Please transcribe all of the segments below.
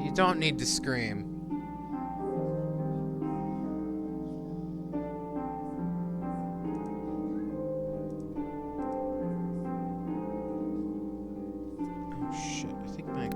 You don't need to scream. Oh shit, I think my...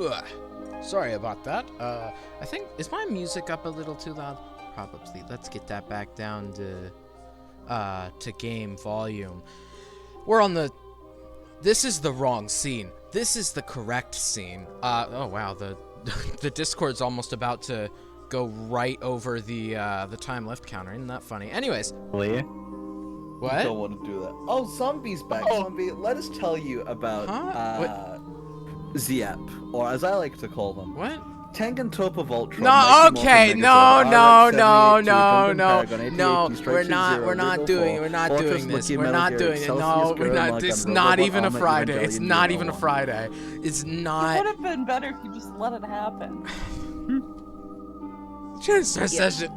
Ugh. Sorry about that. I think, is my music up a little too loud? Probably. Let's get that back down to game volume. We're on the... This is the wrong scene. This is the correct scene. Oh wow, the Discord's almost about to go right over the time left counter. Isn't that funny? Anyways. Really? What? I don't want to do that. Oh, Zombie's back. Oh. Zombie, let us tell you about Ziep, or as I like to call them. What? Tengen Top of Ultra. No, okay, no, we're not doing this. We're not doing it. No, we're not. It's not even a Friday. It's not even a Friday. It's It not. would have been better if you just let it happen. Session.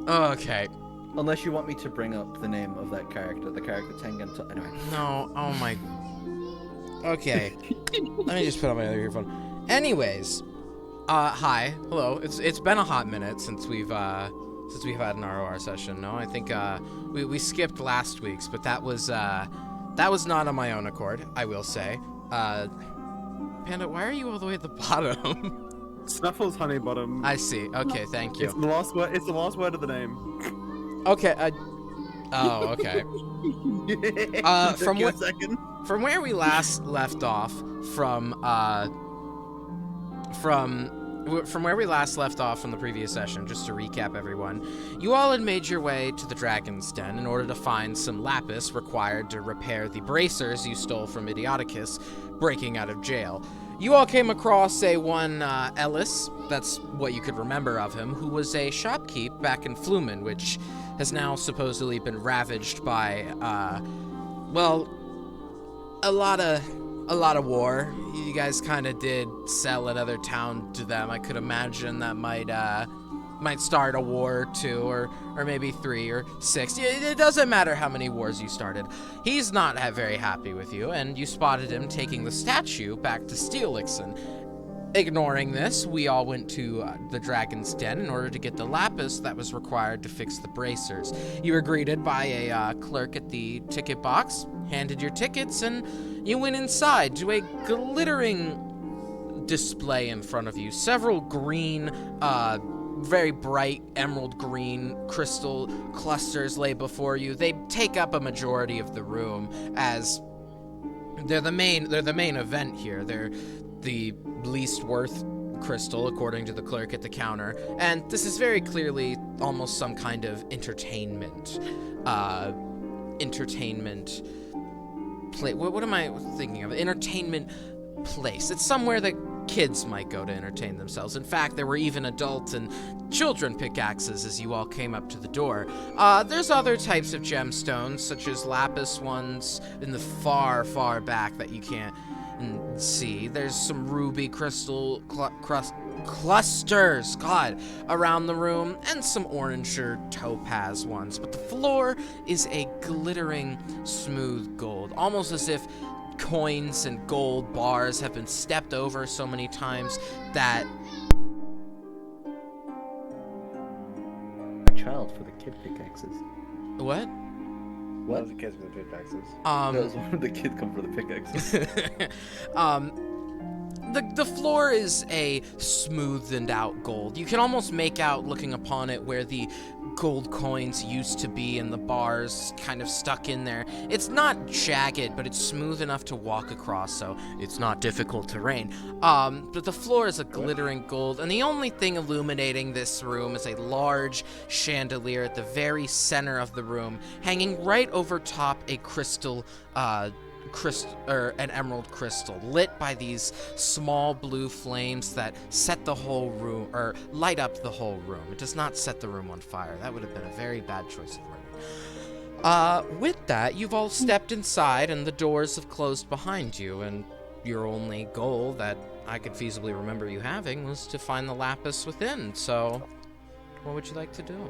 Okay. Unless you want me to bring up the name of that character, the character Tengen Top. Anyway. No. Oh my. Okay. Let me just put on my other earphone. Anyways. Hi, hello. It's been a hot minute since we've had an ROR session. No, I think we skipped last week's, but that was not on my own accord, I will say. Panda, why are you all the way at the bottom? Snuffles Honeybottom. I see. Okay, thank you. It's the last word. It's the last word of the name. Okay. Oh, okay. From where we last left off, from where we last left off from the previous session, just to recap everyone, you all had made your way to the Dragon's Den in order to find some lapis required to repair the bracers you stole from Idioticus breaking out of jail. You all came across one Ellis, that's what you could remember of him, who was a shopkeep back in Flumen, which has now supposedly been ravaged by, well, a lot of war. You guys kind of did sell another town to them. I could imagine that might start a war or two, or maybe 3 or 6. It doesn't matter how many wars you started. He's not very happy with you, and you spotted him taking the statue back to Steelixon. Ignoring this, we all went to the Dragon's Den in order to get the lapis that was required to fix the bracers. You were greeted by a clerk at the ticket box, handed your tickets, and you went inside to a glittering display in front of you. Several green, very bright emerald green crystal clusters lay before you. They take up a majority of the room, as they're the main event here. They're the least worth crystal, according to the clerk at the counter, and this is very clearly almost some kind of entertainment play. What am I thinking of? Entertainment place. It's somewhere that kids might go to entertain themselves. In fact, there were even adult and children pickaxes as you all came up to the door. There's other types of gemstones, such as lapis ones in the far, far back that you can't see. There's some ruby crystal clusters, around the room, and some orange or topaz ones. But the floor is a glittering, smooth gold, almost as if coins and gold bars have been stepped over so many times that A child for the kid pickaxes. what? What? Those are kids with the pickaxes. Those when the kid come for the pickaxes. The floor is a smoothed out gold. You can almost make out, looking upon it, where the gold coins used to be and the bars kind of stuck in there. It's not jagged, but it's smooth enough to walk across, so it's not difficult terrain. But the floor is a glittering gold, and the only thing illuminating this room is a large chandelier at the very center of the room, hanging right over top a an emerald crystal, lit by these small blue flames that set the whole room, or light up the whole room. It does not set the room on fire. That would have been a very bad choice of wording. With that, you've all stepped inside, and the doors have closed behind you, and your only goal that I could feasibly remember you having was to find the lapis within. So, what would you like to do?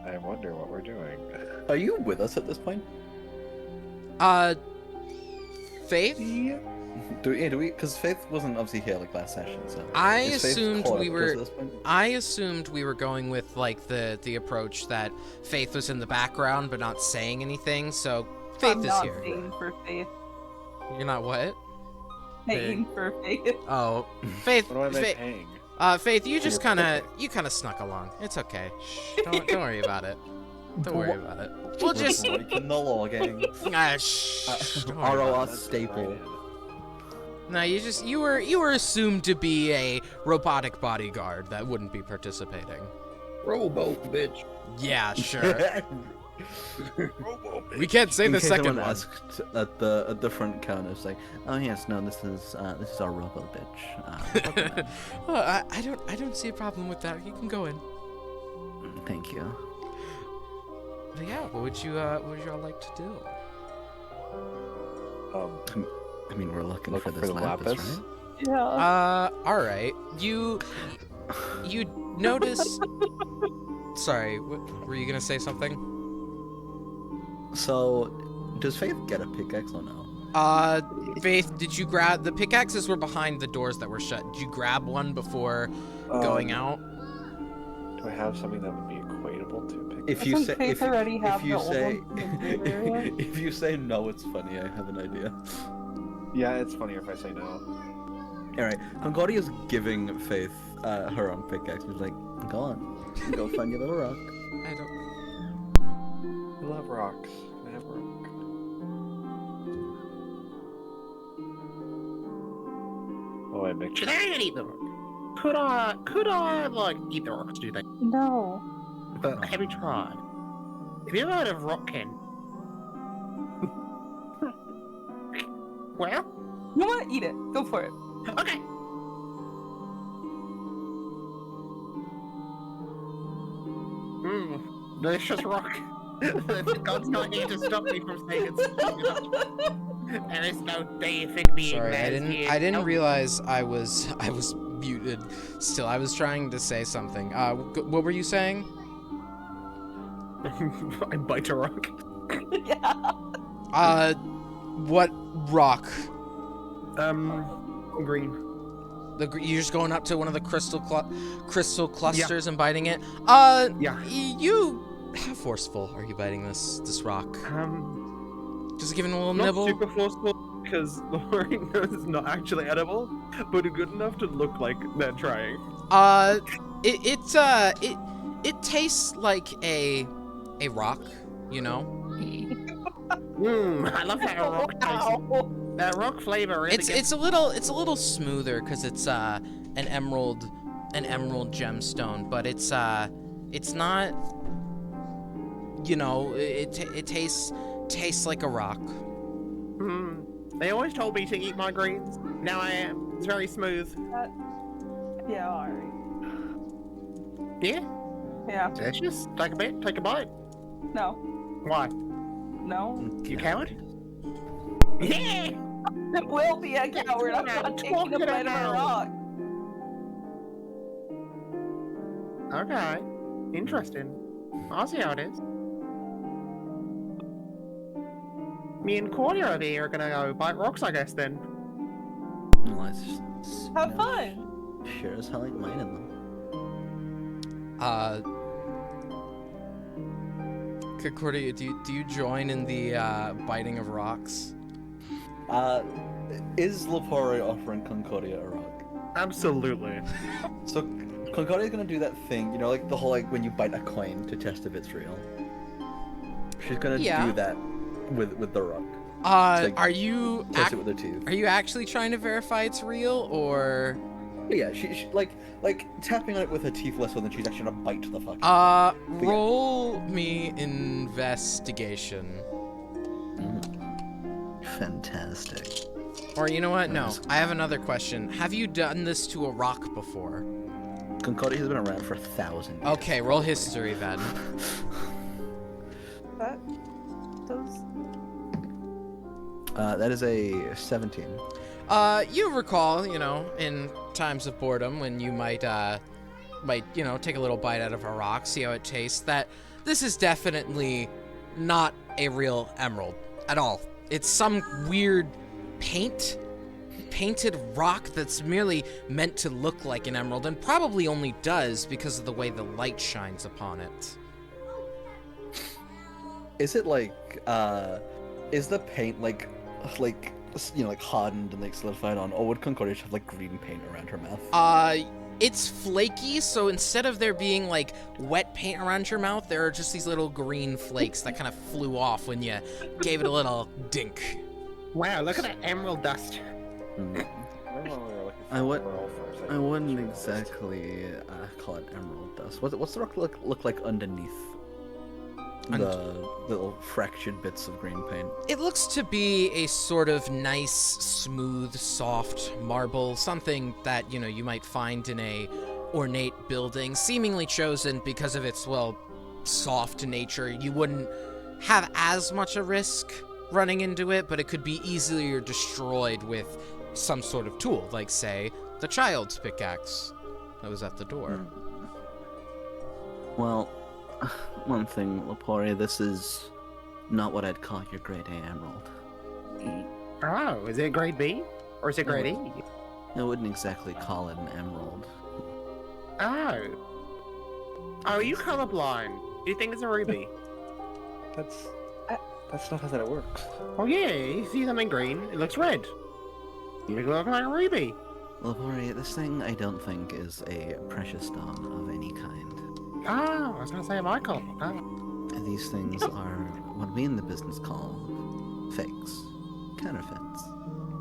I wonder what we're doing. Are you with us at this point? Faith? Do we? Because Faith wasn't obviously here like last session, so. I Is Faith assumed caught we up were. to us at this point? I assumed we were going with like the approach that Faith was in the background but not saying anything. So Faith I'm is not here. paying for faith. You're not what? Paying for faith. Oh, Faith. What am I paying? Faith, you just kind of snuck along. It's okay. Shh, don't worry about it. Don't worry about it. We'll just. Breaking the law, gang. Shh. Don't worry about ROR staple. it. No, you were assumed to be a robotic bodyguard that wouldn't be participating. Robo, bitch. Yeah, sure. We can't say In the case second anyone one. asked at the front counter, it's like, oh yes, no, this is our robo bitch. Oh, I don't see a problem with that. You can go in. Thank you. But yeah, what would you all like to do? I mean, we're looking Looking for this for the lapis, lapis? right? Yeah. All right. You notice. Sorry, were you gonna say something? So, does Faith get a pickaxe or no? Faith, did you grab the pickaxes? Were behind the doors that were shut. Did you grab one before going out? Do I have something that would be equatable to pick? If you Doesn't say Faith already have if you the old say ones in the blue area? if you say no, it's funny. I have an idea. Yeah, it's funnier if I say no. All right, Concordio's giving Faith her own pickaxe. He's like, go on, go find your little rock. I don't. I love rocks. Can I have a rock? Oh, I make Should I eat the rock? Could I like eat the rocks? Do they? No. Have you tried? Have you ever heard of rock ken? Well, You want to eat it? Go for it. okay. Mmm, delicious rock. God's not here to stop me from saying it's There is no deific being Sorry, that I is didn't. here. I didn't Nope. realize I was muted. Still, I was trying to say something. What were you saying? I bite a rock. Yeah. What rock? Green. You're just going up to one of the crystal clusters and biting it. Yeah. You. How forceful are you biting this rock? Just giving it a little Not nibble. super forceful because the worrying knows it's not actually edible, but good enough to look like they're trying. It tastes like a rock, you know. I love that rock taste. Ow. That rock flavor really It's a little smoother because it's an emerald gemstone, but it's not, you know, it tastes like a rock. They always told me to eat my greens. Now I am. It's very smooth. Yeah, alright. Yeah. Yeah. Delicious. Take a bit. Take a bite. No. Why? No. You coward? Yeah. It will be a coward. I'm not taking a Talk it bite of a out. rock. Okay. Interesting. I'll see how it is. Me and Cordia over here are gonna go bite rocks, I guess, then. Well, it's just, Have fun. Sure as hell ain't minding them. Concordia, do you join in the biting of rocks? Is Lepore offering Concordia a rock? Absolutely. So Concordia's gonna do that thing, you know, like the whole like when you bite a coin to test if it's real. She's gonna do that with the rock. Like, are you test it with her teeth. are you actually trying to verify it's real, or? Yeah, she like tapping on it with her teeth less so than she's actually gonna bite the fucking. Roll me investigation. Fantastic. Or you know what? No, I have another question. Have you done this to a rock before? Concordia has been around for 1,000 years. Okay, roll history then. That is a 17. You recall, you know, in times of boredom when you might, you know, take a little bite out of a rock, see how it tastes, that this is definitely not a real emerald at all. It's some weird painted rock that's merely meant to look like an emerald, and probably only does because of the way the light shines upon it. Is it like, is the paint like, you know, like hardened and like solidified on, or would Concordia have like green paint around her mouth? It's flaky, so instead of there being like wet paint around your mouth, there are just these little green flakes that kind of flew off when you gave it a little dink. Wow, look at that emerald dust. I wouldn't exactly call it emerald dust. What's the rock look like underneath the little fractured bits of green paint? It looks to be a sort of nice, smooth, soft marble, something that, you know, you might find in a ornate building, seemingly chosen because of its, well, soft nature. You wouldn't have as much a risk running into it, but it could be easier destroyed with some sort of tool, like, say, the child's pickaxe that was at the door. Well, one thing, Lepore, this is not what I'd call your grade A emerald. Oh, is it grade B? Or is it grade E? I wouldn't exactly call it an emerald. Oh. Oh, are you colorblind? Do you think it's a ruby? That's not how that works. Oh yeah, you see something green, it looks red. You look like a ruby. Lepore, this thing I don't think is a precious stone of any kind. Oh, I was gonna say my color. Oh. These things are what we in the business call fakes, counterfeits.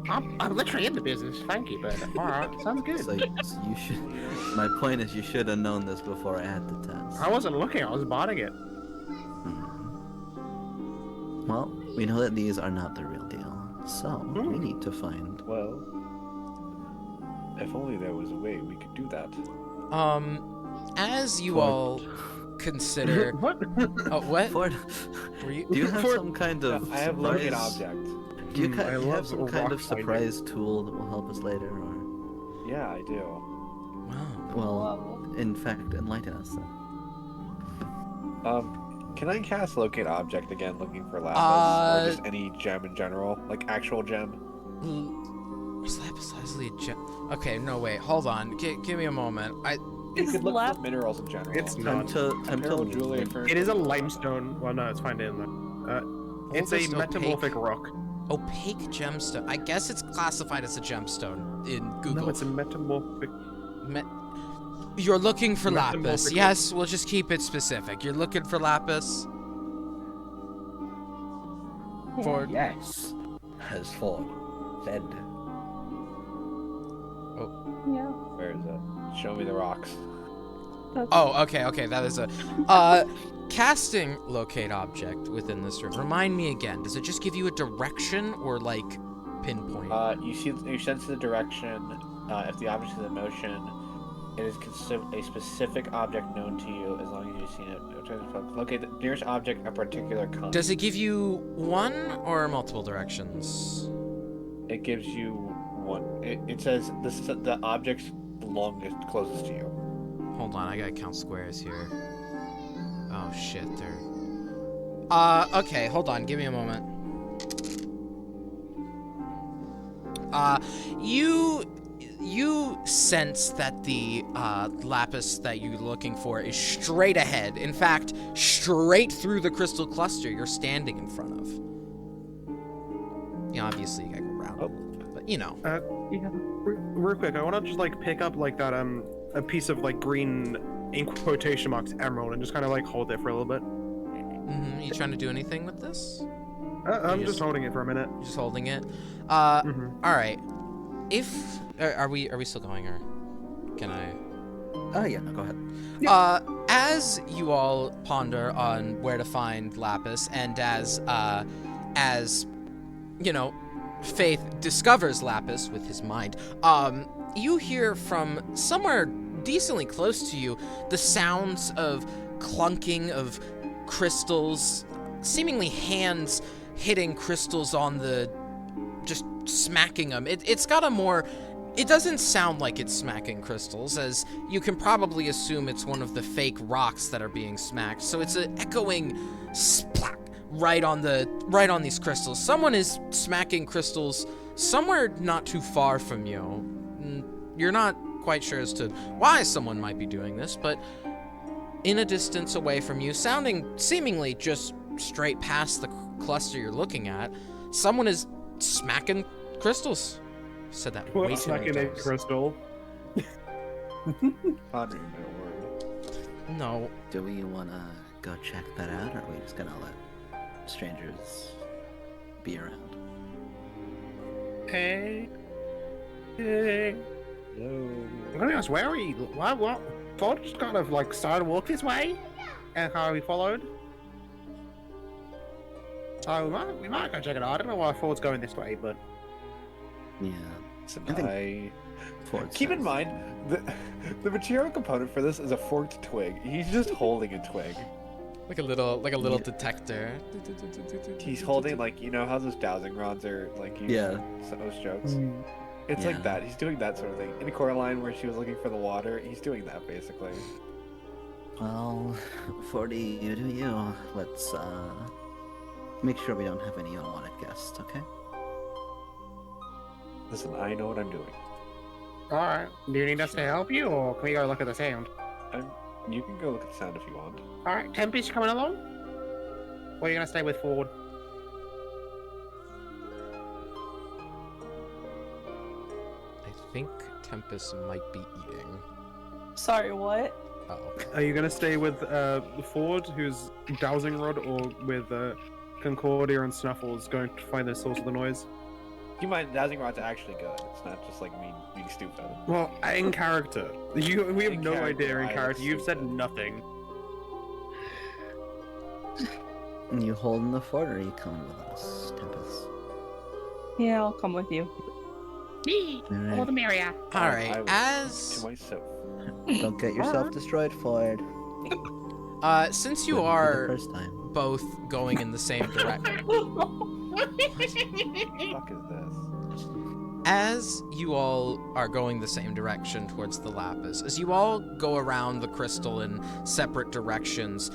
I'm literally in the business, thank you, but alright, sounds good. So you should. My point is, you should have known this before I had the test. I wasn't looking, I was buying it. Well, we know that these are not the real deal. So, we need to find... Well, if only there was a way we could do that. As you Ford. all consider... What? Oh, what? Ford, Were you... do you have Ford- some kind of I have surprise... locate object. Do you, I you love have some rock kind of finding. surprise tool that will help us later, or... Yeah, I do. Wow. Well, in fact, enlighten us then. Can I cast locate object again, looking for lapis, or just any gem in general, like actual gem? Is lapis lazuli a gem? Okay, no, wait, hold on. Give me a moment. You Is could look lap- for minerals in general. It's Time not. to Emerald, jewelry, link- furniture. It is a limestone. Well, no, it's fine in there. It's a Oldest metamorphic opaque- rock. Opaque gemstone. I guess it's classified as a gemstone in Google. No, it's a metamorphic. You're looking for lapis. Metamorphic- Yes, we'll just keep it specific. You're looking for lapis. Ford. Yes, has Ford said. Yeah. Where is it? Show me the rocks. Oh, okay, that is a casting locate object within this room. Remind me again, does it just give you a direction or like pinpoint? You sense the direction. If the object is in motion, it is a specific object known to you as long as you've seen it. Locate the nearest object a particular kind. Does it give you one or multiple directions? It gives you one. It says the object's longest, closest to you. Hold on, I gotta count squares here. Oh shit, they're... okay, hold on, give me a moment. You sense that the lapis that you're looking for is straight ahead. In fact, straight through the crystal cluster you're standing in front of. You know, obviously you gotta go around a little bit, but you know. Yeah. Real quick, I want to just like pick up like that a piece of like green in quotation marks emerald and just kind of like hold it for a little bit. You trying to do anything with this? I'm just- just holding it for a minute. You're just holding it? Mhm. All right. If are we still going, or can I? Oh yeah, go ahead. As you all ponder on where to find lapis, and as you know, Faith discovers lapis with his mind, you hear from somewhere decently close to you the sounds of clunking of crystals, seemingly hands hitting crystals on the, just smacking them. It's got a more, it doesn't sound like it's smacking crystals, as you can probably assume it's one of the fake rocks that are being smacked. So it's an echoing splack right on these crystals. Someone is smacking crystals somewhere not too far from you. You're not quite sure as to why someone might be doing this, but in a distance away from you, sounding seemingly just straight past the cluster you're looking at, someone is smacking crystals. Said that way What's too many smacking a times. crystal? Pondering my word. No. Do we wanna go check that out, or are we just gonna let strangers be around? Hey. No. I'm gonna be honest, where are you? What? Ford just kind of like started to walk this way, and how we followed. So we might go check it out. I don't know why Ford's going this way, but Yeah. So I think- I Ford keep in says. mind the material component for this is a forked twig. He's just holding a twig. Like a little Yeah. detector. He's holding, like, you know how those dowsing rods are like used Yeah. in those jokes. Mm. It's Yeah. like that. He's doing that sort of thing. In Coraline, where she was looking for the water, he's doing that basically. Well, 40, you do you. Let's make sure we don't have any unwanted guests, okay? Listen, I know what I'm doing. All right. Do you need us to help you, or can we go look at the sound? You can go look at the sound if you want. All right, Tempest, you coming along? Or are you gonna stay with Ford? I think Tempest might be eating. Sorry, what? Oh. Are you gonna stay with Ford, who's dowsing rod, or with Concordia and Snuffles going to find the source of the noise? You mind, dowsing rod's actually good. It's not just like me being stupid. Well, in character, we have In no character, idea in I character. You've said assume. nothing. You holding the fort, or are you coming with us, Tempest? Yeah, I'll come with you. Me, all the merrier. All right. I will As to myself. Don't get yourself destroyed, Ford. since you Wouldn't be the are first time. both going in the same direction, What the fuck is this? as you all are going the same direction towards the lapis, as you all go around the crystal in separate directions,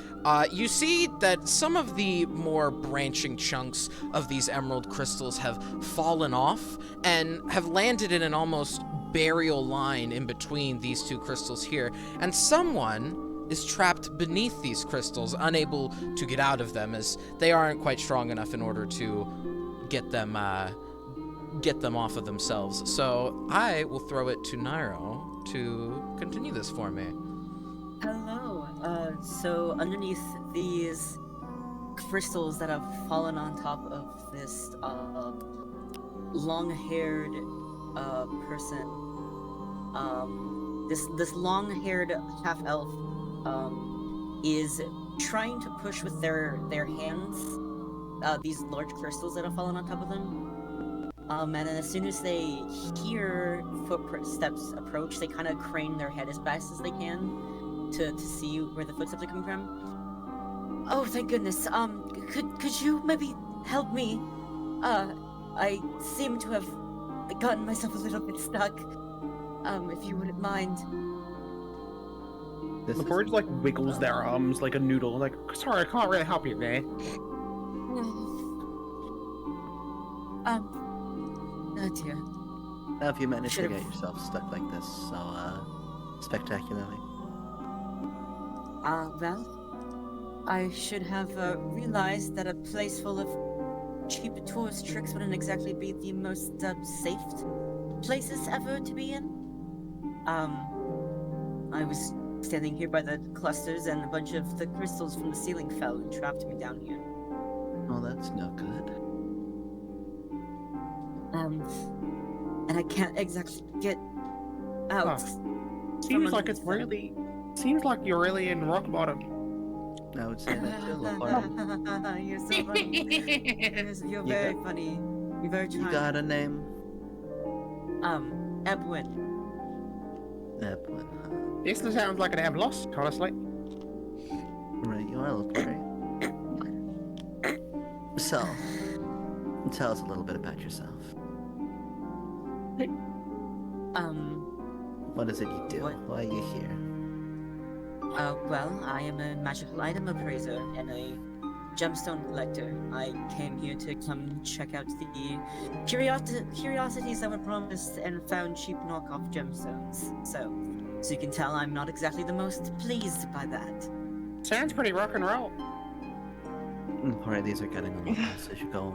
you see that some of the more branching chunks of these emerald crystals have fallen off and have landed in an almost burial line in between these two crystals here, and someone is trapped beneath these crystals, unable to get out of them as they aren't quite strong enough in order to get them off of themselves. So I will throw it to Nairo to continue this for me. Hello. So underneath these crystals that have fallen on top of this long-haired person, this long-haired half-elf is trying to push with their hands these large crystals that have fallen on top of them. And then as soon as they hear footsteps approach, they kind of crane their head as fast as they can to see where the footsteps are coming from. Oh, thank goodness. Could you maybe help me? I seem to have gotten myself a little bit stuck. If you wouldn't mind. The bird like wiggles their arms like a noodle. Like, sorry, I can't really help you there. Oh dear. How have you managed to Should've- get yourself stuck like this so spectacularly? Well, I should have realized that a place full of cheap tourist tricks wouldn't exactly be the most safe places ever to be in. I was standing here by the clusters and a bunch of the crystals from the ceiling fell and trapped me down here. Oh, that's no good. And I can't exactly get out. Seems like seems like you're really in rock bottom. I would say that too, Laura. You're so funny. You're very funny. You're very You charming. got a name? Ebwin. Eplin, huh? This sounds like an have lost, honestly. Right, you are a little worried. So, tell us a little bit about yourself. What is it you do? What? Why are you here? Well, I am a magical item appraiser and a gemstone collector. I came here to come check out the curiosities that were promised and found cheap knockoff gemstones. So you can tell I'm not exactly the most pleased by that. Sounds pretty rock and roll. Alright, these are getting a lot worse as you go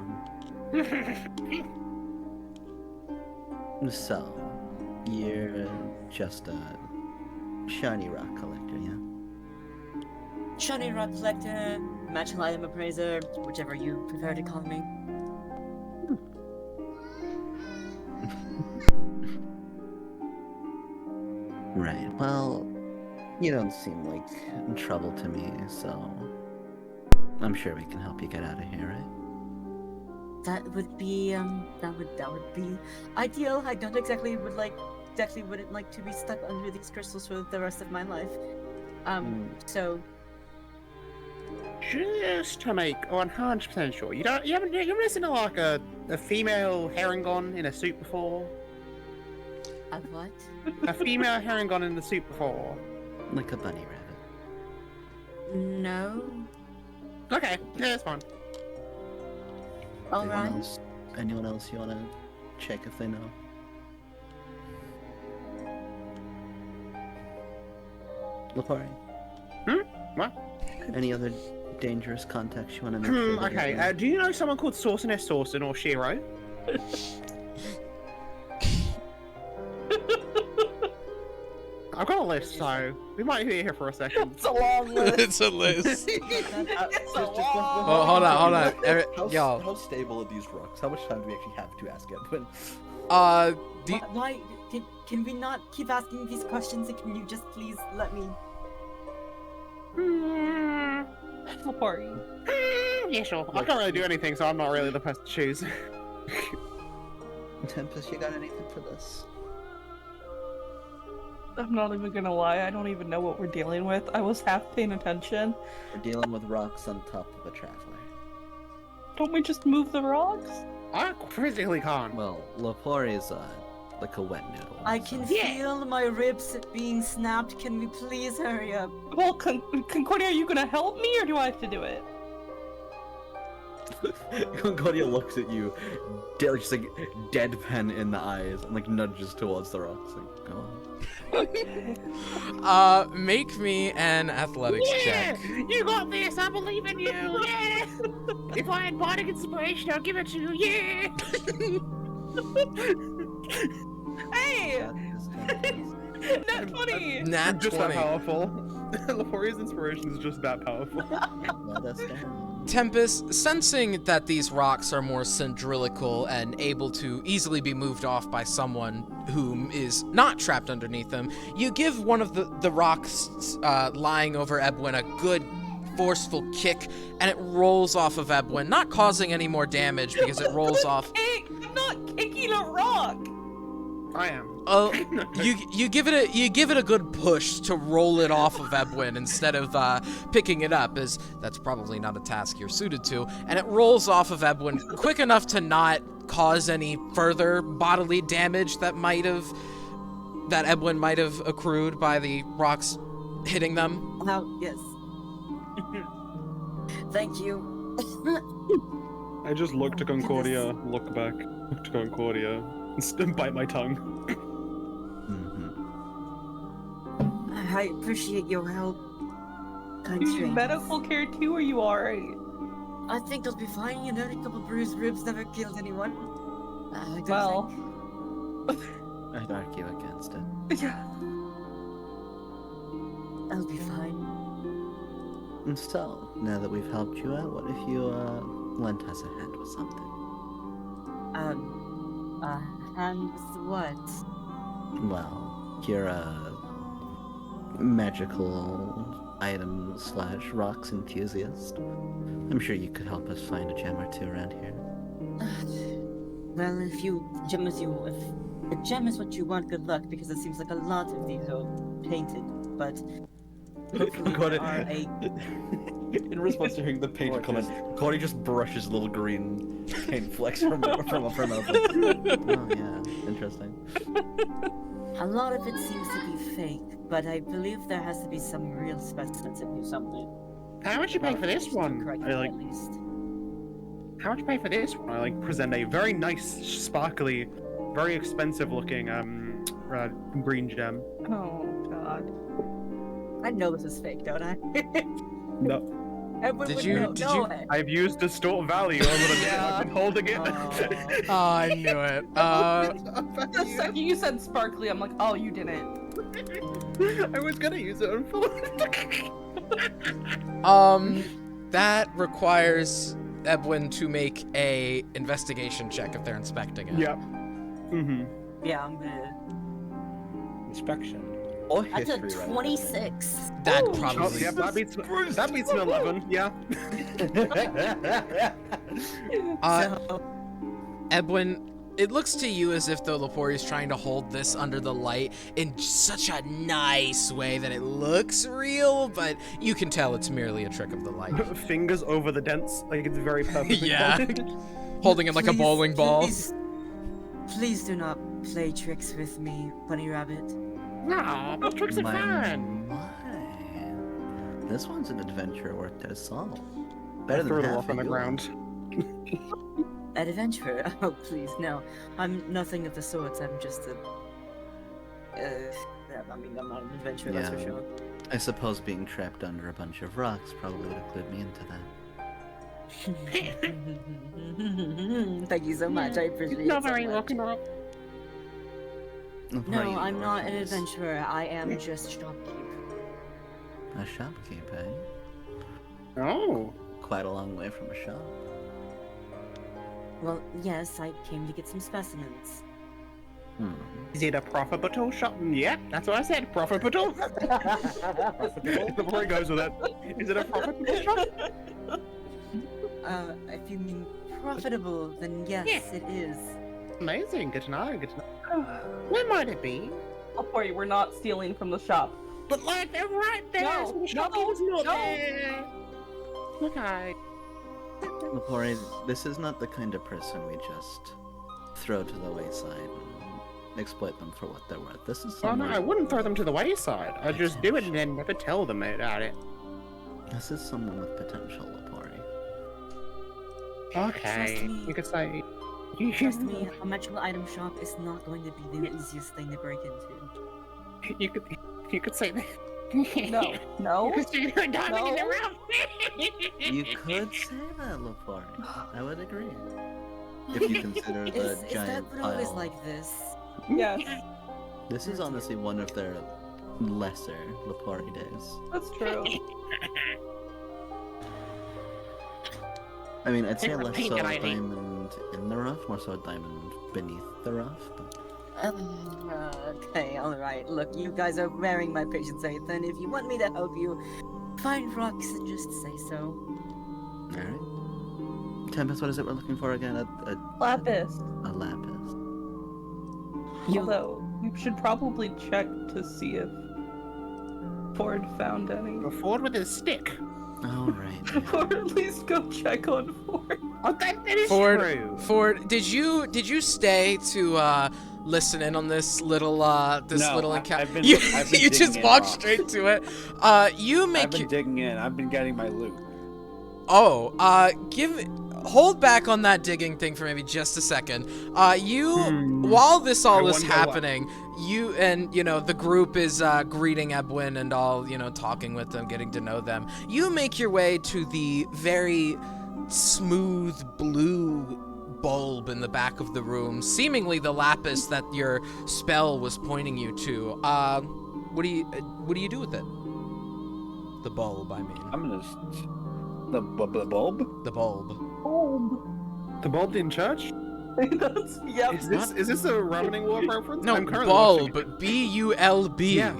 on. So, you're just a shiny rock collector, yeah? Shiny rock collector, magical item appraiser, whichever you prefer to call me. Right, well, you don't seem like in trouble to me, so I'm sure we can help you get out of here, right? That would be that would be ideal. I don't exactly wouldn't like to be stuck under these crystals for the rest of my life. So Just to make 100% sure, you haven't seen like a female herringon in a suit before? a what? A female herringon in the suit before? Like a bunny rabbit. No. Okay, yeah, that's fine. All right. Anyone else you wanna check if they know? Lapari? What? Any other dangerous contacts you wanna make sure that you're Okay, doing? do you know someone called Sauciness Saucin or Shiro? I've got a list, so we might be here for a second. It's a long list! It's a list. Oh, hold on. Y'all. How stable are these rocks? How much time do we actually have to ask Edwin? Why can we not keep asking these questions? And can you just please let me? Party. Yeah, sure. I can't really do anything, so I'm not really the person to choose. Tempest, you got anything for this? I'm not even gonna lie, I don't even know what we're dealing with. I was half paying attention. We're dealing with rocks on top of a traveler. Don't we just move the rocks? I physically can't. Well, Lepori is like a wet noodle. I can feel my ribs being snapped. Can we please hurry up? Well, Concordia, are you gonna help me or do I have to do it? Concordia looks at you, just like deadpan in the eyes, and like nudges towards the rocks. Like, go on. Make me an athletics check. You got this. I believe in you. Yeah. If I had bardic inspiration, I'll give it to you. Yeah. Hey! That is Not funny! Nat Just 20. that powerful. Leporia's inspiration is just that powerful. Let us down. Tempest, sensing that these rocks are more cylindrical and able to easily be moved off by someone whom is not trapped underneath them, you give one of the rocks lying over Ebwin a good forceful kick, and it rolls off of Ebwin, not causing any more damage because it rolls off. I'm not kicking a rock! I am. Oh, you give it a good push to roll it off of Ebwin instead of picking it up, as that's probably not a task you're suited to, and it rolls off of Ebwin quick enough to not cause any further bodily damage that Ebwin might have accrued by the rocks hitting them. Oh, yes. Thank you. I just look to Concordia, look back, look to Concordia, and bite my tongue. I appreciate your help. Kind Do you need strangers. medical care too, or you alright? I think I'll be fine. You know, a couple bruised ribs never killed anyone. I don't Well. think. I'd argue against it. Yeah. I'll be fine. And so, now that we've helped you out, what if you lent us a hand with something? And with what? Well, you're a magical item / rocks enthusiast. I'm sure you could help us find a gem or two around here. Well, if a gem is what you want, good luck, because it seems like a lot of these are painted, but hopefully there are a... In response to hearing the painted comment, Cody just brushes a little green paint flecks from her mouth. Oh yeah, interesting. A lot of it seems to be fake, but I believe there has to be some real specimens in here somewhere. How much you pay for this one? Correct, I like. at least. How much you pay for this one? I like present a very nice, sparkly, very expensive looking green gem. Oh, God. I know this is fake, don't I? No, Everyone Did would you- know. did no you- way. I've used distort value over the Yeah. I've been holding it. Oh, I knew it. The second you said sparkly, I'm like, oh, you didn't. I was gonna use it on phone. That requires Ebwin to make a investigation check if they're inspecting it. Yeah. Mm-hmm. Yeah, I'm gonna. Inspection. Or That's a history, right? 26. That Oh, probably. yeah, that beats an 11. Yeah. So, Ebwin, it looks to you as if though Lepori's trying to hold this under the light in such a nice way that it looks real, but you can tell it's merely a trick of the light. Fingers over the dents, like it's very perfectly Yeah. molded. Holding it like a please- bowling ball. Please do not play tricks with me, Bunny Rabbit. No, but tricks are fun. My. This one's an adventure worth their salt. I Better threw than it half off on the of ground. Adventure? Oh, please, no. I'm nothing of the sorts. I'm just a. I mean, I'm not an adventurer, that's for Yeah. sure. I suppose being trapped under a bunch of rocks probably would have clued me into that. Thank you so much. I appreciate it. Not so very much. welcome up. What are No, you, I'm not an Orpheus? adventurer. I am just shopkeeper. A shopkeep, eh? Oh. Quite a long way from a shop. Well, yes, I came to get some specimens. Is it a profitable shop? Yeah, that's what I said. Profitable. Profitable. The more it goes with it. Is it a profitable shop? If you mean profitable, then yes, Yeah. it is. Amazing. Good to know. Good to know. Where might it be? Lapori, we're not stealing from the shop. But like they're right there. No, so the shop no, is not no. there. Okay. Lapori, this is not the kind of person we just throw to the wayside and exploit them for what they're worth. This is Oh no, someone, I wouldn't throw them to the wayside. I'd just do it and then never tell them about it. this is someone with potential, Lapori. Okay. Trust me. You could say. Trust me, a magical item shop is not going to be the easiest thing to break into. You could say that. No, no. Because you're diving in the No. round. You could say that, Lapori. I would agree. If you consider the Is that giant what always pile. like this? Yes, This is honestly one of their lesser Lapori days. that's true. I mean, I'd say Hey, less repeat so it, a Ivy. diamond in the rough, more so a diamond beneath the rough. But Okay, alright. Look, you guys are wearing my patience, Ethan. If you want me to help you find rocks, just say so. alright. Tempest, what is it we're looking for again? Lapis. A lapis. Although, we should probably check to see if Ford found any. Ford with his stick. Alright. Or at least go check on Ford. Oh, that is Ford, true. Ford, did you stay to listen in on this little No, little I've encounter? been- You, I've been you digging just in walked rocks. straight to it. You I've make been your, digging in. I've been getting my loot. hold back on that digging thing for maybe just a second. Hmm. While this all I is wonder what- happening, you and the group is greeting Ebwin and all, talking with them, getting to know them. You make your way to the very smooth blue bulb in the back of the room, seemingly the lapis that your spell was pointing you to. What do you do with it? The bulb, I mean. I'm gonna. The bulb? The bulb. Bulb. The bulb in church? That's, yep. Is this a Ravening War reference? No, I'm currently watching bulb. B-U-L-B. Yeah.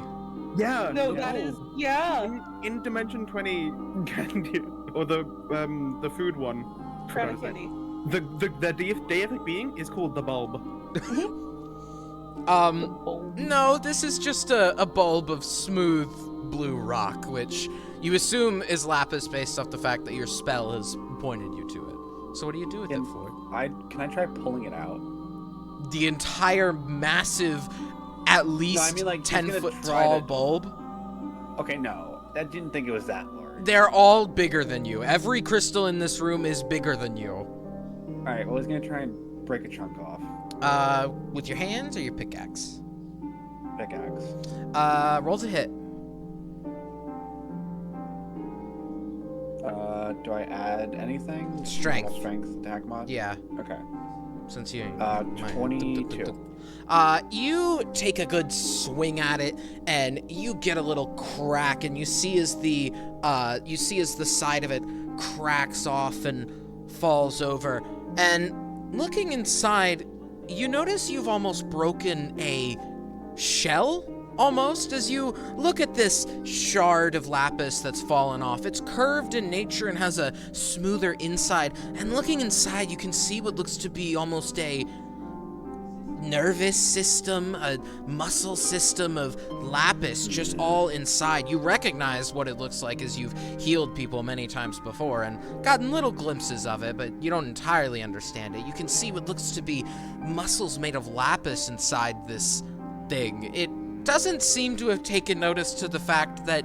Yeah. No, the that is, bulb. yeah. In Dimension 20 candy or the food one. Forgot his name. Kitty. The deific being is called the bulb. Bulb. No, this is just a bulb of smooth blue rock, which you assume is lapis based off the fact that your spell has pointed you to it. So what do you do with it for? Can I try pulling it out? The entire massive, at least mean, like, he's 10 gonna foot try tall to- bulb? Okay, no. I didn't think it was that large. They're all bigger than you. Every crystal in this room is bigger than you. Alright, well, he's gonna try and break a chunk off. With your hands or your pickaxe? Pickaxe. Roll to hit. Do I add anything? Strength. Strength attack mod? Yeah, Okay. since you. 22. You take a good swing at it, and you get a little crack, and you see as the side of it cracks off and falls over. And looking inside, you notice you've almost broken a shell. Almost, as you look at this shard of lapis that's fallen off. It's curved in nature and has a smoother inside. And looking inside, you can see what looks to be almost a nervous system, a muscle system of lapis just all inside. You recognize what it looks like as you've healed people many times before and gotten little glimpses of it, but you don't entirely understand it. You can see what looks to be muscles made of lapis inside this thing. It doesn't seem to have taken notice to the fact that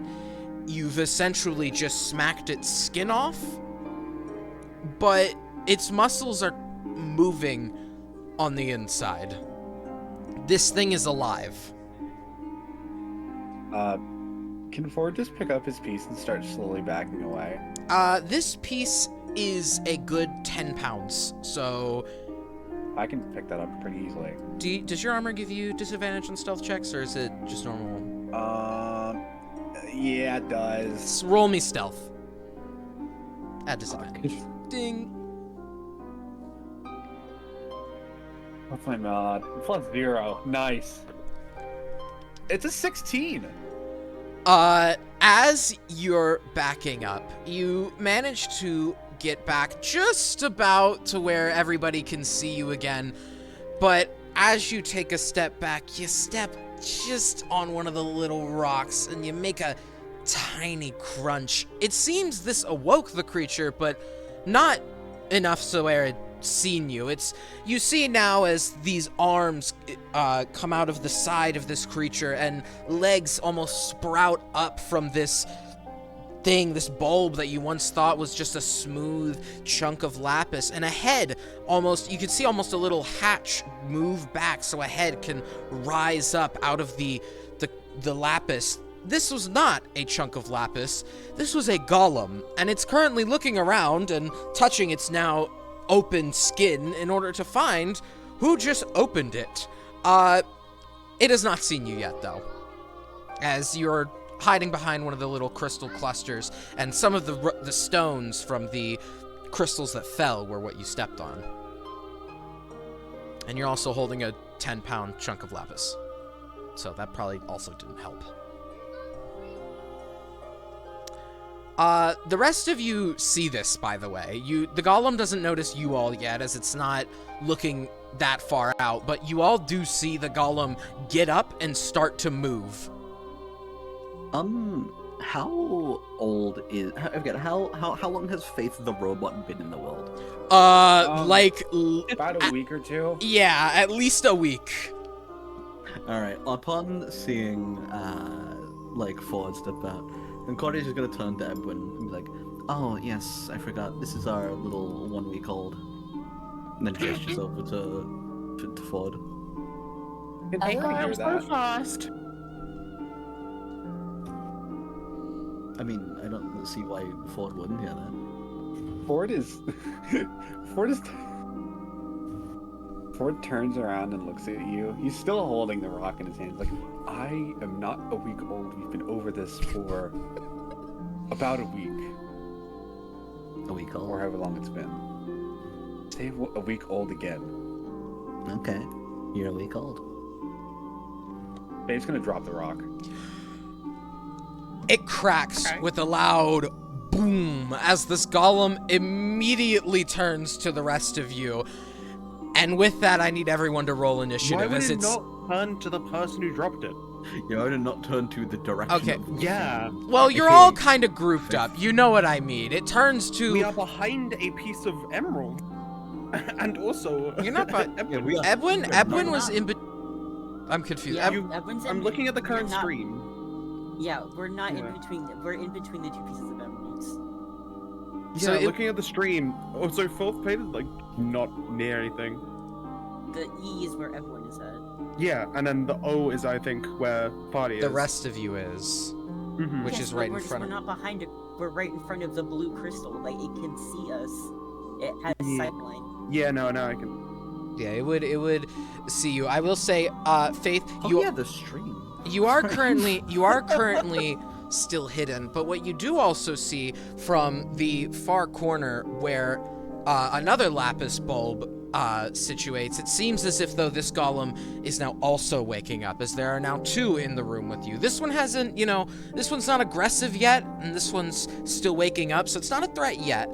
you've essentially just smacked its skin off, but its muscles are moving on the inside. This thing is alive. Can Ford just pick up his piece and start slowly backing away? This piece is a good 10 pounds, so I can pick that up pretty easily. does your armor give you disadvantage on stealth checks, or is it just normal? Yeah, it does. Roll me stealth. At disadvantage. Ding. What's my mod? +0. Nice. It's a 16. As you're backing up, you manage to get back just about to where everybody can see you again. but as you take a step back, you step just on one of the little rocks and you make a tiny crunch. It seems this awoke the creature, but not enough so where it seen you. You see now as these arms come out of the side of this creature and legs almost sprout up from this thing, this bulb that you once thought was just a smooth chunk of lapis, and a head you can see almost a little hatch move back so a head can rise up out of the lapis. This was not a chunk of lapis. This was a golem, and it's currently looking around and touching its now open skin in order to find who just opened it. It has not seen you yet, though, as you're hiding behind one of the little crystal clusters, and some of the stones from the crystals that fell were what you stepped on. And you're also holding a 10-pound chunk of lapis, so that probably also didn't help. The rest of you see this, by the way. The golem doesn't notice you all yet, as it's not looking that far out, but you all do see the golem get up and start to move. How old is... Again, how long has Faith the robot been in the world? About a week or two. Yeah, at least a week. Alright, upon seeing, Ford step out, and Cordy's just gonna turn to Edwin and be like, "Oh, yes, I forgot, this is our little 1 week old." And then gestures over to Ford. Can they hear So that? fast. I mean, I don't see why Ford wouldn't hear that. Ford turns around and looks at you. He's still holding the rock in his hands. Like, I am not a week old. We've been over this for about a week. A week old? Or however long it's been. Say a week old again. Okay, you're a week old. Faye's gonna drop the rock. It cracks with a loud boom as this golem immediately turns to the rest of you. And with that, I need everyone to roll initiative. Why would as it it's not turn to the person who dropped it? You know, to not turn to the direction Okay. of the Yeah. well, you're Okay. all kind of grouped up. You know what I mean. It turns to We are behind a piece of emerald. And also... You're not by- Yeah, we are. Edwin. Yeah, Edwin we're was not. in. I'm confused. Yeah, you- Edwin's I'm in- looking at the we're current not- stream. Yeah, we're not Yeah. in between. We're in between the two pieces of emeralds. So Yeah, it- looking at the stream. Also, fourth plate is, not near anything. The E is where Evelyn is at. Yeah, and then the O is, I think, where Party is. The rest of you is, Mhm. which Yes, is but right in we're front We're of. not behind it. We're right in front of the blue crystal. Like, it can see us. It has Yeah. sightline. Yeah, no, I can... Yeah, it would see you. I will say, Faith, Oh, you yeah, the stream. you are currently still hidden, but what you do also see from the far corner where another lapis bulb situates, it seems as if though this golem is now also waking up, as there are now two in the room with you. This one hasn't, this one's not aggressive yet, and this one's still waking up, so it's not a threat yet,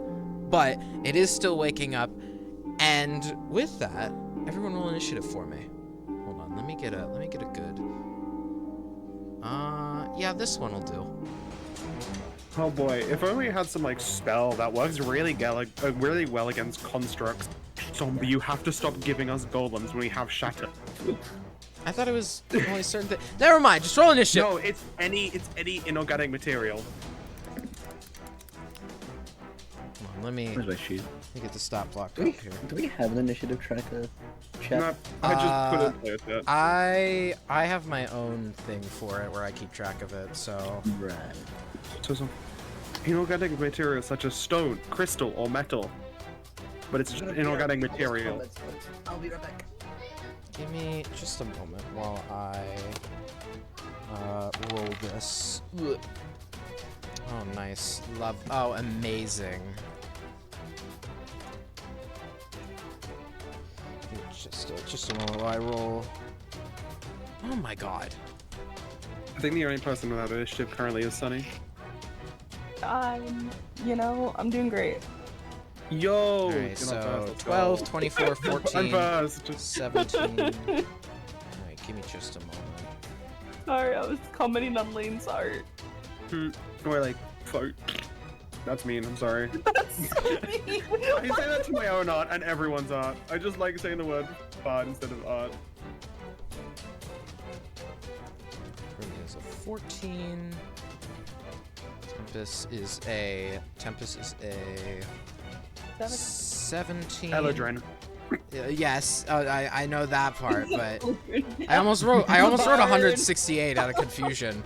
but it is still waking up. And with that, everyone roll initiative for me. Hold on, let me get a good. Yeah, this one will do. Oh boy, if only we had some, spell that works really well against constructs. Zombie, you have to stop giving us golems when we have shatter. I thought it was only certain things. Never mind, just roll initiative. No, it's any inorganic material. Come on, let me Where's my sheet? get the stop block Do we, up here. do we have an initiative tracker? Chat? No, I just put it there. I have my own thing for it where I keep track of it, so Right. So some inorganic materials such as stone, crystal, or metal. But it's just inorganic material. I'll be right back. give me just a moment while I roll this. Ugh. Oh, nice. Oh, amazing. Just a moment while I roll. Oh my god. I think the only person without initiative currently is Sunny. I'm doing great. Yo. All right, you're not so first, let's 12, go. 24, I'm 14, first. 17. All right, give me just a moment. Sorry, I was commenting on Lane's art. Or like, fuck. That's mean. I'm sorry. That's so mean. I say that to my own art and everyone's art. I just like saying the word fart instead of art. Brilliant is a 14. Tempest is a 17. Eladrin. Yes, I know that part, but I almost wrote 168 out of confusion.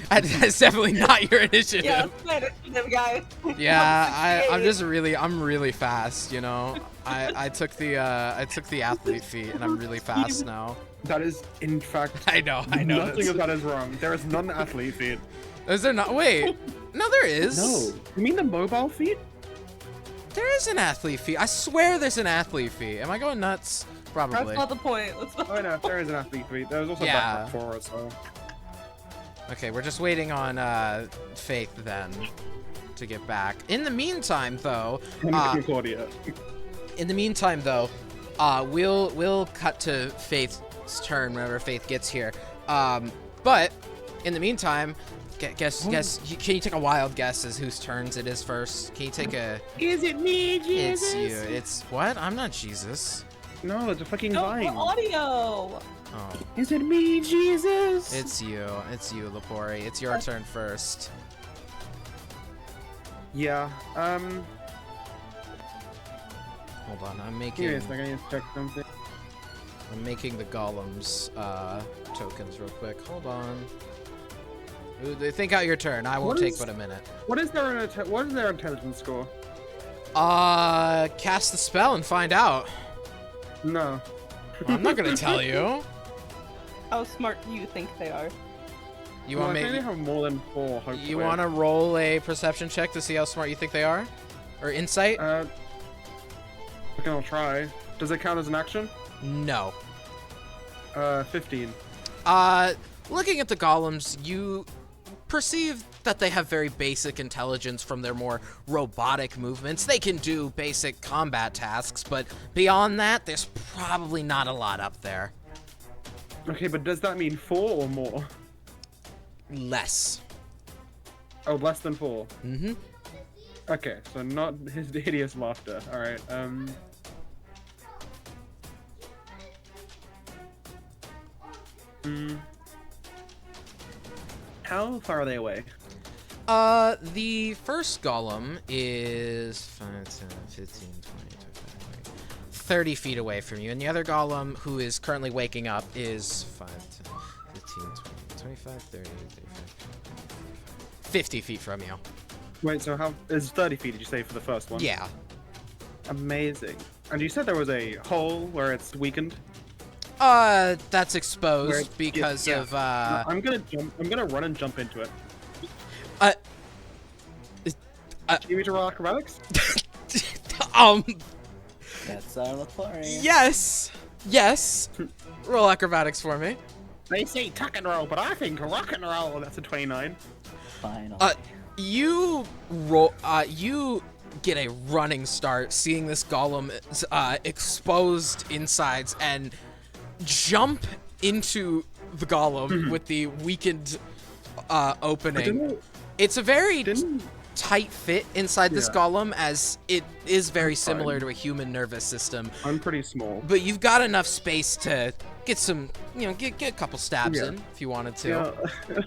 That's definitely not your initiative. Yeah, that's my initiative, guys. Yeah, I'm really fast, you know. I took the athlete feat and I'm really fast now. That is, in fact, I know. nothing of that is wrong. There is none athlete feat. Is there not? Wait, no, there is. No. You mean the mobile feat? There is an athlete feat. I swear there's an athlete feat. Am I going nuts? Probably. That's not the point. That's not Oh no, there is an athlete feat. There was also Yeah. backpack for us, so. Okay, we're just waiting on Faith then to get back. In the meantime, though, Concordia. We'll cut to Faith's turn whenever Faith gets here. But in the meantime, guess. Can you take a wild guess as whose turns it is first? Can you take a? Is it me, Jesus? It's you. It's what? I'm not Jesus. No, it's a fucking no, vine. for audio. Oh, Is it me, Jesus? it's you. It's you, Lapori. It's your turn first. Yeah. Hold on. I'm Give me making. a second. I need to check something. I'm making the golems tokens real quick. Hold on. Ooh, think out your turn. I won't What take is- but a minute. What is their intelligence score? Cast the spell and find out. No. Well, I'm not gonna tell you. How smart do you think they are? You Well, want I think me? they have more than 4. Hopefully. You want to roll a perception check to see how smart you think they are, or insight? Okay, I'll try. Does it count as an action? No. 15. Looking at the golems, you perceive that they have very basic intelligence from their more robotic movements. They can do basic combat tasks, but beyond that, there's probably not a lot up there. Okay, but does that mean 4 or more? Less. Oh, less than 4. Mm-hmm. Okay, so not his hideous laughter. Alright, How far are they away? The first golem is 5, 10, 15, 20, 25, 30 feet away from you, and the other golem, who is currently waking up, is 5, 10, 15, 20, 25, 30, 35, 50 feet from you. Wait, so how is 30 feet, did you say, for the first one? Yeah. Amazing. And you said there was a hole where it's weakened? That's exposed Where it- because yeah. of, No, I'm gonna run and jump into it. Do you need to roll acrobatics? That's our Lapori. Yes. Roll acrobatics for me. They say tuck and roll, but I think rock and roll. That's a 29. Finally. You roll. You get a running start, seeing this golem exposed insides, and jump into the golem with the weakened opening. It's a very tight fit inside this Yeah. golem, as it is very similar fine. to a human nervous system. I'm pretty small. But you've got enough space to get some, get a couple stabs Yeah. in if you wanted to. Yeah,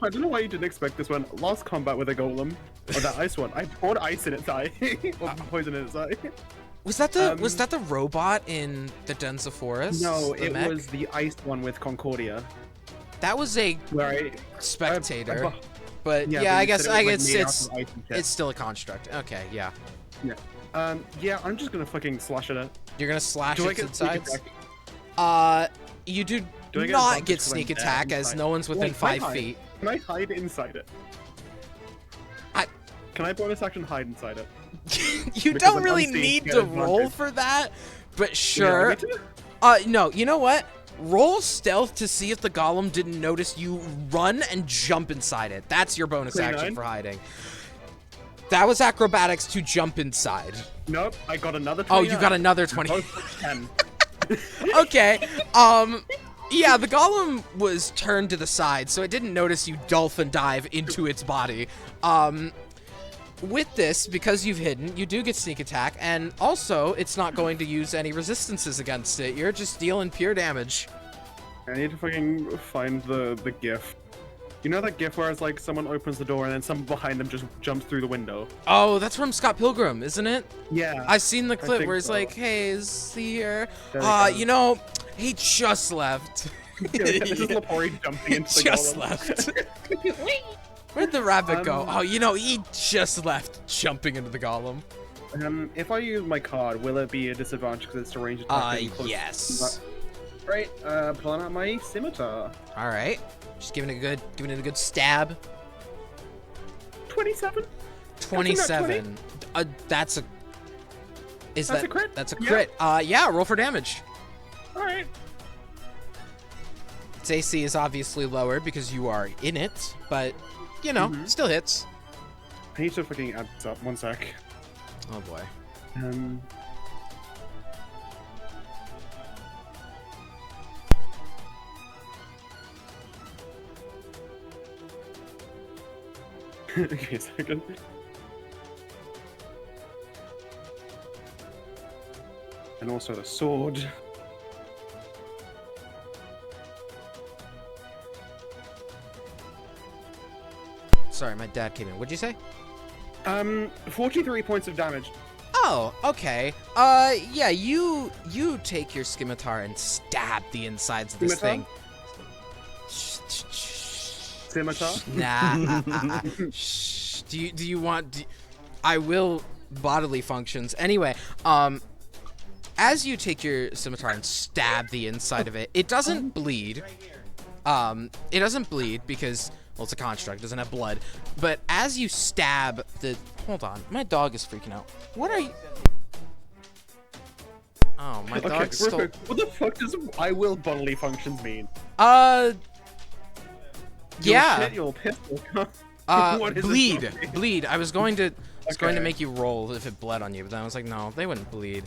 I don't know why you didn't expect this one. Last combat with a golem, or that ice one, I poured ice in its eye, or poison in its eye. Was that the robot in the Dens of Forest? No, The it mech? was the ice one with Concordia, That was a where I spectator. But yeah, yeah, but I you guess said it was, like, it's made out of ice and shit. it's still a construct. Okay, yeah. Yeah, I'm just gonna fucking slash at it. You're gonna slash Do I its get sneak insides. attack? You do Do I get not advantage get 'cause I'm sneak dead attack, as inside? no one's within Wait, can I 5 hide? feet. Can I hide inside it? Can I bonus action hide inside it? You Because don't I'm really unseen, need get to roll advantage. for that, but Yeah, sure. me too. No, you know what? Roll stealth to see if the golem didn't notice you run and jump inside it. That's your bonus action 29? for hiding. That was acrobatics to jump inside. Nope, I got another 20. Oh, you got another 20. Both for 10. Okay. Yeah, the golem was turned to the side, so it didn't notice you dolphin dive into its body. With this, because you've hidden, you do get sneak attack, and also, it's not going to use any resistances against it. You're just dealing pure damage. I need to fucking find the gif. You know that gif where it's like someone opens the door and then someone behind them just jumps through the window? Oh, that's from Scott Pilgrim, isn't it? Yeah. I've seen the clip think where he's so. like, hey, is he here? There he goes. You know, he just left. Yeah, this is Lepori jumping into the Just golem. left. Where'd the rabbit go? Oh, you know, he just left jumping into the golem. If I use my card, will it be a disadvantage because it's a range attack? Yes. Great. Pulling out my scimitar. All right. Just giving it a good stab. 27. 27. That's a. That's a crit? That's a Yeah. crit. Yeah. Roll for damage. All right. Its AC is obviously lower because you are in it, but you know, still hits. I need to fucking add this up. 1 sec. Oh boy. Okay, a second. And also the sword. Sorry, my dad came in. What'd you say? 43 points of damage. Oh, okay. Yeah, you take your scimitar and stab the insides of this Scimitar? thing. Scimitar? Nah. Shh. Do you want? I will bodily functions anyway. As you take your scimitar and stab the inside of it, it doesn't bleed. It doesn't bleed because, well, it's a construct. It doesn't have blood. But as you stab the, hold on, my dog is freaking out. What are you? Oh, my dog Okay, stole. what the fuck does I will bodily functions mean? Yeah. Your pistol. What is Bleed. it? Bleed. I was going to Okay. make you roll if it bled on you, but then I was like, no, they wouldn't bleed.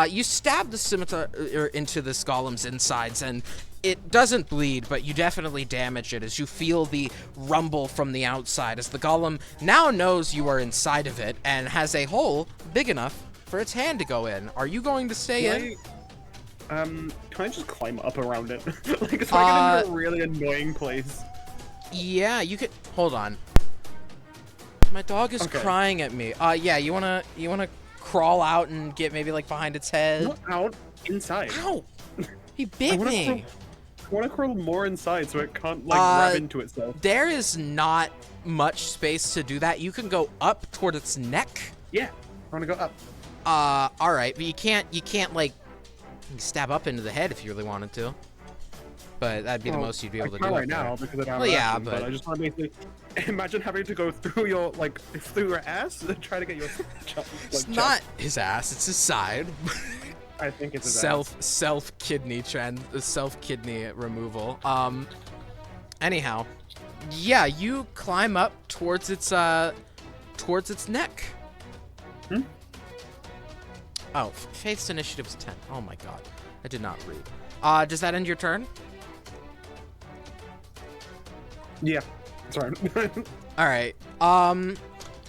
You stab the scimitar into this golem's insides, and it doesn't bleed, but you definitely damage it as you feel the rumble from the outside, as the golem now knows you are inside of it and has a hole big enough for its hand to go in. Are you going to stay in? Can I just climb up around it? Like, it's like in a really annoying place. Yeah, you could. Hold on. My dog is Okay. crying at me. Yeah, you wanna crawl out and get maybe like behind its head? Not out, inside. Ow! He bit wanna me. I want to crawl more inside so it can't, like, grab into itself. There is not much space to do that. You can go up toward its neck. Yeah, I want to go up. All right, but you can't like stab up into the head if you really wanted to. But that'd be the most you'd be able to do. right up now there. because I don't have Well, an yeah, action, but I just want to basically imagine having to go through your, like, through your ass and try to get your It's not his ass; it's his side. I think it's his self kidney removal. Anyhow, yeah, you climb up towards its neck. Oh, Faith's initiative is 10. Oh my god, I did not read. Does that end your turn? Yeah, sorry. All right.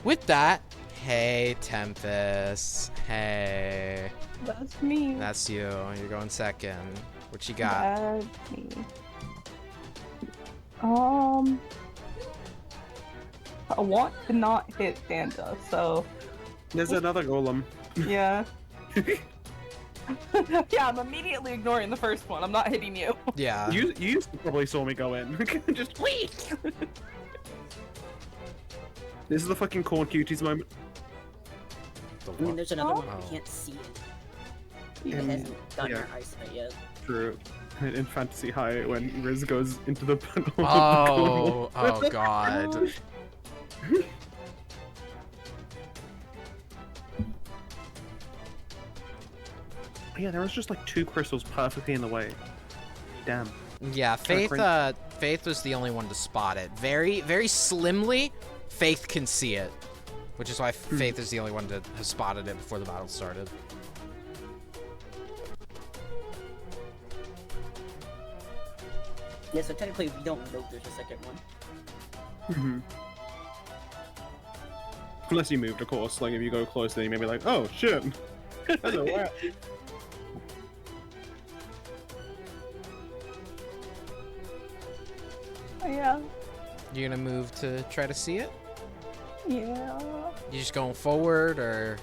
With that, hey Tempest, hey. That's me. That's you. You're going second. What you got? That's me. I want to not hit Santa, so There's another golem. yeah. Yeah, I'm immediately ignoring the first one. I'm not hitting you. Yeah. You probably saw me go in. Just wait. This is the fucking corn cuties moment. I mean, there's another one. Oh. You can't see it. Yeah. It hasn't gotten yeah. your eyesight yet. True. In Fantasy High, when Riz goes into the Oh, oh god. Yeah, there was just like 2 crystals perfectly in the way. Damn. Yeah, Faith was the only one to spot it. Very, very slimly, Faith can see it. which is why Faith is the only one to have spotted it before the battle started. Yeah, so technically we don't know there's a second one. Mm-hmm. Unless you moved, of course. Like, if you go close, then you may be like, oh, shit. That's a rat. Yeah. You gonna move to try to see it? Yeah. You just going forward, or?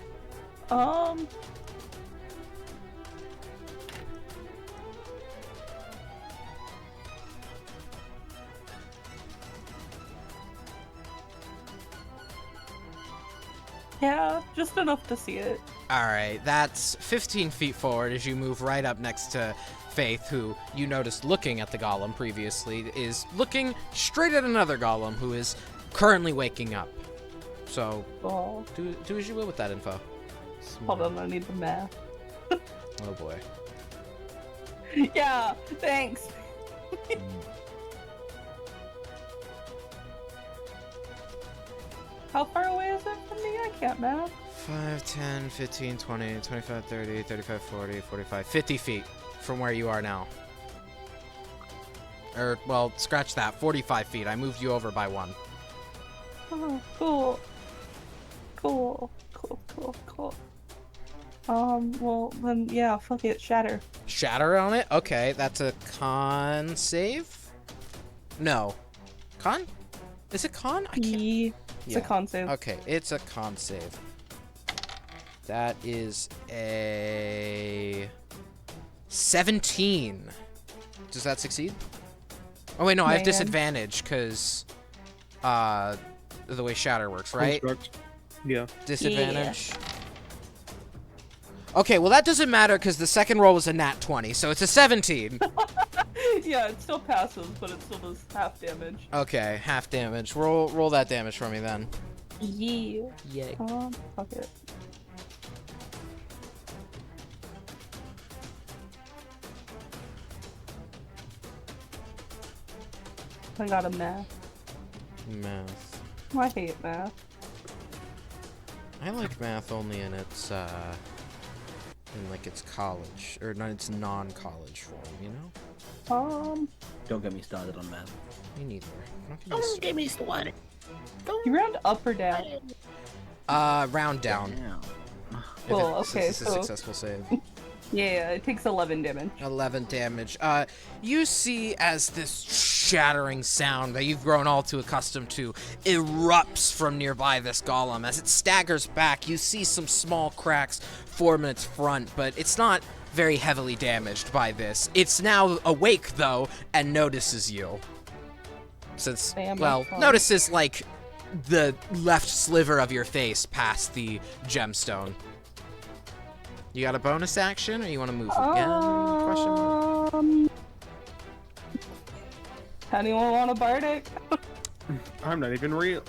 Yeah, just enough to see it. Alright, that's 15 feet forward as you move right up next to Faith, who you noticed looking at the golem previously, is looking straight at another golem who is currently waking up. So, Oh, do as you will with that info. hold on, I need the math. Oh boy. Yeah, thanks. How far away is it from me? I can't math. 5, 10, 15, 20, 25, 30, 35, 40, 45, 50 feet from where you are now. Or, well, scratch that, 45 feet. I moved you over by 1. Oh, cool. Cool. Well, then, yeah, fuck it, shatter. Shatter on it? Okay, that's a con save? No. Con? Is it con? I can't. It's a con save. Okay, it's a con save. That is a 17. Does that succeed? Oh wait, no, I have Man. disadvantage because the way shatter works, right? Construct. Yeah. Disadvantage. Okay, well that doesn't matter because the second roll was a nat 20, so it's a 17. Yeah, it still passes, but it still does half damage. Okay, half damage. Roll that damage for me then. Yeah. Yay. Fuck it. I got a math. Math. I hate math. I like math only in its in like its college or not its non-college form, you know? Don't get me started on math. Me neither. I'm not gonna Don't get me started. You round up or down? round down. Damn. If Well, it's okay, a so- successful save. Yeah, it takes 11 damage. 11 damage. You see as this shattering sound that you've grown all too accustomed to erupts from nearby this golem. As it staggers back, you see some small cracks form in its front, but it's not very heavily damaged by this. It's now awake, though, and notices you. Since, Damn, well, that's fun. notices, like, the left sliver of your face past the gemstone. You got a bonus action, or you want to move again? Question mark. Anyone want a bardic? I'm not even real.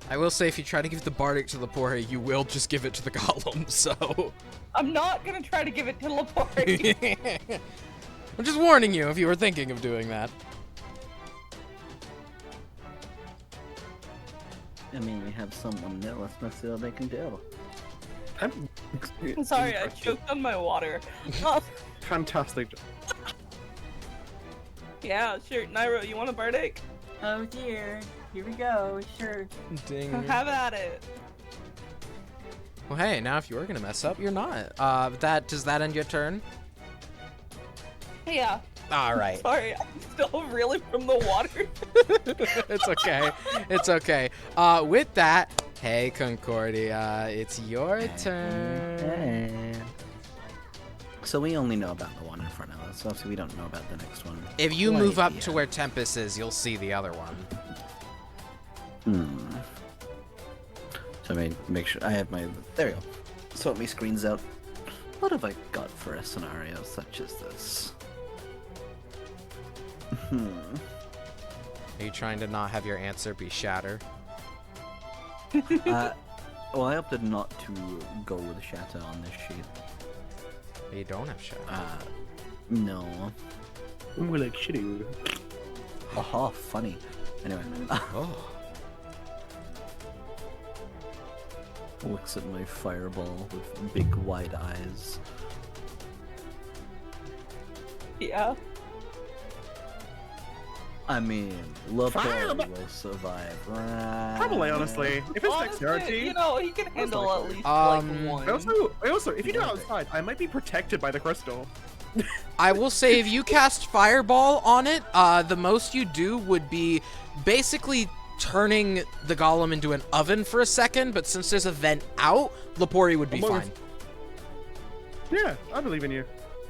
I will say, if you try to give the bardic to Lepore, you will just give it to the golem, so... I'm not gonna try to give it to Lapori. I'm just warning you if you were thinking of doing that. I mean, we have someone new. Let's see what they can do. I'm Sorry, I choked on my water. Oh, Fantastic. yeah, sure. Nairo, you want a bardic? Oh dear. Here we go. Sure. Ding. Have at it. Well, hey, now if you were gonna mess up, you're not. Does that end your turn? Yeah. All right. Sorry, I'm still reeling from the water. It's okay. It's okay. With that, hey Concordia, it's your turn. So we only know about the one in front of us, so obviously we don't know about the next one. If you What move up idea. to where Tempest is, you'll see the other one. So I mean, make sure I have my. There we go. Sort my screens out. What have I got for a scenario such as this? Are you trying to not have your answer be shatter? Well, I opted not to go with shatter on this sheet. You don't have shatter. No. We're like shitty. Aha, funny. Anyway. Oh. looks at my fireball with big wide eyes. Yeah. I mean, Lapori Fireball! will survive. Probably, honestly. If it's Honestly, dexterity. you know, he can handle at least Um, like one. I also, if you do it outside, I might be protected by the crystal. I will say if you cast Fireball on it, the most you do would be basically turning the golem into an oven for a second, but since there's a vent out, Lapori would be fine. Yeah, I believe in you.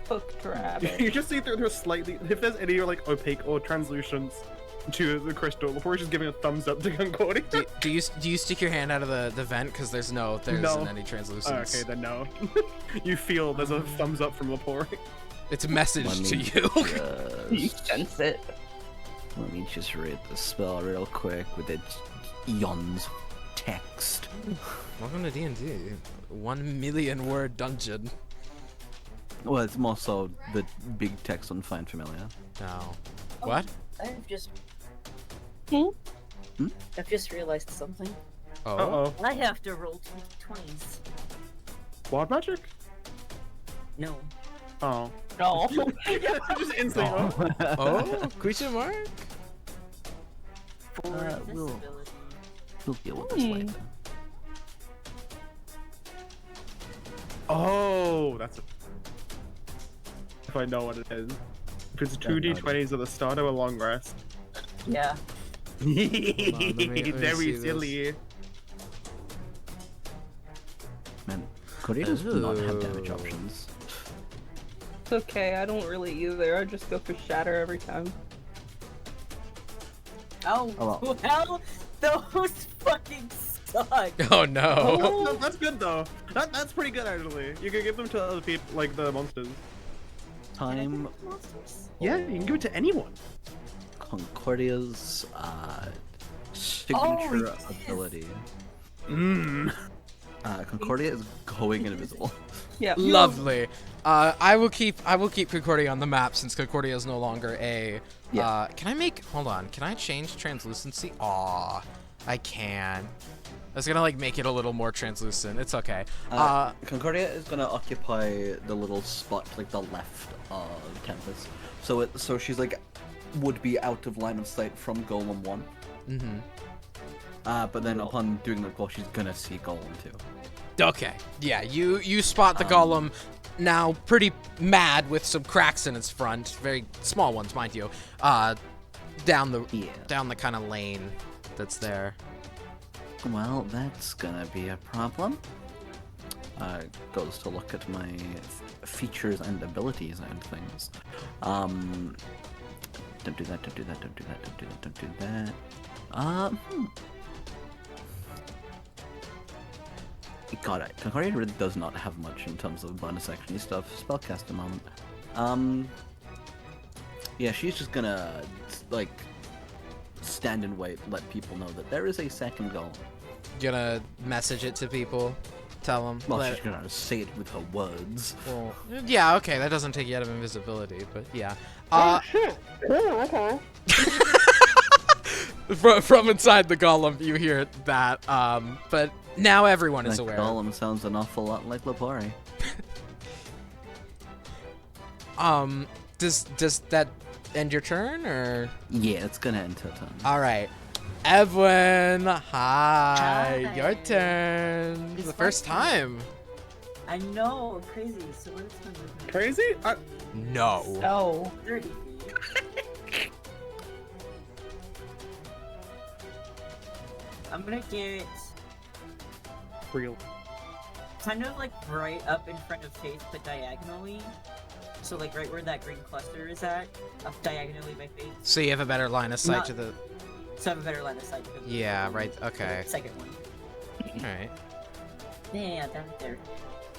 Hooked rabbit. You just see through slightly. If there's any like opaque or translucence to the crystal, before just giving a thumbs up to Concordia. Do you stick your hand out of the vent because there isn't any translucence? Okay, then no. You feel there's a thumbs up from Lapori. It's a message to you. You sense it. Let me just read the spell real quick with its eons of text. Welcome to D&D. 1 million word dungeon. Well, it's more so the big text on Find Familiar. No. What? I've just. Hmm? I've just realized something. Oh. Uh-oh. I have to roll 20s. Wild magic? No. Oh. No. Just instantly. Oh, question mark? For this we'll- ability. We'll deal with this later. Oh, that's. If I know what it is. If it's Yeah, no 2d20s at the start of a long rest. Yeah. let me see Very this. silly. Man, Korea does not have Ooh. damage options. It's okay, I don't really either. I just go for shatter every time. Oh, Oh, well, those fucking suck. Oh no. That's good though. That's pretty good actually. You can give them to other people, like the monsters. Time Yeah, you can give it to anyone. Concordia's signature yes. ability. Mmm. Concordia is going invisible. Yeah. Lovely. I will keep Concordia on the map since Concordia is no longer a. Yeah. Can I make? Hold on. Can I change translucency? Aw, I can. I was gonna like make it a little more translucent. It's okay. Concordia is gonna occupy the little spot to like the left of canvas. So she's like would be out of line of sight from Golem 1. Mm-hmm. But then upon doing the call, she's gonna see Golem 2. Okay. Yeah. You spot the golem. Now pretty mad with some cracks in its front, very small ones, mind you. Down the kind of lane that's there. Well, that's gonna be a problem. Goes to look at my features and abilities and things. Don't do that, don't do that, don't do that, don't do that, don't do that. Got it. Concordia really does not have much in terms of bonus action stuff. Spellcast a moment. Yeah, she's just gonna, like, stand and wait, let people know that there is a second golem. Gonna message it to people, tell them. Well, she's gonna say it with her words. Well, yeah, okay, that doesn't take you out of invisibility, but yeah. Shit. Oh, okay. From inside the golem, you hear that. But now everyone is That aware. golem sounds an awful lot like Lapori. Does that end your turn or? Yeah, it's gonna end her turn. All right, Evelyn. Hi, your Hi. turn. It's The my first turn. time. I know, crazy. So what is my movement? Crazy? No. No. 30 feet. I'm gonna get Real. kind of like right up in front of Faith, but diagonally. So like right where that green cluster is at, up diagonally by Faith. So you have a better line of sight Not- to the. So I have a better line of sight. because of the Yeah. one- Right. Okay. the second one. All right. Yeah, down there.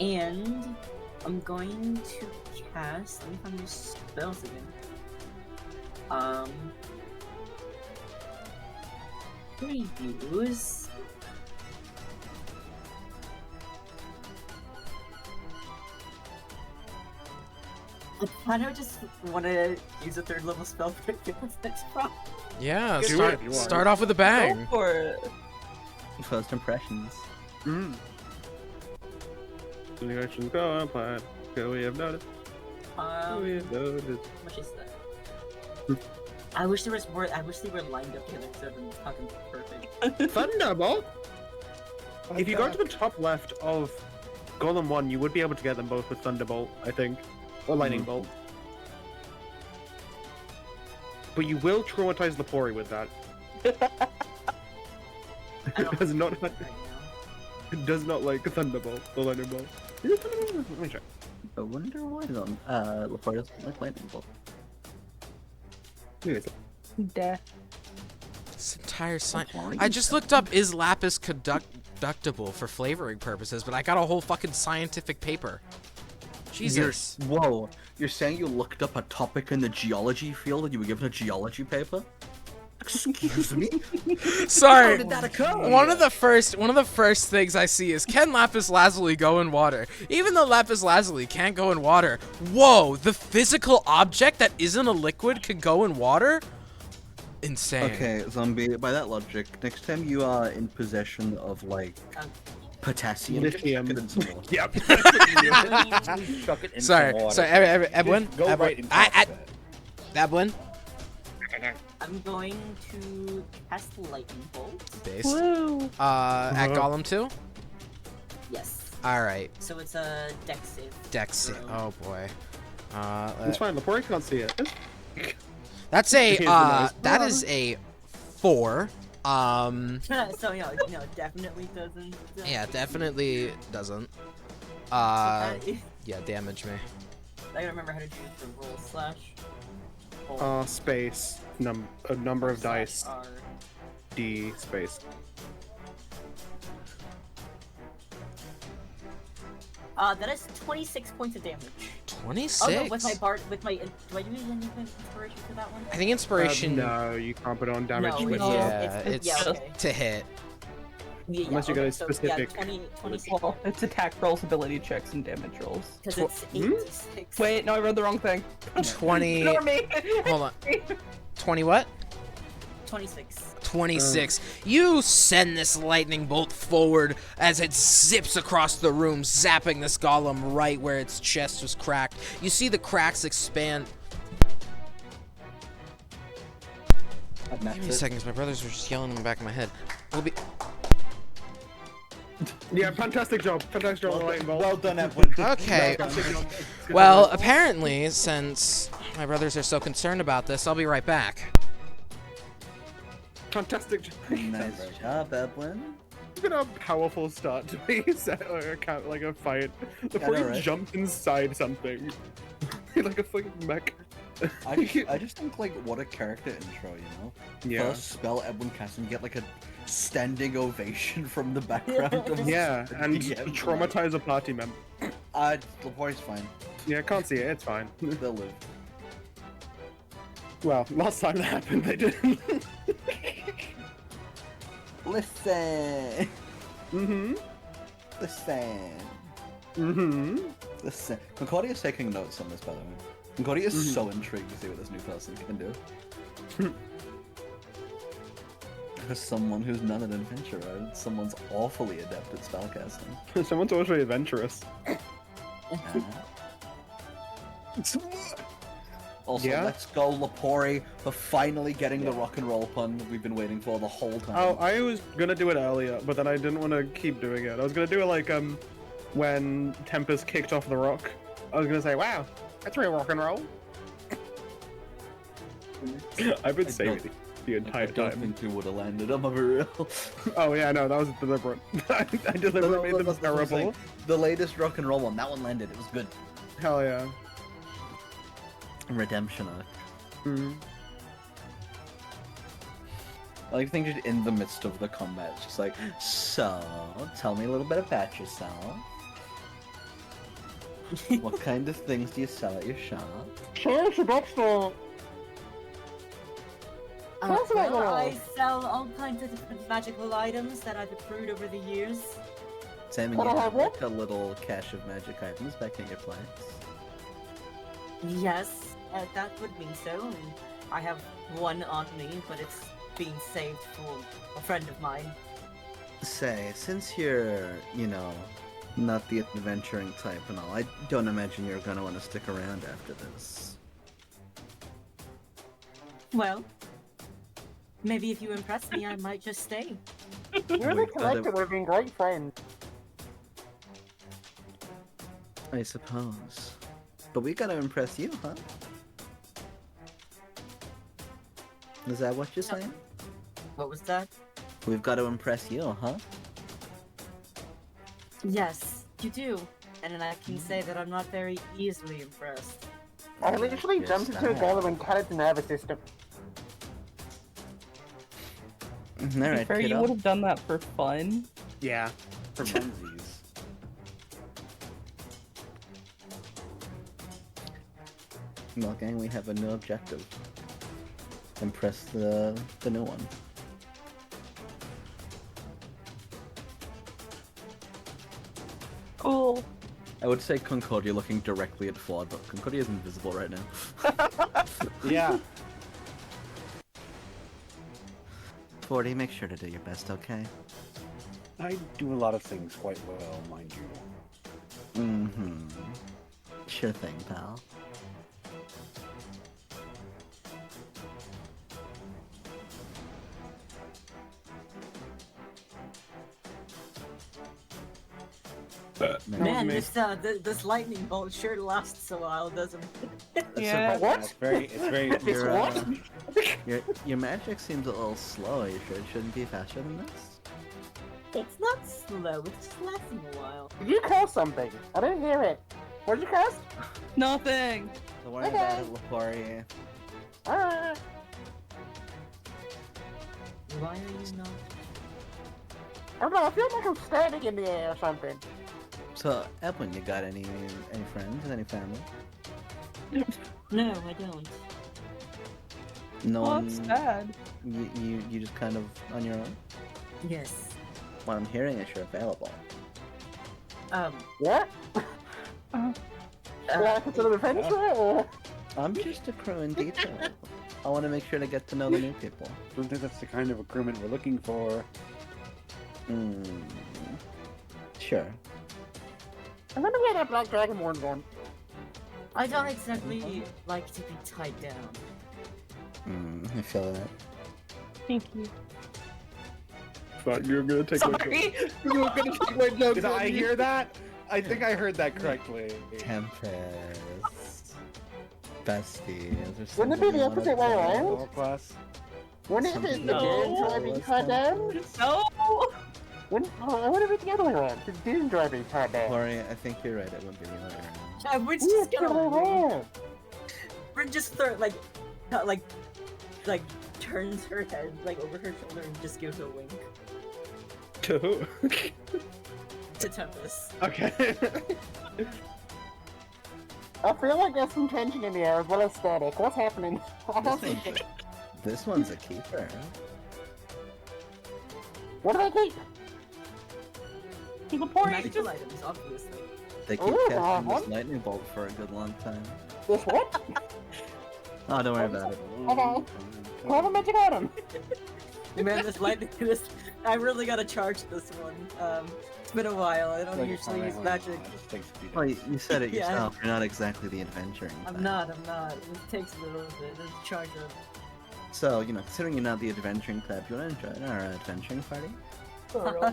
And I'm going to cast. Let me find these spells again. Previews. I kind of just want to use a third level spell for defense from. Yeah. Do it if you want. Start off with a Go bang. for it. First impressions. Simulations go on plan. We have noticed. We have noticed. What is that? I wish there was more. I wish they were lined up together so it was fucking perfect. Thunderbolt. If you go to the top left of Golem 1, you would be able to get them both with Thunderbolt, I think, or Lightning Bolt. But you will traumatize Lepori with that. It does not. Right now. It does not like Thunderbolt or Lightning Bolt. Is it Thunderbolt? Let me check. I wonder why then. Lepori doesn't like lightning bolt. Who is it? Death. This entire sign. Lepori? I just looked up is lapis conductible for flavoring purposes, but I got a whole fucking scientific paper. Jesus. Whoa, you're saying you looked up a topic in the geology field and you were given a geology paper? Excuse me? Sorry. How did that occur? One of the first things I see is, can lapis lazuli go in water? Even though lapis lazuli can't go in water. Whoa, the physical object that isn't a liquid could go in water? Insane. Okay, zombie, by that logic, next time you are in possession of, like, potassium, just Lithium. chuck it in some water. Yep. Chuck it in Sorry, some water. sorry, Edwin. Go Edwin, right in top of it. Edwin. I'm going to cast Lightning Bolt. Base. Woo! At Golem 2? Yes. Alright. So it's a Dex save. Dex save. Oh boy. It's fine. Lepori can't see it. That's a, Here's the noise. that is a 4. So no, definitely doesn't. Yeah, definitely doesn't. I Yeah, damage me. gotta remember how to do the roll slash. Space. A number of slash dice. R. D space. That is 26 points of damage. 26? Oh no, with my do I do any inspiration for that one? I think inspiration. No, you can't put on damage No, with no. Yeah, it's- it's yeah, okay. to hit. Yeah, Unless you got a so, specific- Yeah, 26. Well, it's attack rolls, ability checks, and damage rolls. Because it's Hmm? 86. Wait, no, I read the wrong thing. 20. Ignore me. Hold on. 20 what? 26. 26. You send this lightning bolt forward as it zips across the room, zapping this golem right where its chest was cracked. You see the cracks expand. Give me a second, 'cause my brothers were just yelling in the back of my head. We'll be. Yeah, fantastic job. Fantastic job on the lightning bolt. Well done, Edwin. Okay. Well done. Well, apparently, since my brothers are so concerned about this, I'll be right back. Fantastic job. Nice job, Edwin. It's been a powerful start to be set like a fight. The I know, point right? jumped inside something. Like a fucking mech. I just think, like, what a character intro, you know? Yeah. First spell Edwin casts and you get, like, a standing ovation from the background. Of Yeah, and DM. traumatize a party member. Lepori's fine. Yeah, can't see it. It's fine. They'll live. Well, last time that happened, they didn't. Listen! Mm-hmm. Listen! Mm-hmm. Listen. Concordia's taking notes on this, by the way. Concordia is so intrigued to see what this new person can do. As someone who's not an adventurer, someone's awfully adept at spellcasting. Someone's also adventurous. Also, Yeah? let's go, Lepori, for finally getting the rock and roll pun we've been waiting for the whole time. Oh, I was gonna do it earlier, but then I didn't want to keep doing it. I was gonna do it like when Tempest kicked off the rock. I was gonna say, "Wow, that's real rock and roll." I've been saying it the I entire don't time. think we would have landed, I'm over real. Oh yeah, no, that was deliberate. I deliberately made them That's what I'm saying. terrible. The latest rock and roll one, that one landed, it was good. Hell yeah. Redemption arc. Mm. I like think just in the midst of the combat, it's just like, so, tell me a little bit about yourself. What kind of things do you sell at your shop? Share us your backstory. Well, I sell all kinds of different magical items that I've accrued over the years. Sam, and you have like a little cache of magic items back in your place. Yes, that would mean so. And I have one on me, but it's being saved for a friend of mine. Say, since you're, you know, Not the adventuring type and all. I don't imagine you're gonna want to stick around after this. Well, maybe if you impress me, I might just stay. You're the We've gotta- collector. We've been great friends. I suppose. But we gotta impress you, huh? Is that what you're saying? What was that? We've got to impress you, huh? Yes, you do. And then I can say that I'm not very easily impressed. I literally Yes, jumped into a golem and cut its nervous system. Alright, Fair, you kiddo. would have done that for fun. Yeah, for funsies. Well, gang, we have a new objective. Impress the new one. Cool. I would say Concordia looking directly at Flawed, but Concordia is invisible right now. Yeah. 40, make sure to do your best, okay? I do a lot of things quite well, mind you. Mm-hmm. Sure thing, pal. Man, this lightning bolt sure lasts a while, doesn't it? Yeah. What? It's very, Your, what? your magic seems a little slow. Are you sure it shouldn't be faster than this? It's not slow, it's just lasting a while. Did you call something? I didn't hear it. What did you cast? Nothing. Don't worry Okay. about it, Lepori. Alright. Why are you not? I don't know, I feel like I'm standing in the air or something. So, Edwin, you got any friends, any family? No, I don't. No Well, one. that's sad. You just kind of on your own. Yes. What I'm hearing is you're available. What? Uh, Do I consider the adventure or? I'm just accruing detail. I want to make sure to get to know the new people. I don't think that's the kind of recruitment we're looking for. Hmm. Sure. I'm gonna get that Black Dragonborn one. I don't exactly like to be tied down. I feel that. Thank you. Thought you were gonna take Sorry. You were gonna take my joke. Did I hear that? I think I heard that correctly. Tempest. Bestie. Wouldn't it be the opposite way around? Level class. Wouldn't it be the No. Doom driving tied down? No. Wouldn't it be the other way around? The Doom driving tied down. Lori, I think you're right. It wouldn't be the other way around. We're Yeah, just it's the other way gonna around. we're just like turns her head like over her shoulder and just gives a wink To who? to Tempest. Okay. I feel like there's some tension in the air as well as static. What's happening? I don't This, see. this one's a keeper. What do they keep? The point is Magical just items, obviously. They keep Ooh, catching this what? lightning bolt for a good long time. This what? Oh, don't worry about it. Okay. Call the magic item. Man, this lightning I really gotta charge this one. It's been a while. I don't usually use magic. Well, you said it Yeah. yourself. You're not exactly the adventuring I'm type. not. It takes a little bit to charge up. So, considering you're not the adventuring type, you want to join our adventuring party?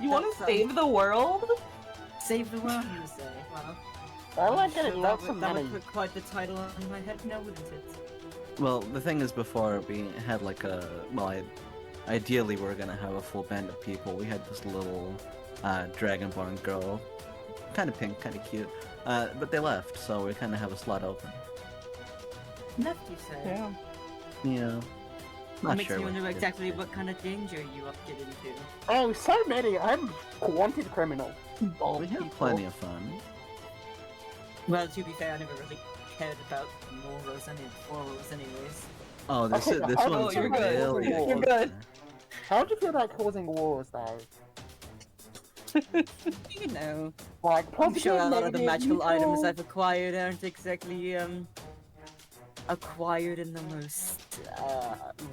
you want to save the world? Save the world, you say? Well, I like sure getting lots of that money. would put quite the title on my head now, wouldn't it? Well, the thing is, before we had ideally we're gonna have a full band of people. We had this little dragonborn girl, kind of pink, kind of cute, but they left, so we kind of have a slot open. Left, you say? Yeah. Yeah. What Not makes sure you what wonder to do. exactly what kind of danger you up get into? Oh, so many. I'm a wanted criminal. Bald We have people. plenty of fun. Well, to be fair, I never really cared about morals anyways. Oh, this Okay, this how one's about you're good. really You're good. How do you feel about causing wars, though? You know, Like, I'm sure a lot of the positive, magical neutral? items I've acquired aren't exactly acquired in the most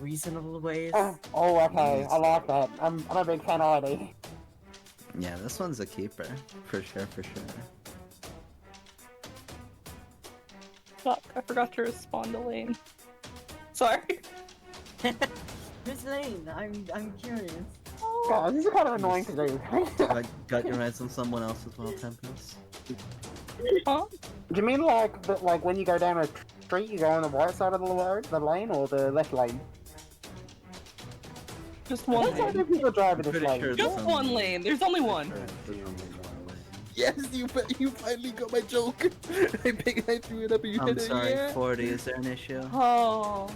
reasonable ways. Oh, okay. I like that. I'm a big fan already. Yeah, this one's a keeper. For sure, for sure. Fuck, I forgot to respond to Lane. Sorry. Who's Lane? I'm curious. God, this is kind of annoying to do. Got your eyes on someone else as well, Tempest? Huh? Do you mean like that? Like when you go down a street, you go on the right side of the road, the lane, or the left lane? Just one That's how lane. do people drive in this Pretty lane. sure Just there's one only- lane. There's only one. Yes, you finally got my joke. I threw it up and you I'm hit sorry, it. 40. Is there an issue? Oh.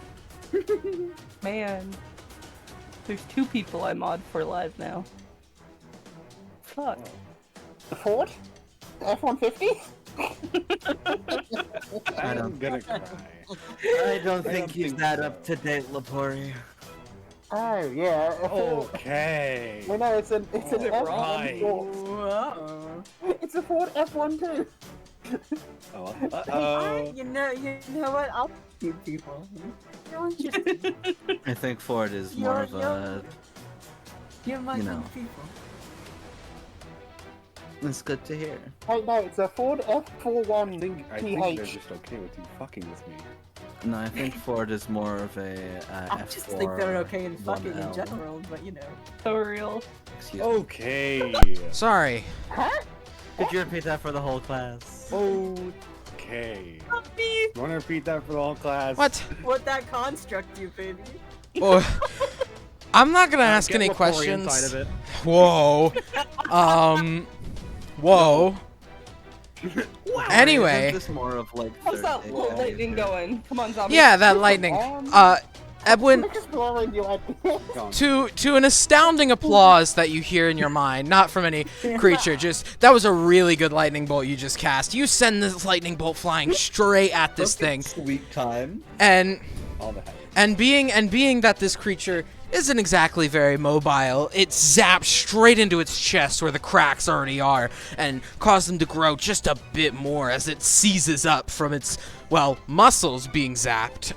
Man. There's 2 people I mod for live now. Fuck. The Ford? The F-150? I'm gonna cry. I don't think don't he's think that so. up to date, Lapori. Oh yeah. A Ford. Okay. Well, no, it's an Oh, F-150. right. Whoa. It's a Ford F-12. Oh, You know what? I'll keep people. You're interesting. I think Ford is more of a. You're my You kind know. of people. It's good to hear. Wait, no, it's a Ford F41 I think they're PH. just okay with you fucking with me. No, I think Ford is more of a I just think they're okay in fucking in 1L. general, but you know. So real. Excuse Oh. me. Okay. Sorry. Could you repeat that for the whole class? Okay. You want to repeat that for the whole class? What? What that construct, you baby? Oh, I'm not gonna ask Get any Lepori questions. inside of it. Whoa. Whoa. Anyway. Isn't this more of like How's that Thursday little lightning behavior? going? Come on, zombie. Yeah, that lightning. Edwin, Just blowing you idea. Gone. to an astounding applause that you hear in your mind, not from any creature, just that was a really good lightning bolt you just cast. You send this lightning bolt flying straight at this thing, Sweet time. and All the head. and being that this creature isn't exactly very mobile, it zaps straight into its chest where the cracks already are and cause them to grow just a bit more as it seizes up from its, well, muscles being zapped.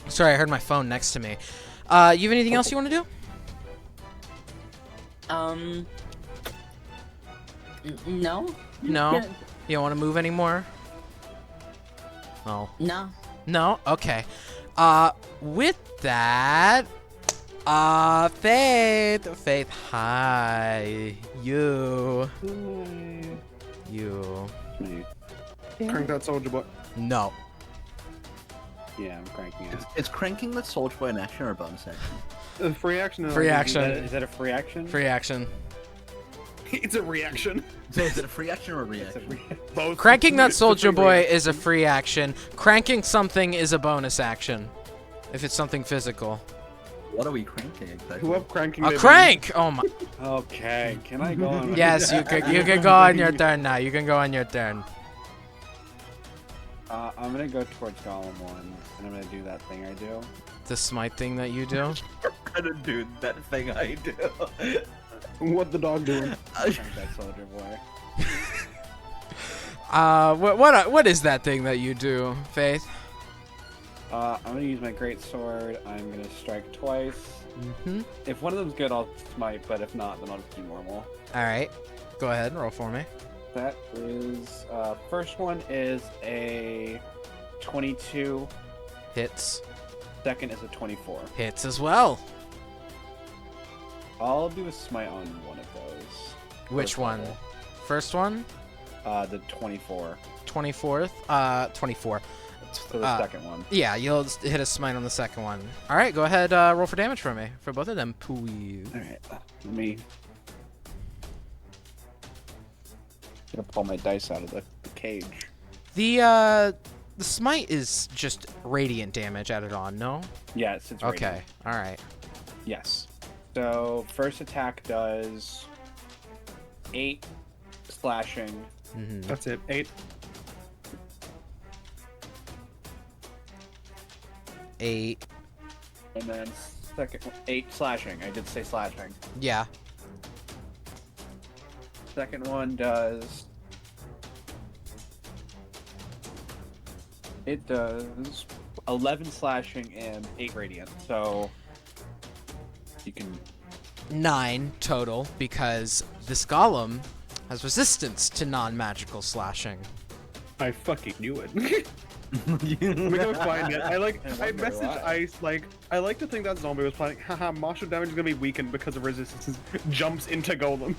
Sorry, I heard my phone next to me. You have anything else you want to do? No. No? You don't want to move anymore? Oh. No. No? Okay. With that, Faith, hi. You. Me. Crank that soldier boy. No. Yeah, I'm cranking it. Is cranking the Soldier Boy an action or a bonus action? Free action. Free Is action. that a free action? Free action. It's a reaction. So is it a free action or a It's a reaction? free- Both. Cranking that It's a soldier free boy reaction. is a free action. Cranking something is a bonus action. If it's something physical. What are we cranking exactly? Who up cranking? A baby? crank! Oh my. Okay, can I go on? Yes, you can go on your turn now. You can go on your turn. I'm gonna go towards Golem 1, and I'm gonna do that thing I do. The smite thing that you do. gonna do that thing I do. What the dog doing? Crank that soldier boy. What is that thing that you do, Faith? I'm gonna use my great sword. I'm gonna strike twice. Mm-hmm. If one of them's good, I'll smite, but if not, then I'll just do normal. All right. Go ahead, roll for me. That is, first one is a 22. Hits. Second is a 24. Hits as well. I'll do a smite on one of those. Which First one? level. First one? The 24. 24th? 24. So the second one. Yeah, you'll hit a smite on the second one. All right, go ahead, roll for damage for me. For both of them, please. Alright, let me... Gonna pull my dice out of the cage. The smite is just radiant damage added on, no? Yes, it's Okay, radiant. all right. Yes. So, first attack does 8 slashing. Mm-hmm. That's it. 8. 8. And then second 8 slashing. I did say slashing. Yeah. Second one does... It does 11 slashing and 8 radiant. So you can 9 total because this golem has resistance to non-magical slashing. I fucking knew it. Let me go find it. I messaged why. Ice, like, I like to think that zombie was planning, haha, martial damage is gonna be weakened because of resistance. Jumps into golem.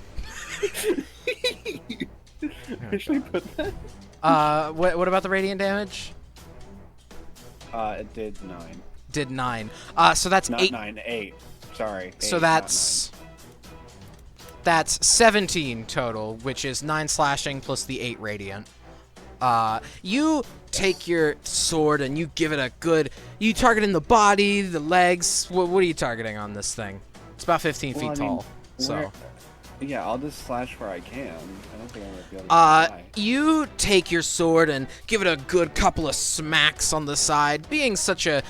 Actually put that. What about the radiant damage? It did 9. Did 9. So that's Not 8. 9, 8. Sorry. So 8, not that's 17 total, which is 9 slashing plus the 8 radiant. You take your sword and you give it a good. You target in the body, the legs. What are you targeting on this thing? It's about 15 feet tall. So. Yeah, I'll just slash where I can. I don't think I'm gonna be able to die. You take your sword and give it a good couple of smacks on the side. Being such a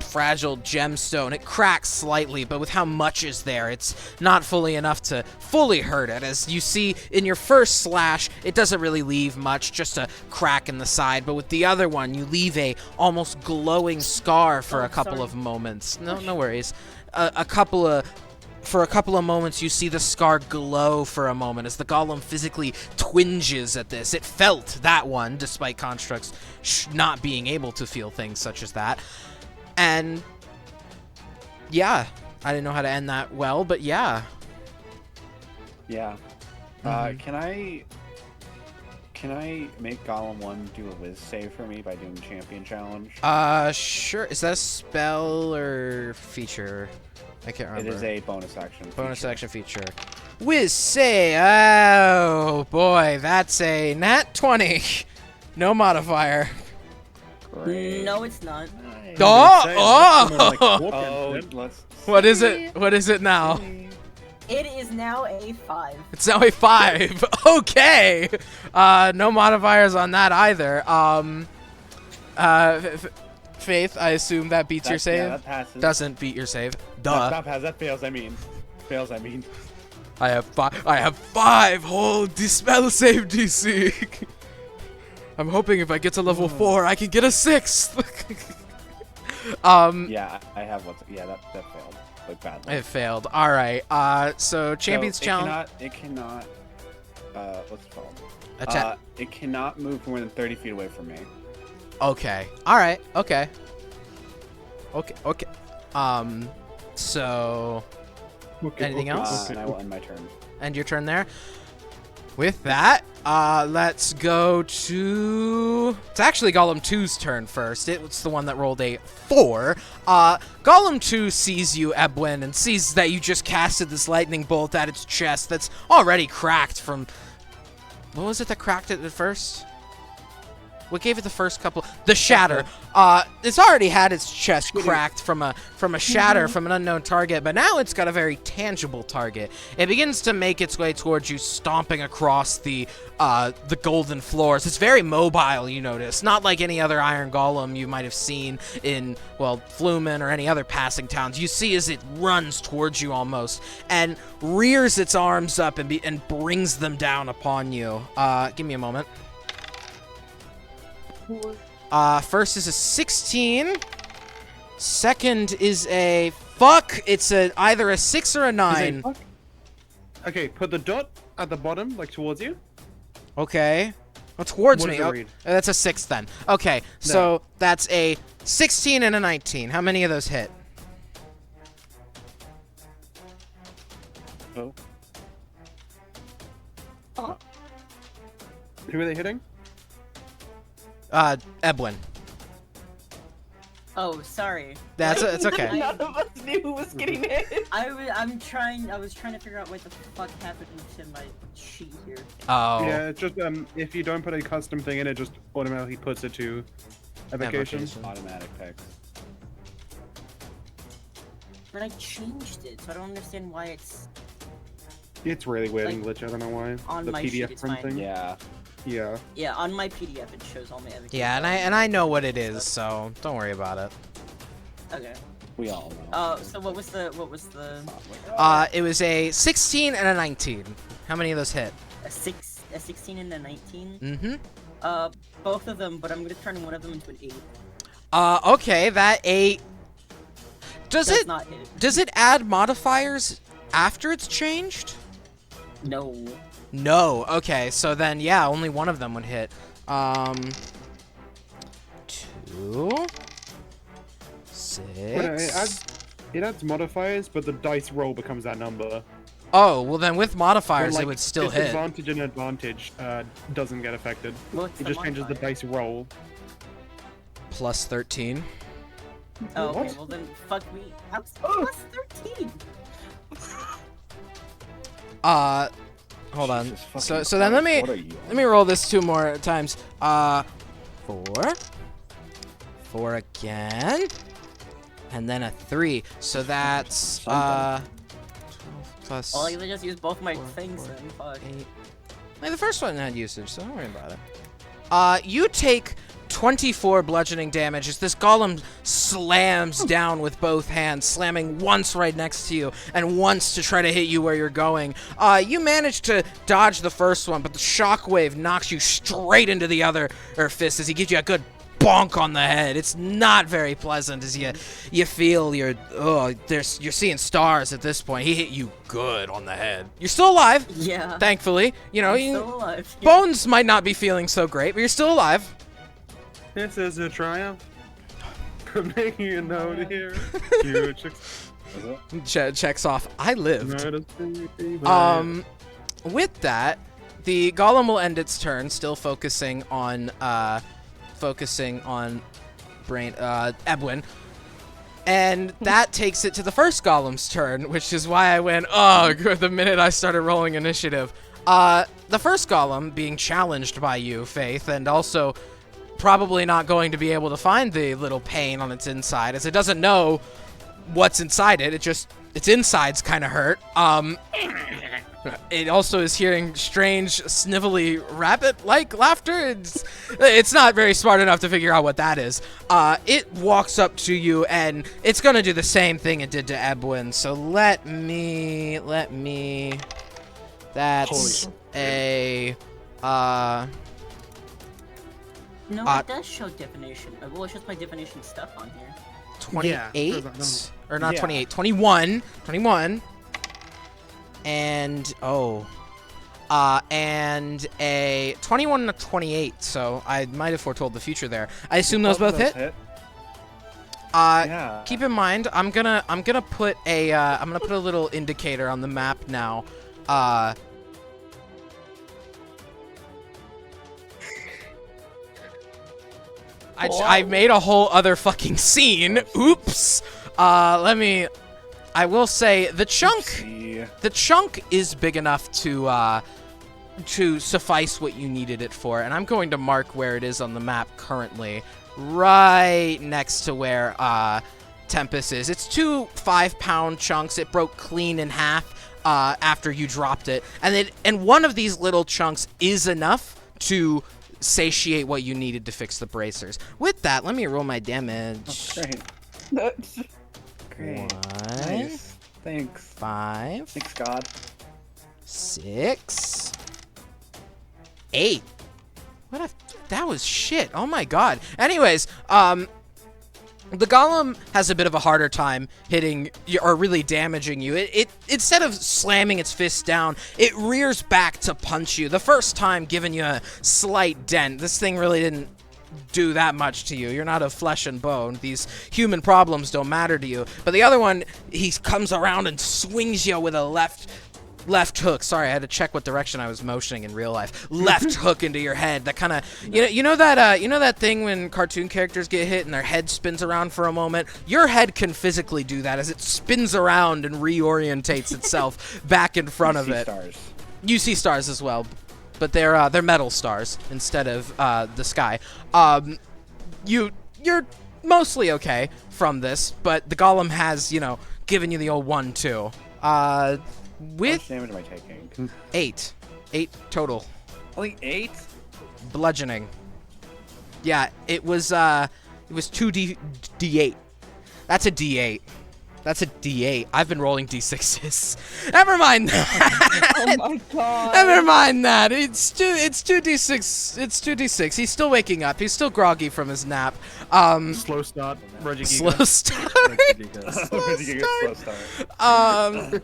fragile gemstone, it cracks slightly, but with how much is there, it's not fully enough to fully hurt it. As you see in your first slash, it doesn't really leave much, just a crack in the side, but with the other one, you leave a almost glowing scar for a couple of moments. No worries. For a couple of moments, you see the scar glow for a moment as the golem physically twinges at this. It felt that one, despite constructs not being able to feel things such as that. And yeah, I didn't know how to end that well, but yeah. Yeah. Mhm. Can I make Golem 1 do a whiz save for me by doing Champion Challenge? Sure. Is that a spell or feature? I can't remember. It is a bonus action. Bonus feature. action feature. Whiz say, oh boy, that's a nat 20. No modifier. No, it's not. Oh, let's. What is it? What is it now? It is now a 5. It's now a 5. Okay. No modifiers on that either. Faith, I assume that beats your save. Yeah, that passes. Doesn't beat your save. Duh. That fails. I mean, I have 5 whole dispel save DC. I'm hoping if I get to level 4, I can get a 6th. Yeah, I have one. Yeah, that failed. Like badly. It failed. All right. So Champions Challenge. It cannot. What's it called? Attack. It cannot move more than 30 feet away from me. Okay. All right. Okay. So anything else? And I will end my turn. End your turn there. With that, let's go to... It's actually Golem 2's turn first. It's the one that rolled a 4. Golem 2 sees you, Ebwin, and sees that you just casted this lightning bolt at its chest that's already cracked from... What was it that cracked it at first? What gave it the first couple? The shatter. It's already had its chest cracked from a shatter from an unknown target, but now it's got a very tangible target. It begins to make its way towards you, stomping across the golden floors. It's very mobile, you notice. Not like any other iron golem you might have seen in, well, Flumen or any other passing towns. You see as it runs towards you almost and rears its arms up and brings them down upon you. Give me a moment. First is a 16. Second is a fuck. It's either a 6 or a 9. Okay, put the dot at the bottom, like towards you. Okay. Oh, towards What me. does it Oh, read? that's a 6 then. Okay, so that's a 16 and a 19. How many of those hit? Oh. Who are they hitting? Ebwin. Oh, sorry. It's okay. None of us knew who was getting hit. I was trying to figure out what the fuck happened to my sheet here. Oh. Yeah, it's just if you don't put a custom thing in, it just automatically puts it to evocation. Evocation. Automatic text. But I changed it, so I don't understand why it's It's really weird Like, English. I don't know why. on The my sheet, PDF it's print fine. thing. Yeah. Yeah. Yeah, on my PDF it shows all my evocations. Yeah, and I know what it is, so don't worry about it. Okay. We all know. So what was the It was a 16 and a 19. How many of those hit? a 16 and a 19? Mm-hmm. Both of them, but I'm gonna turn one of them into an 8. Okay, that 8. Does Does it not hit. does it add modifiers after it's changed? No. No. Okay, so then yeah, only one of them would hit. 2, 6. It adds modifiers, but the dice roll becomes that number. Oh, well then with But, modifiers like, it would still hit. disadvantage and advantage doesn't get affected. What's It the just changes the modifier? dice roll. Plus 13. Oh, okay, What? well then fuck me. That's plus 13. Hold on. Jesus So fucking so then let Christ, me what are you let me roll this 2 more times. 4. 4 again. And then a 3. So that's 12 plus Well, I can just use both my 4, things 4, then. Fuck. 8. Like, the first one had usage, so don't worry about it. You take 24 bludgeoning damage as this golem slams down with both hands, slamming once right next to you and once to try to hit you where you're going. You manage to dodge the first one, but the shockwave knocks you straight into the other fist as he gives you a good bonk on the head. It's not very pleasant as you feel you're seeing stars at this point. He hit you good on the head. You're still alive, Yeah. thankfully. You know, I'm still alive. bones might not be feeling so great, but you're still alive. This is a triumph. I'm making a note here. Huge. Checks off. I lived. Notice With that, the golem will end its turn, still focusing on Ebwin. And that takes it to the first golem's turn, which is why I went, oh, good, the minute I started rolling initiative. The first golem being challenged by you, Faith, and also probably not going to be able to find the little pain on its inside, as it doesn't know what's inside it. Its insides kind of hurt. It also is hearing strange, snivelly, rabbit-like laughter. It's not very smart enough to figure out what that is. It walks up to you, and it's gonna do the same thing it did to Ebwin. So let me. That's a. No, it does show divination. Well, it shows my divination stuff on here. 28, Yeah, or not yeah. 28, 21, and and a 21 and a 28. So I might have foretold the future there. I assume those both hit. Yeah. Keep in mind, I'm gonna put a little indicator on the map now. I made a whole other fucking scene. Oops. I will say the chunk is big enough to suffice what you needed it for, and I'm going to mark where it is on the map currently, right next to where Tempest is. It's 2 5-pound chunks. It broke clean in half after you dropped it, and one of these little chunks is enough to satiate what you needed to fix the bracers. With that, let me roll my damage. Great. Great. 1, Nice. Thanks. 5, Thanks, God. 6, 8. That was shit. Oh my god. Anyways, the golem has a bit of a harder time hitting you, or really damaging you. It instead of slamming its fist down, it rears back to punch you. The first time giving you a slight dent. This thing really didn't do that much to you. You're not of flesh and bone. These human problems don't matter to you. But the other one, he comes around and swings you with a left hook. Sorry, I had to check what direction I was motioning in real life. Left hook into your head. That kind of, you know that thing when cartoon characters get hit and their head spins around for a moment. Your head can physically do that as it spins around and reorientates itself back in front of it. Stars. You see stars as well, but they're metal stars instead of the sky. You're mostly okay from this, but the golem has given you the old 1-2. How With much damage am I taking? 8 total Only 8? bludgeoning. Yeah, it was 2d8. That's a d8. That's a d8. I've been rolling d6s. Never mind that. Oh my god. Never mind that. It's 2d6. It's 2d6. He's still waking up. He's still groggy from his nap. Slow start. Roger Slow start. Slow start.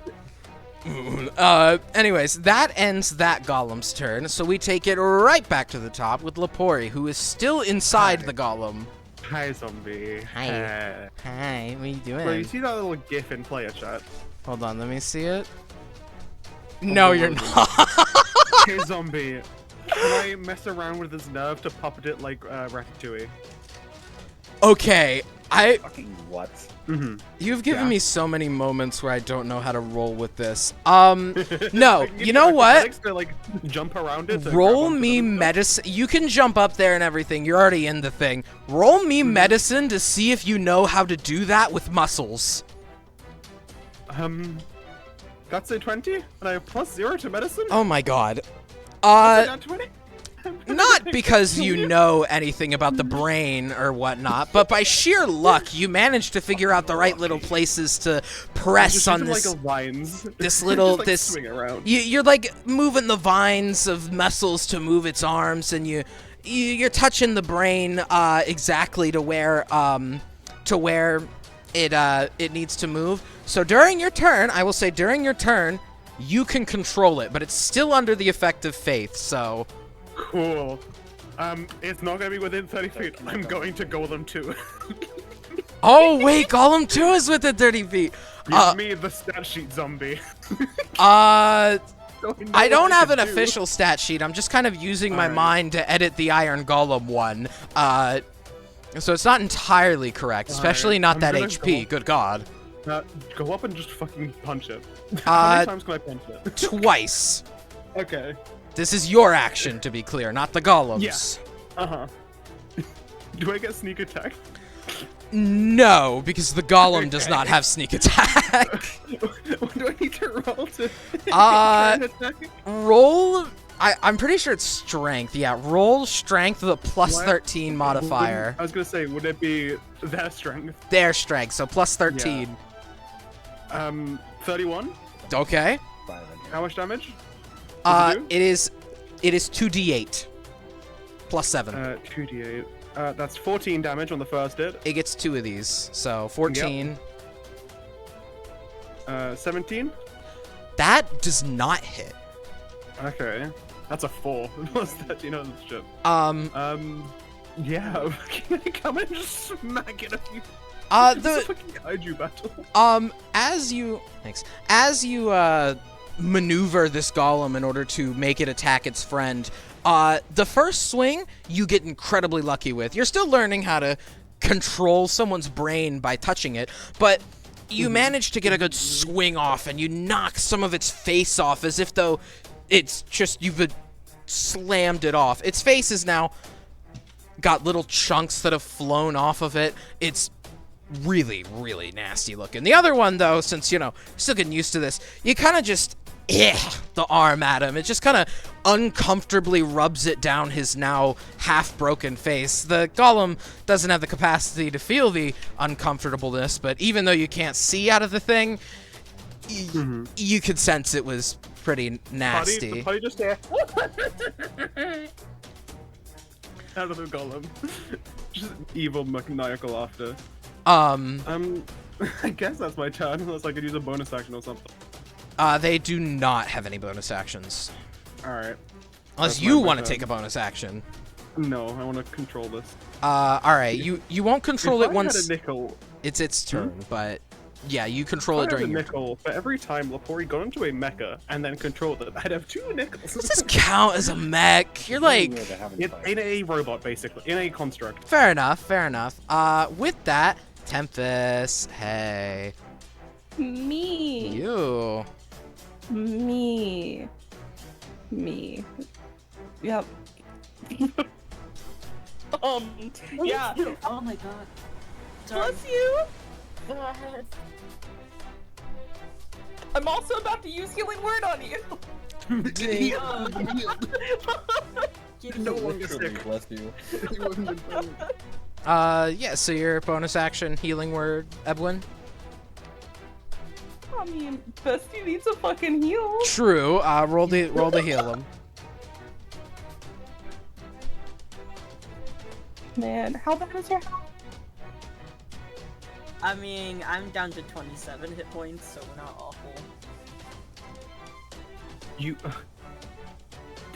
Anyways, that ends that golem's turn, so we take it right back to the top with Lepori, who is still inside Hi. the golem. Hi, zombie. Hi. Hi, what are you doing? Bro, you see that little GIF in player chat? Hold on, let me see it. No, you're not. Hey, zombie. Can I mess around with his nerve to puppet it like Ratatouille? Okay, Fucking what? Mm-hmm. you've given Yeah. me so many moments where I don't know how to roll with this. No, you know what? To, like, jump around it. to Roll grab onto me them and stuff? medicine. You can jump up there and everything. You're already in the thing. Roll me medicine to see if you know how to do that with muscles. That's a 20, and I have +0 to medicine. Oh my god. That's a nat 20. Not because you know anything about the brain or whatnot, but by sheer luck, you managed to figure out the right little places to press Just on using, this. like, a vines. this little- Just, like, this- swing around. You're like moving the vines of muscles to move its arms, and you're touching the brain exactly to where it needs to move. So during your turn, I will say during your turn, you can control it, but it's still under the effect of faith. So Cool. It's not gonna be within 30 feet. I'm going to golem too. oh wait, Golem 2 is within 30 feet. Give me the stat sheet, zombie. I know don't what have to an do. official stat sheet. I'm just kind of using my Alright. mind to edit the Iron Golem one. So it's not entirely correct, especially not I'm that gonna HP. Good God. Go up and just fucking punch it. Uh, How many times can I punch it? Twice. Okay. This is your action, to be clear, not the Golem's. Uh-huh. Do I get sneak attack? No, because the Golem does not have sneak attack. What do I need to roll to Uh, try and attack? Roll. I'm pretty sure it's strength. Yeah, roll strength with a plus What? 13 modifier. I was gonna say, would it be their strength? Their strength, so plus 13. 31? Okay. How much damage? Does it do? It is 2d8 plus 7. 2d8. That's 14 damage on the first hit. It gets 2 of these, so 14. 17? That does not hit. Okay. That's a 4. Plus 13 on the ship. Yeah, can I come and just smack it a few? It's a fucking kaiju battle. As you maneuver this golem in order to make it attack its friend, the first swing you get incredibly lucky with. You're still learning how to control someone's brain by touching it, but you manage to get a good swing off, and you knock some of its face off as if though it's just you've slammed it off. Its face is now got little chunks that have flown off of it. It's really, really nasty looking. The other one, though, since, still getting used to this, you kind of just the arm at him. It just kind of uncomfortably rubs it down his now half-broken face. The golem doesn't have the capacity to feel the uncomfortableness, but even though you can't see out of the thing, you could sense it was pretty nasty. The putty just there. Out of the golem. Just evil maniacal laughter. I guess that's my turn, unless I could use a bonus action or something. They do not have any bonus actions. Alright. Unless That's you my want to turn. take a bonus action. No, I want to control this. Alright, you won't control If it I once had a nickel, it's its turn, but yeah, you control if it I had during a your nickel, for every time Lepori got into a mecha and then controlled it, I'd have 2 nickels. Does this count as a mech? You're like, In a robot, basically. In a construct. fair enough, fair enough. With that, Tempest, hey. Me. You. Me. Yep. Yeah. Oh my god. Bless you. I'm also about to use healing word on you. No longer Literally, sick. bless you. Yeah, so your bonus action healing word, Ebwin? I mean, Bestie needs a fucking heal. True, roll to heal him. Man, how bad is your health? I mean, I'm down to 27 hit points, so we're not awful. You.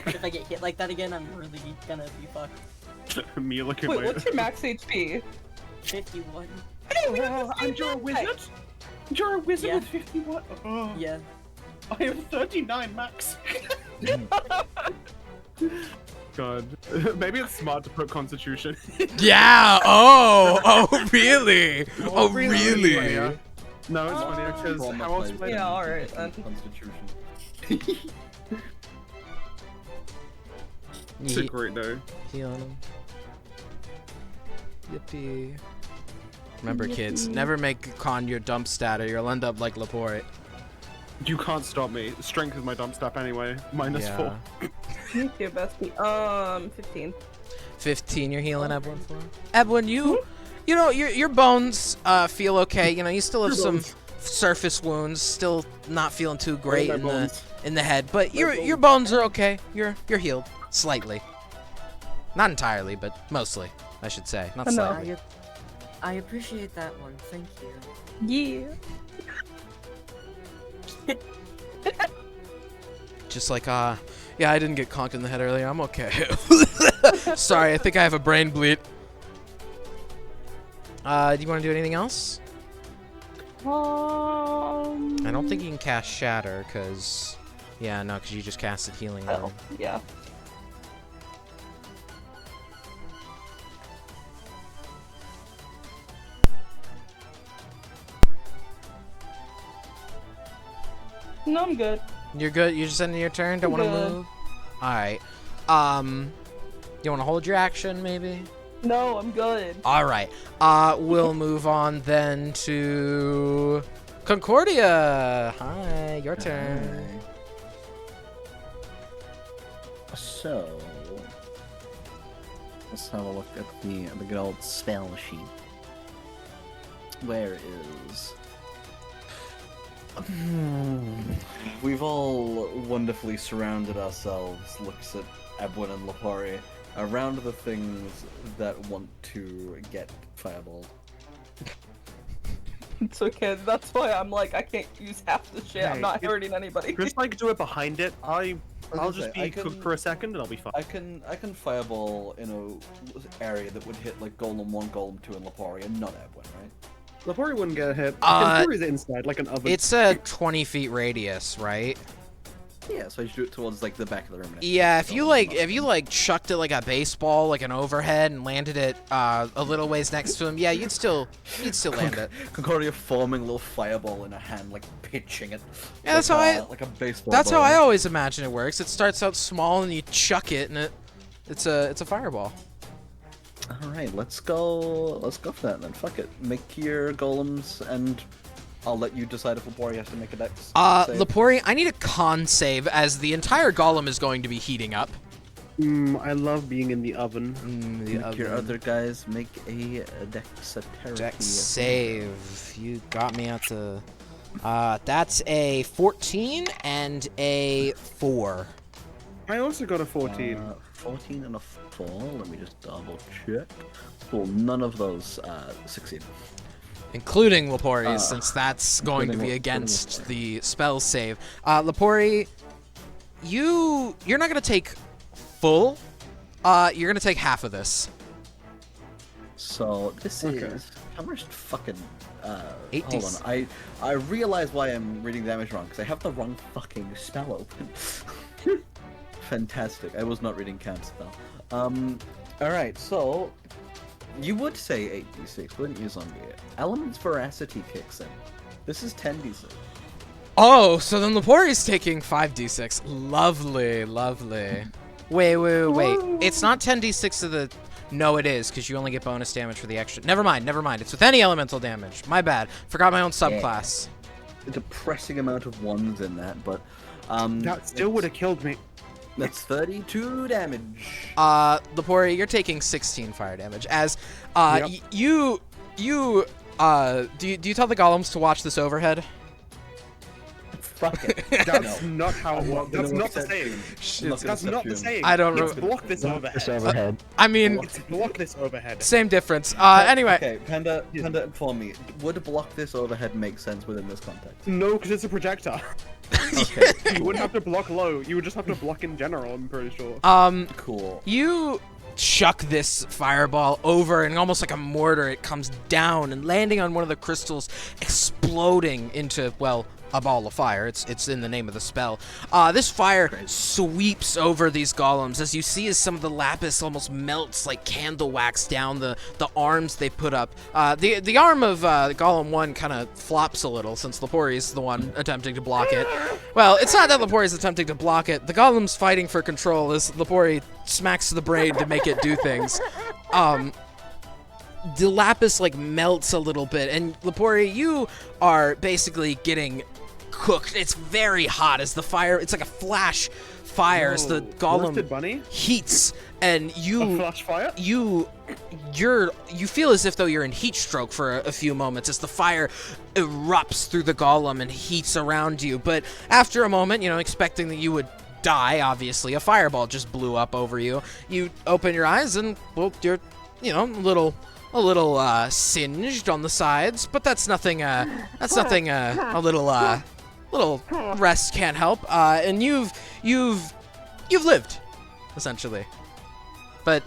If I get hit like that again, I'm really gonna be fucked. Me look at Wait, my. what's your max HP? 51. And you're a wizard? You're a wizard Yeah. with 51? Oh, Yeah. I have 39 max. God. Maybe it's smart to put constitution. Yeah. Oh, really? Oh, Yeah. really? No, it's funny because how else would I Yeah, alright then. Constitution. It's a great though. Healing him. Yippee. Remember, kids, never make con your dump stat or you'll end up like Laporte. You can't stop me. Strength is my dump step anyway. -4. Thank you, bestie. 15. 15 you're healing Edwin for? Edwin, you know, your bones feel okay. You know, you still have Your some bones. surface wounds, still not feeling too great my in bones. the head, but My your bones are okay. You're healed slightly. Not entirely, but mostly, I should say. Not Enough. slightly. I appreciate that one. Thank you. Yeah. Just like, yeah, I didn't get conked in the head earlier. I'm okay. Sorry, I think I have a brain bleed. Do you want to do anything else? I don't think you can cast Shatter, because... Yeah, no, because you just casted Healing Oh, Word. yeah. No, I'm good. You're good? You're just ending your turn? Don't want to Good. move? Alright. You want to hold your action, maybe? No, I'm good. Alright. We'll move on then to... Concordia! Hi, your turn. So, let's have a look at the good old spell sheet. Where is? We've all wonderfully surrounded ourselves. Looks at Ebwin and Lapori around the things that want to get fireballed. It's okay. That's why I'm like, I can't use half the shit. I'm Hey, not if- hurting anybody. Just like do it behind it. I'll just be I cooked can- for a second and I'll be fine. I can fireball in a area that would hit like Golem 1, Golem 2, and Lapori, and not Ebwin, right? Lapori wouldn't get hit. Lapori's inside like an oven. It's a 20 feet radius, right? Yeah, so I should do it towards like the back of the room. and Yeah, if Golem you not- like chucked it like a baseball, like an overhead, and landed it a little ways next to him, yeah, you'd still land it. Concordia forming a little fireball in a hand, like pitching it. Yeah, that's how I- like a baseball. That's how ball. I always imagine it works. It starts out small and you chuck it, and it's a fireball. All right, let's go for that then. Fuck it, make your golems, and I'll let you decide if Lapori has to make a dex. save. Lapori, I need a con save as the entire golem is going to be heating up. I love being in the oven. Make your other guys make a dexterity. Dex save. You got me at the. That's a 14 and a 4. I also got a 14. 14 and a 4. Let me just double check. Cool, none of those succeed. Including Lapori's, since that's going to including be Lapori. against the spell save. Lapori, you're not gonna take full. You're gonna take half of this. So this Okay. is how much fucking 8d6. hold on. I realize why I'm reading damage wrong because I have the wrong fucking spell open. Fantastic. I was not reading camp spell. All right. So you would say 8d6, wouldn't you, zombie? Element's veracity kicks in. This is 10d6. Oh, so then Lapori's taking 5d6. Lovely, lovely. Wait. It's not 10d6 to the... No, it is, because you only get bonus damage for the extra. Never mind. It's with any elemental damage. My bad. Forgot my own subclass. A depressing amount of ones in that, but That still would have killed me. That's 32 damage. Lapori, you're taking 16 fire damage. As, Yep. do you tell the golems to watch this overhead? Fuck it. That's No. not how it works. That's not the saying. I'm not gonna That's not the accept you. saying. I don't It's re- block this overhead. I mean, It's block this overhead. same difference. Anyway. Okay, Panda, inform me. Would block this overhead make sense within this context? No, because it's a projector. Okay. You wouldn't have to block low. You would just have to block in general. I'm pretty sure. Cool. You chuck this fireball over, and almost like a mortar, it comes down and landing on one of the crystals, exploding into, well, a ball of fire. It's in the name of the spell. This fire sweeps over these golems, as you see as some of the lapis almost melts like candle wax down the arms they put up. The arm of golem 1 kind of flops a little, since Lepori's the one attempting to block it. Well, it's not that Lepori's attempting to block it. The golem's fighting for control as Lepori smacks the brain to make it do things. The lapis like melts a little bit, and Lepori, you are basically getting cooked. It's very hot as the fire, it's like a flash fire as the golem Roasted bunny? heats, and A you flash fire? you feel as if though you're in heat stroke for a few moments as the fire erupts through the golem and heats around you. But after a moment, you know, expecting that you would die, obviously a fireball just blew up over you. You open your eyes and, well, you're, you know, a little singed on the sides, but that's nothing a little rest can't help. And you've lived, essentially. But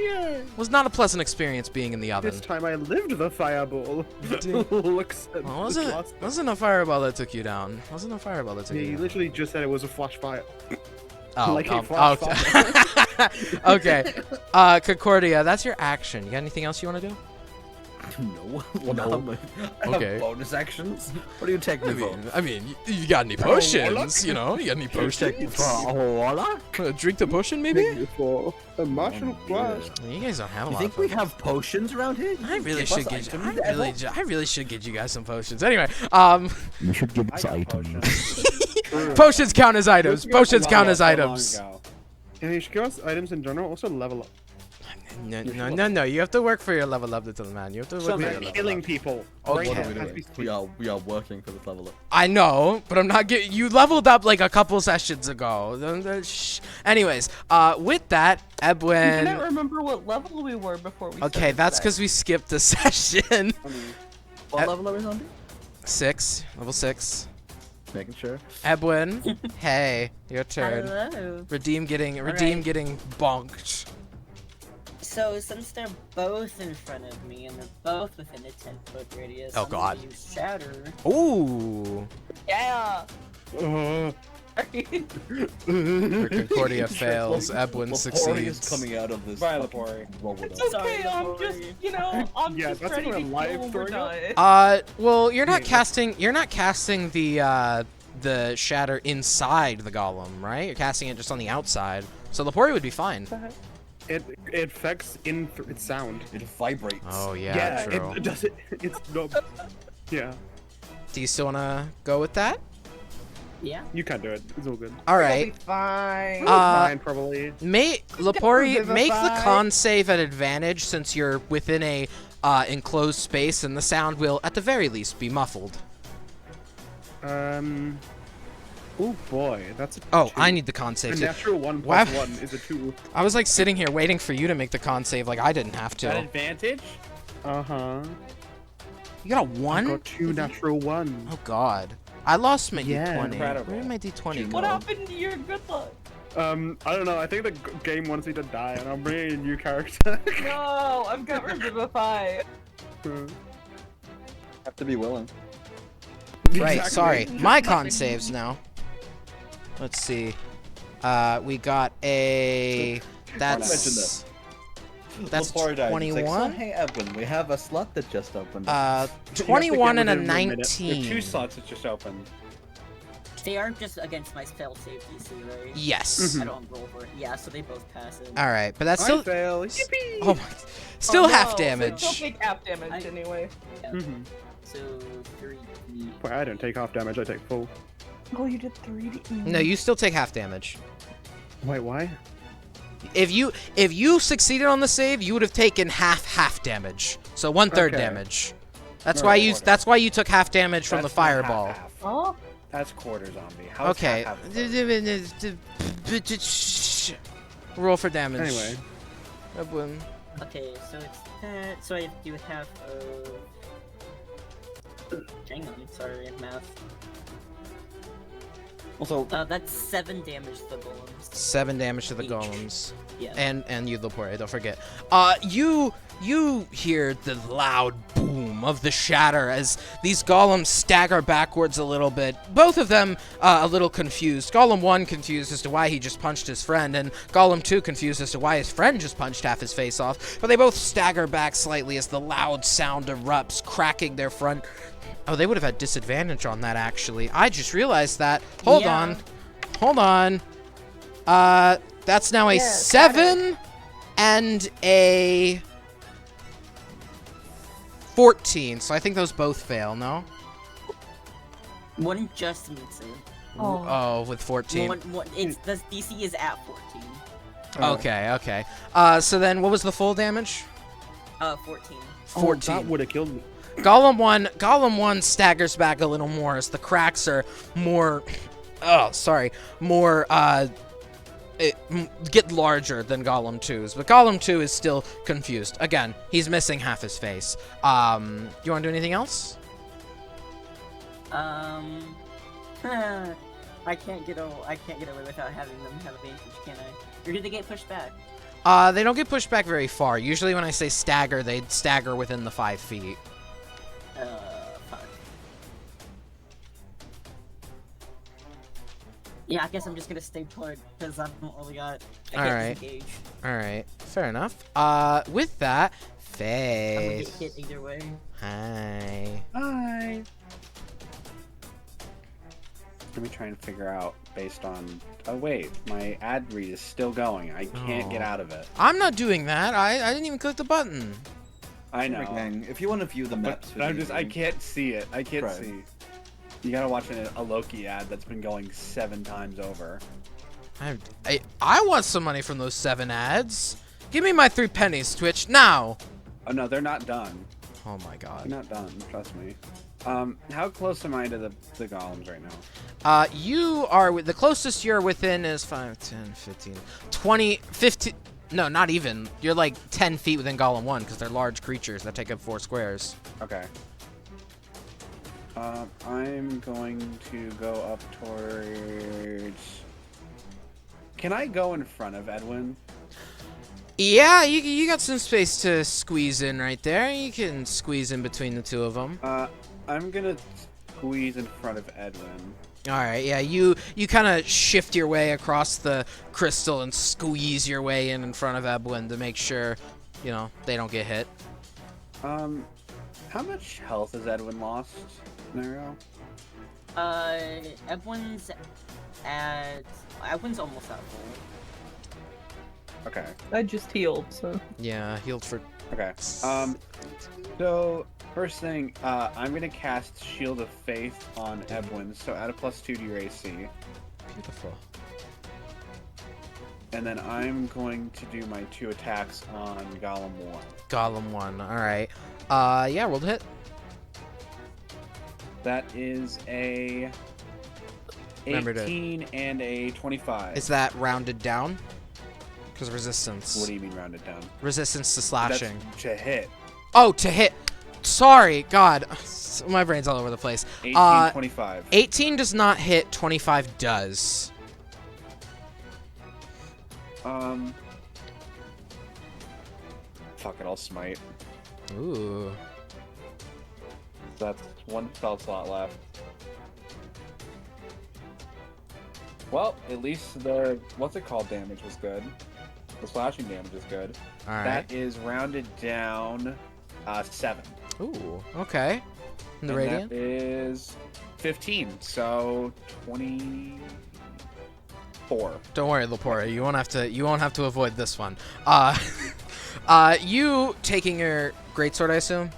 was not a pleasant experience being in the oven. This time I lived the fireball. Looks at Well, this last- wasn't a fireball that took you down. Wasn't a fireball that took Yeah, you you down. literally just said it was a flash fire. Oh, like a flash okay. Okay. Concordia, that's your action. You got anything else you want to do? No. Well, No. I have Okay. bonus actions. What do you take me for? I mean, you got any potions? You know, you got any potions? Drink the potion, maybe? For a martial class. You guys don't have a You lot. think of we potions. have potions around here? I really Give us should get you. items, I really should get you guys some potions. Anyway, You should give I us got items. potions. potions count as items. Potions count as items. Yeah, you should give us items in general. Also level up. No. You have to work for your level up, little man. You have to work for your We're level killing up. people. Okay. What Right are we now, as doing? we speak. We are working for this level up. I know, but I'm not getting. You leveled up like a couple sessions ago. Anyways, with that, I can't Ebwin. remember what level we were before we Okay, started that's today. because we skipped a session. What level are we on? 6, level 6. Making sure. Ebwin, hey, your turn. Hello. Redeem getting Alright. getting bonked. So since they're both in front of me and they're both within a 10-foot radius, Oh, I'm God. gonna use Shatter. Ooh. Yeah. Concordia fails. Ebwin Lepori succeeds. is coming out of this. Bye, fucking Lepori. bubble It's dust. okay, I'm Sorry, just, Lepori. you know, I'm Yeah, just that's ready not to a live kill throwing up. die. Well, you're not Yeah. casting. You're not casting the shatter inside the golem, right? You're casting it just on the outside. So Lepori would be fine. It affects its sound. It vibrates. Oh yeah, true. it does it. It's not. Yeah, Do you still wanna go with that? Yeah. you can do it. It's all good. All right. Fine. Fine, probably. Lepori, make the Revivify. con save at advantage since you're within a enclosed space, and the sound will, at the very least, be muffled. Oh boy, that's a Oh, 2. I need the con A save too. natural 1 Why- plus 1 is a 2. I was like sitting here waiting for you to make the con save, like I didn't have An to. advantage? Uh-huh. You got a I 1? got 2 natural 1s. Oh god. I lost my Yeah. D20. Incredible. Where did my D20 What go? happened to your good luck? I don't know. I think the game wants me to die, and I'm bringing a new character. No, I've got Revivify. Have to be willing. Right, Exactly. sorry. My con saves now. Let's see. We got a... That's... That's Lepori died. He's like, 21? "So, hey, Evan, we have a slot that just opened up." 21 and a within 1 minute. The 2 19. slots that just opened. They aren't just against my spell save DC, right? Yes. I don't roll for it. Yeah, so they both pass it. Alright, but that's I still... fail. Yippee! Oh my... Still Oh, half no, damage. Still take half damage I- anyway. Mhm. So 3. Wait, I don't take half damage. I take full. Oh, you did 3D. No, you still take half damage. Wait, why? If you succeeded on the save, you would have taken half damage. So 1/3 Okay. damage. That's No, why you quarter. that's why you took half damage from the That's not fireball. half. Oh, That's quarter zombie. How is Okay. half Roll for damage. Anyway. Ebwin. Okay, so it's that. So I do half of. Hang on, sorry, math. Also, That's 7 damage to the golems. 7 damage to the Each. golems. Yeah. And you, Lepore, don't forget. You hear the loud boom of the shatter as these golems stagger backwards a little bit. Both of them a little confused. Golem 1 confused as to why he just punched his friend, and Golem 2 confused as to why his friend just punched half his face off. But they both stagger back slightly as the loud sound erupts, cracking their front. Oh, they would have had disadvantage on that, actually. I just realized that. Hold on. That's now a 7 and a 14, so I think those both fail, no? One just meets it. Oh, with 14. The DC is at 14. Okay. So then what was the full damage? 14. 14. That would have killed me. Golem 1 staggers back a little more as the cracks are more get larger than Golem 2's, but Golem 2 is still confused. Again, he's missing half his face. You want to do anything else? I can't get away without having them have advantage, can I? Or do they get pushed back? They don't get pushed back very far. Usually when I say stagger, they stagger within the 5 feet. Fuck. Yeah, I guess I'm just gonna stay put, because I can't disengage. Alright, fair enough. With that, I'm gonna get Faith. hit either way. Hi. Hi. Let me try and figure out based on. Oh wait, my ad read is still going. I can't get out of it. I'm not doing that. I didn't even click the button. I know. Gang, if you want to view the maps, But I can't see it. I can't Right. see. You gotta watch a Loki ad that's been going 7 times over. I want some money from those 7 ads. Give me my 3 pennies, Twitch, now. Oh no, they're not done. Oh my god. They're not done. Trust me. How close am I to the golems right now? You are the closest you're within is 5, 10, 15, 20, 15. No, not even. You're like 10 feet within Golem 1 because they're large creatures that take up 4 squares. Okay. I'm going to go up towards. Can I go in front of Edwin? Yeah, you got some space to squeeze in right there. You can squeeze in between the two of them. I'm gonna squeeze in front of Edwin. All right, yeah, you kind of shift your way across the crystal and squeeze your way in front of Edwin to make sure, you know, they don't get hit. How much health has Edwin lost, Nero? Edwin's almost at full. Okay. I just healed, so. Yeah, healed for. Okay. So first thing, I'm gonna cast Shield of Faith on Edwin. So add a +2 to your AC, Beautiful. and then I'm going to do my 2 attacks on Golem 1. Golem 1. All right. Yeah, roll the hit. That is a Remember to- 18 and a 25. Is that rounded down? Because resistance. What do you mean rounded down? Resistance to slashing. That's to hit. Oh, to hit. Sorry, God. My brain's all over the place. 18, 25. 18 does not hit, 25 does. Fuck it, I'll smite. Ooh. That's 1 spell slot left. Well, at least the what's it called damage was good. The slashing damage is good. All right. That is rounded down 7. Ooh, okay. And the radiant? That is 15, so 24. Don't worry, Lepore. You won't have to avoid this one. You taking your greatsword, I assume?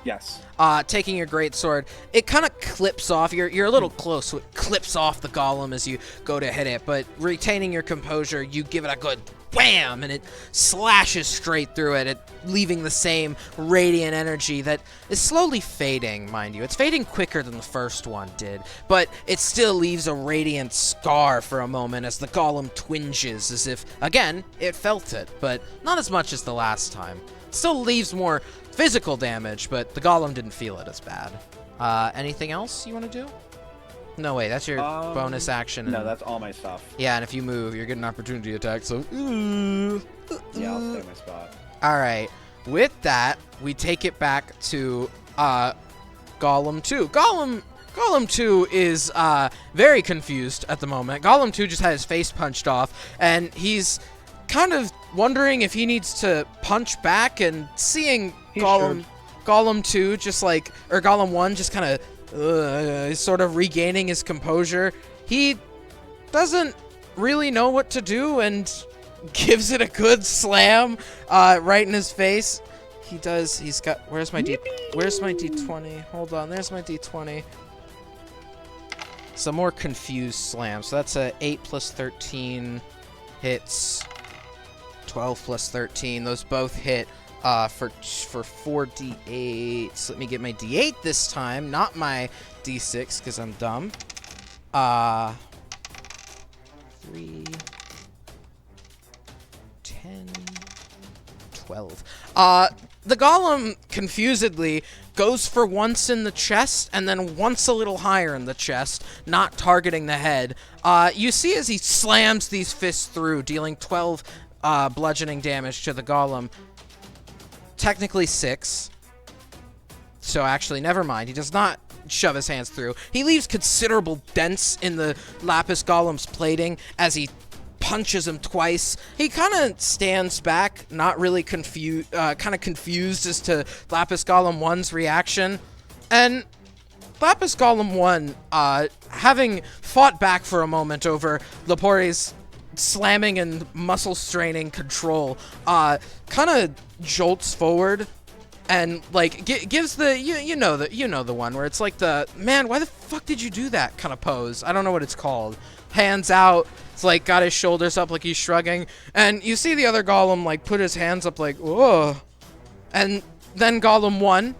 Yes. Taking your greatsword, it kind of clips off. You're a little close, so it clips off the golem as you go to hit it. But retaining your composure, you give it a good wham, and it slashes straight through it, leaving the same radiant energy that is slowly fading, mind you. It's fading quicker than the first one did, but it still leaves a radiant scar for a moment as the golem twinges, as if, again, it felt it, but not as much as the last time. It still leaves more physical damage, but the golem didn't feel it as bad. Anything else you want to do? No, wait, that's your bonus action. No, and- that's all my stuff. Yeah, and if you move, you're getting an opportunity attack, so... Yeah, I'll stay in my spot. Alright, with that, we take it back to, Golem 2. Golem 2 is, very confused at the moment. Golem 2 just had his face punched off, and he's kind of wondering if he needs to punch back, and seeing Golem 2 just like, or Golem 1 just kind of, sort of regaining his composure. He doesn't really know what to do and gives it a good slam right in his face. He does. He's got. Where's my D20? Hold on. There's my D20. Some more confused slams. So that's a 8 plus 13 hits. 12 plus 13. Those both hit. For 4d8. So let me get my d8 this time, not my d6, because I'm dumb. 3, 10, 12. The golem confusedly goes for once in the chest and then once a little higher in the chest, not targeting the head. You see as he slams these fists through, dealing 12 bludgeoning damage to the golem. Technically 6. So actually, never mind. He does not shove his hands through. He leaves considerable dents in the Lapis Golem's plating as he punches him twice. He kind of stands back, not really confused, kind of confused as to Lapis Golem 1's reaction. And Lapis Golem 1, having fought back for a moment over Lepori's slamming and muscle straining control, kind of jolts forward and like gives the you know the one where it's like the man, why the fuck did you do that kind of pose. I don't know what it's called. Hands out. It's like got his shoulders up like he's shrugging, and you see the other golem like put his hands up like whoa, and then Golem 1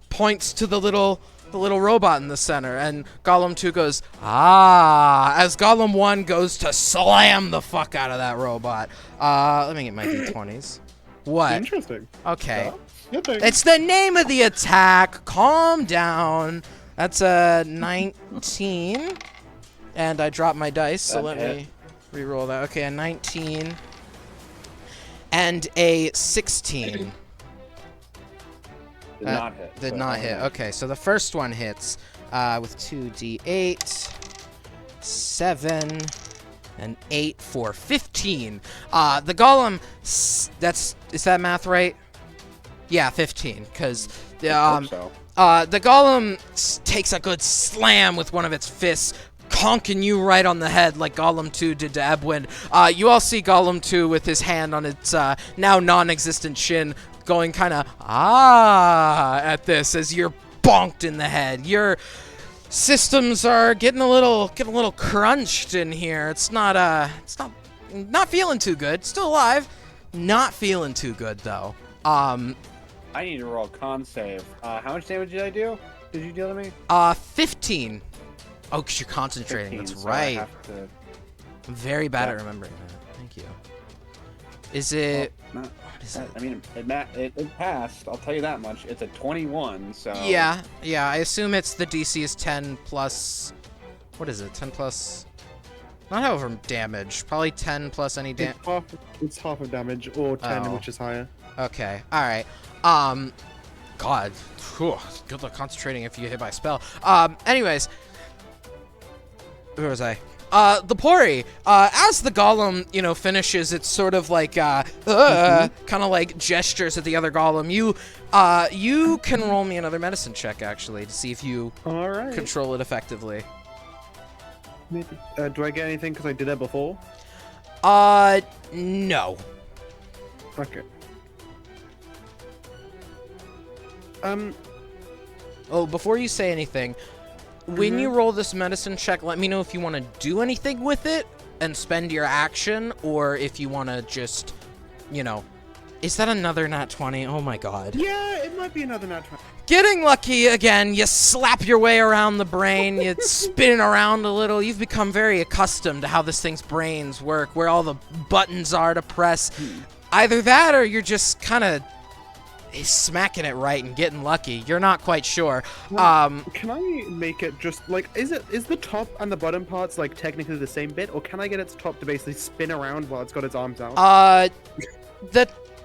points to the little robot in the center, and Golem 2 goes, as Golem 1 goes to slam the fuck out of that robot. Let me get my d20s. What? Interesting. Okay. Good thing. It's the name of the attack. Calm down. That's a 19. And I dropped my dice, so let me re-roll that. Okay, a 19. And a 16. Did not hit. Did not hit. Okay, so the first one hits with 2d8, 7, and 8 for 15. The golem, is that math right? Yeah, 15, because the golem takes a good slam with one of its fists, conking you right on the head like Golem 2 did to Ebwin. You all see Golem 2 with his hand on its now non-existent chin, going kind of at this as you're bonked in the head. Your systems are getting a little crunched in here. It's not feeling too good. Still alive, not feeling too good though. I need to roll a con save. How much damage did I do? Did you deal to me? 15. Oh, because you're concentrating. 15, That's so right. I have to... I'm very bad at remembering that. Thank you. Is it? Well, What is it? I mean, it passed. I'll tell you that much. It's a 21, so... Yeah. I assume it's the DC is 10 plus... What is it? 10 plus... Not however damage. Probably 10 plus any damage. It's half of damage, or 10, Oh. which is higher. Okay. All right. God. Whew, good luck concentrating if you hit by spell. Anyways. Where was I? The Pori, as the golem, finishes, it's sort of like, kind of like gestures at the other golem. You can roll me another medicine check, actually, to see if you All right. control it effectively. Maybe. Do I get anything because I did that before? No. Okay. Oh, before you say anything, when you roll this medicine check, let me know if you want to do anything with it and spend your action, or if you want to just, is that another nat 20? Oh my god. Yeah, it might be another nat 20. Getting lucky again, you slap your way around the brain, you spin around a little. You've become very accustomed to how this thing's brains work, where all the buttons are to press. Either that or you're just kind of he's smacking it right and getting lucky. You're not quite sure. Can I make it just like is the top and the bottom parts like technically the same bit, or can I get its top to basically spin around while it's got its arms out?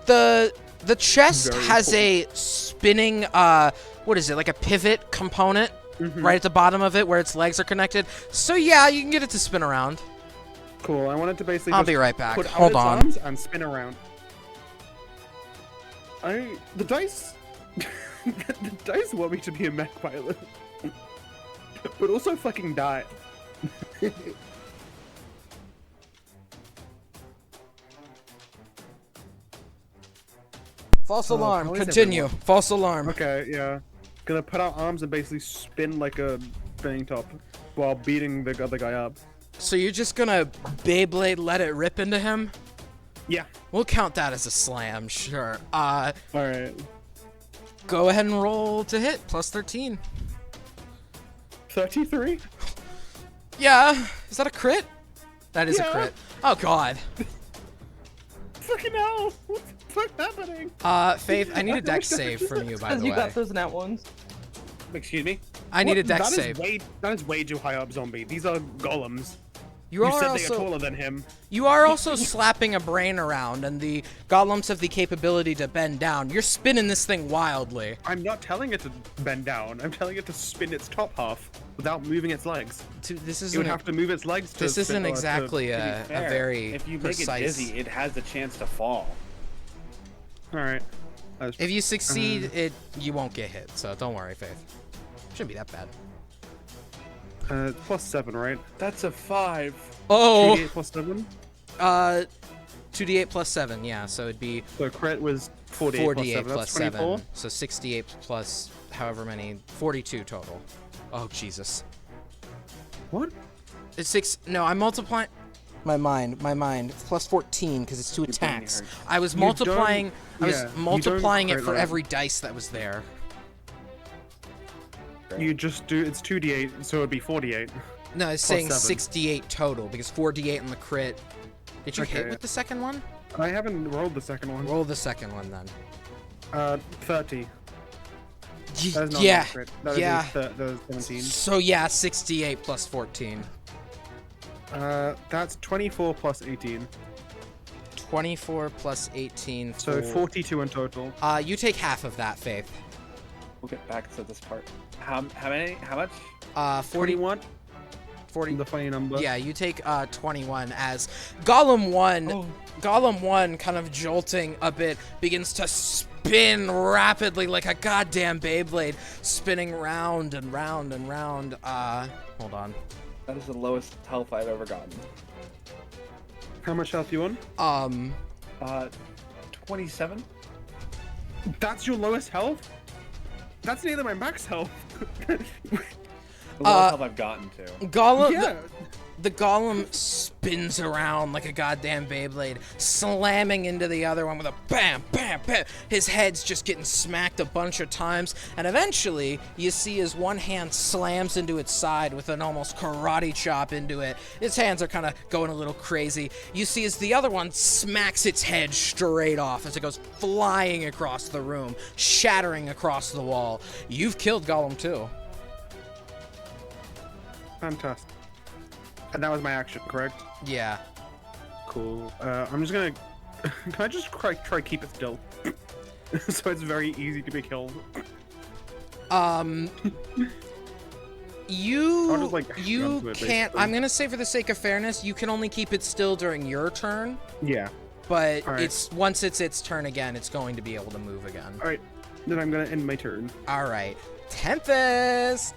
The chest Very has a spinning what is it, like a pivot component right at the bottom of it where its legs are connected. So yeah, you can get it to spin around. Cool. I want it to basically. I'll just be right back. Put out Hold its on. arms and spin around. The dice. The dice want me to be a mech pilot, but also fucking die. False Oh, alarm. how is Continue. everyone? False alarm. Okay, yeah. Gonna put out arms and basically spin like a spinning top while beating the other guy up. So you're just gonna Beyblade let it rip into him? Yeah. We'll count that as a slam, sure. Alright. Go ahead and roll to hit. Plus 13. 33? Yeah. Is that a crit? That is a Yeah. crit. Oh, God. Fucking hell! What the fuck happening? Faith, I need a dex save from you, by Because the you way. got those nat ones. Excuse me? I need a What? dex That is save. That is way too high up, zombie. These are golems. You You are said they are also taller than him. you are also slapping a brain around, and the golems have the capability to bend down. You're spinning this thing wildly. I'm not telling it to bend down. I'm telling it to spin its top half without moving its legs. This You isn't would have to move its legs to this spin, isn't or to- exactly a Fair, very if you precise. make it dizzy, it has the chance to fall. Alright. If you succeed, you won't get hit. So don't worry, Faith. Shouldn't be that bad. Plus 7, right? That's a 5. Oh, 2d8 plus 7? 2d8 plus 7. Yeah, so it'd be So crit was 48 48 plus plus 7. That's 24. 7. So 68 plus however many. 42 total. Oh Jesus. What? It's 6. No, I'm multiplying. My mind. It's plus 14 because it's 2 brain attacks. hurts. I was You multiplying. don't- I yeah, was you multiplying don't it for crit every dice that was there. You just do, it's 2d8, so it'd be 48. No, it's Plus saying 7. 68 total because 4d8 on the crit. Did you hit Okay. with the second one? I haven't rolled the second one. Roll the second one then. 30. That is not Yeah. a crit. That is Yeah. that is 17. So yeah, 68 plus 14. That's 24 plus 18. 24 plus 18. So 42 in total. You take half of that, Faith. We'll get back to this part. How many? How much? 40. 41? 40. The funny number. Yeah, you take 21 as Golem 1. Oh. Golem 1 kind of jolting a bit begins to spin rapidly like a goddamn Beyblade, spinning round and round and round. Hold on. That is the lowest health I've ever gotten. How much health you on? 27? That's your lowest health? That's nearly my max health. The lowest health I've gotten to. Golem. Yeah. The golem spins around like a goddamn Beyblade, slamming into the other one with a bam, bam, bam. His head's just getting smacked a bunch of times, and eventually you see his one hand slams into its side with an almost karate chop into it. His hands are kind of going a little crazy. You see as the other one smacks its head straight off as it goes flying across the room, shattering across the wall. You've killed Golem 2. Fantastic. And that was my action, correct? Yeah. Cool. I'm just gonna... Can I just try keep it still? So it's very easy to be killed. You I'll just, like, run you to it, can't. basically. I'm gonna say for the sake of fairness, you can only keep it still during your turn. Yeah. But Alright. it's once it's its turn again, it's going to be able to move again. Alright. Then I'm gonna end my turn. All right, Tempest.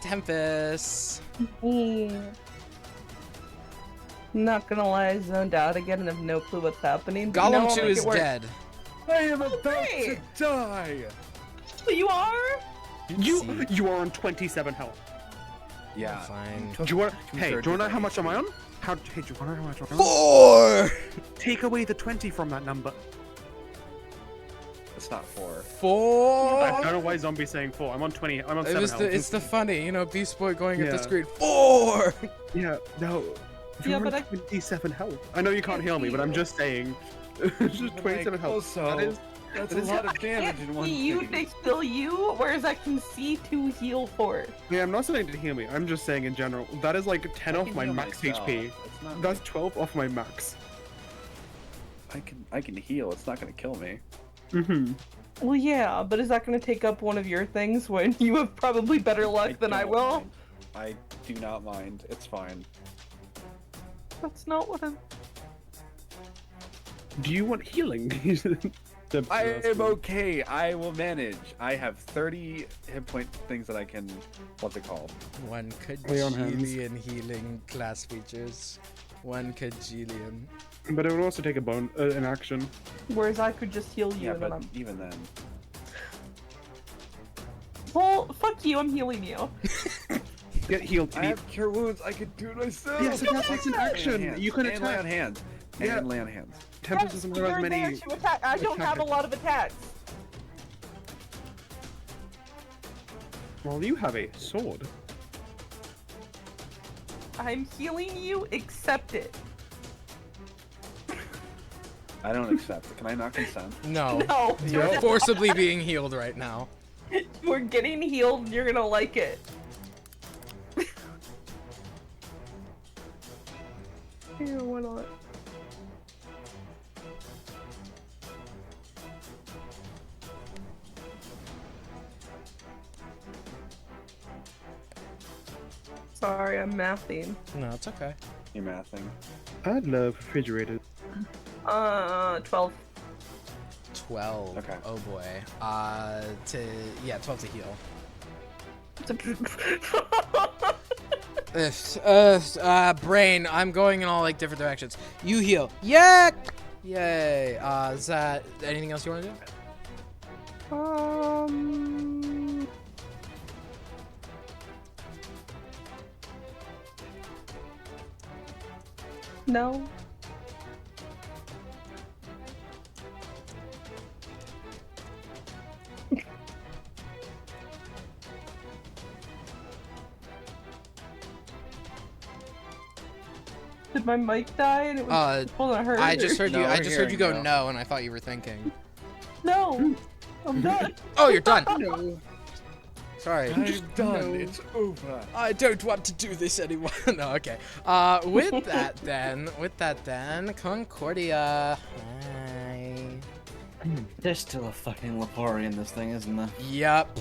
Not gonna lie, I zoned out again and have no clue what's happening. but Golem I'll 2 make is it work. dead. I am about great. to die! So you are? You are on 27 health. Yeah. Fine. Do you want? Hey, do you 2/3 want to know of how my much am I HP. on? Hey, do you want to know how much I'm on? 4. Take away the 20 from that number. It's not 4. 4. I don't know why zombie's saying 4. I'm on 20. I'm on 7 health. It's the funny, Beast Boy going at the Yeah. screen. 4. Yeah, no. Yeah, You're but on 27 health. I know you can't heal me, but I'm just saying. It's just 27 health. Also, That is That's a lot of damage in one See you to thing. heal you, whereas I can see to heal for. Yeah, I'm not saying to heal me. I'm just saying in general. That is like 10 I off can my heal max myself. HP. It's not That's 12 off my max. I can heal. It's not gonna kill me. Mm-hmm. Well, yeah, but is that going to take up one of your things when you have probably better luck than I don't will? mind. I do not mind. It's fine. That's not what I'm. Do you want healing? I am okay. I will manage. I have 30 hit point things that I can. What's it called? One Lay on hands. kajillion healing class features. One kajillion. But it would also take an action. Whereas I could just heal you Yeah, and then but I'm. even then. Well, fuck you, I'm healing you. Get healed. I have cure wounds. I could do it myself. Yes, that takes an action. You can and lay on attack. hands. Yeah. And lay on hands. Tempest doesn't have as You're many. there to attack. I don't have a lot of attacks. Well, you have a sword. I'm healing you, accept it. I don't accept it. Can I not consent? No. No, You're forcibly being healed right now. we're getting healed, you're gonna like it. Here, why not? Sorry, I'm mathing. No, it's okay. You're mathing. I love refrigerators. 12. 12. Okay. Oh boy. 12 to heal. Brain, I'm going in all like different directions. You heal. Yeah! Yay. Is that anything else you want to do? No. Did my mic die and it was pulling a hurt? I just heard you. No, I we're just heard you go hearing no. no, and I thought you were thinking. No, I'm done. Oh, you're done. No. Sorry. I'm done. It's over. I don't want to do this anymore. No, okay. With that then, Concordia. Hi. There's still a fucking Lepori in this thing, isn't there? Yup.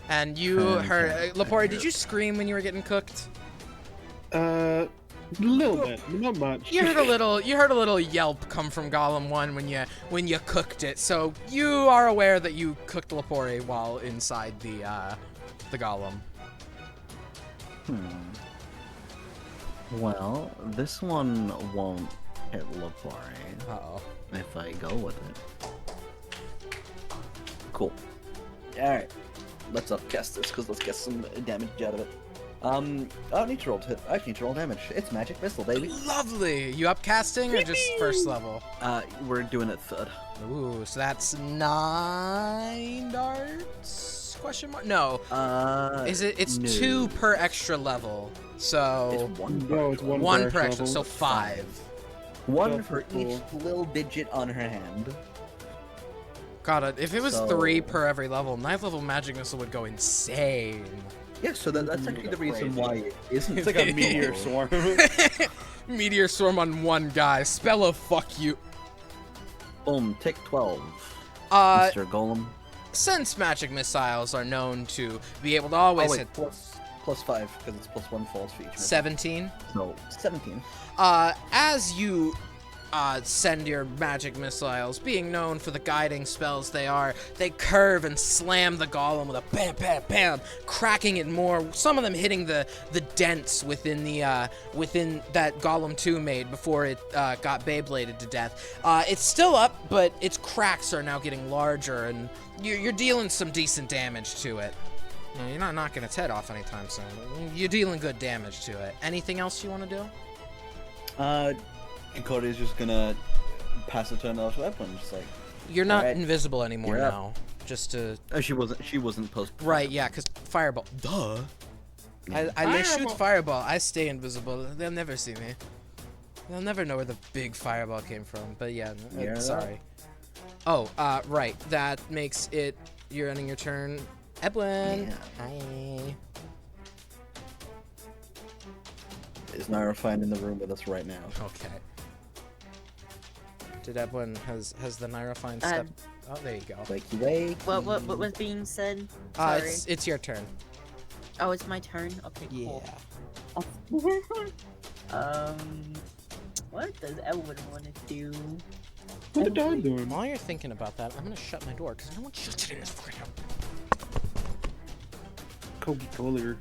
And you Okay. heard, Lepori, did you scream when you were getting cooked? A little bit, not much. You heard a little yelp come from Golem 1 when you cooked it. So you are aware that you cooked Lepori while inside the Golem. Well, this one won't hit Lepori Uh-oh. if I go with it. Cool. Alright. Let's upcast this, because let's get some damage out of it. I don't need to roll to hit. I just need to roll damage. It's magic missile, baby. Lovely. You upcasting or just first level? We're doing it third. Ooh, so that's 9 darts? Question mark? No. Is it? It's no. 2 per extra level. So It's one. No, it's one, one per per extra. So level. 5. One That's for cool. each little digit on her hand. God, if it was So- 3 per every level, 9th level magic missile would go insane. Yeah, so that's actually the reason why it isn't. It's like a meteor swarm. Meteor swarm on one guy. Spell of fuck you. Boom, tick 12. Uh, Mr. Golem. Since magic missiles are known to be able to always Oh, wait, hit plus 5, because it's plus 1 false for each. missile. 17. No, 17. As you send your magic missiles, being known for the guiding spells they are, they curve and slam the golem with a bam, bam, bam, cracking it more. Some of them hitting the dents within the within that Golem 2 made before it got Beybladed to death. It's still up, but its cracks are now getting larger, and you're dealing some decent damage to it. You know, you're not knocking its head off anytime soon. You're dealing good damage to it. Anything else you want to do? Cody's just gonna pass the turn off weapon, just like. You're not Alright. invisible anymore You're up. now. Just to She wasn't post. right, yeah, because fireball. Duh. I shoot fireball. I stay invisible. They'll never see me. They'll never know where the big fireball came from. But yeah, You're sorry. Oh, right. That makes it. You're ending your turn. Edwin. Yeah. Hi. Is Nyrofine in the room with us right now? Okay. Did Edwin has the Nyrofine step? Oh, there you go. Wakey wake. What was being said? Sorry. It's your turn. Oh, it's my turn. Okay, Yeah. cool. What does Elwood want to do? What the dog doing? While you're thinking about that, I'm gonna shut my door because no one shuts it in this fucking house. Kobe Collier.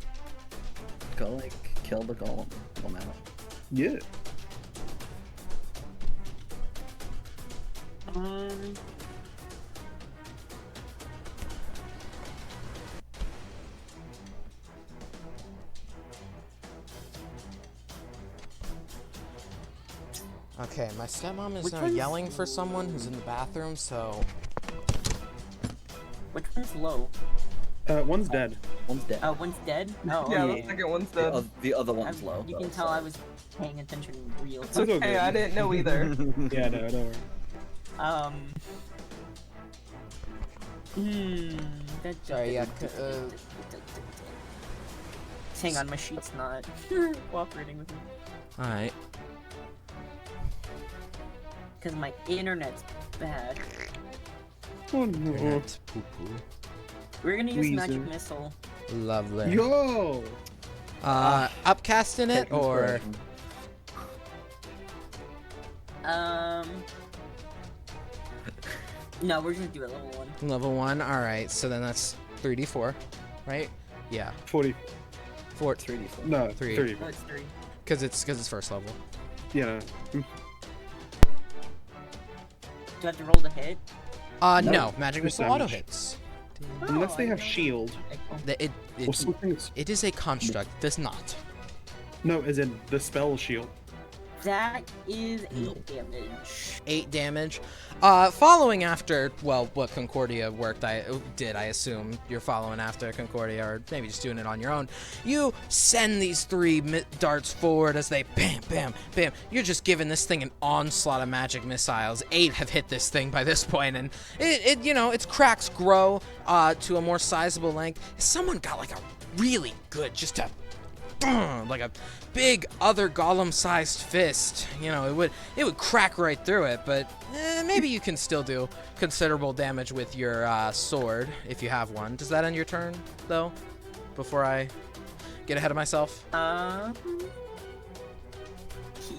Go like kill the golem. Kill him out. Yeah. Okay, my stepmom is Which now one's- yelling for someone who's in the bathroom, so Which one's low? One's dead. One's dead. Oh, one's dead? Oh, Yeah, okay. the second one's The, dead. the other one's low. You though, can tell so- I was paying attention in real It's time. all Okay, good. I didn't know either. Yeah, no, don't worry. Sorry, yeah, Hang on, my sheet's not cooperating with me. alright. Because my internet's bad. Oh no. Internet poo-poo. We're gonna use Weezer. magic missile. Lovely. Yo! Upcasting it Take or inspiration. No, we're just gonna do it level 1. level 1? Alright, so then that's 3d4, right? Yeah. 40. 4 3d4. No, Three. 30. No, it's 3. because it's first level. Yeah, no. Do I have to roll the hit? No, magic Just missile auto damage. hits. Unless they I have know. shield. Okay, cool. Or something. It is a construct, does not. No, as in the spell shield. That is 8 damage. 8 damage. Following after, well, what Concordia did, I assume. You're following after Concordia, or maybe just doing it on your own. You send these 3 darts forward as they bam, bam, bam. You're just giving this thing an onslaught of magic missiles. 8 have hit this thing by this point, and its cracks grow to a more sizable length. Someone got like a really good, just a like a big other golem-sized fist. It would crack right through it, but maybe you can still do considerable damage with your sword if you have one. Does that end your turn, though? Before I get ahead of myself?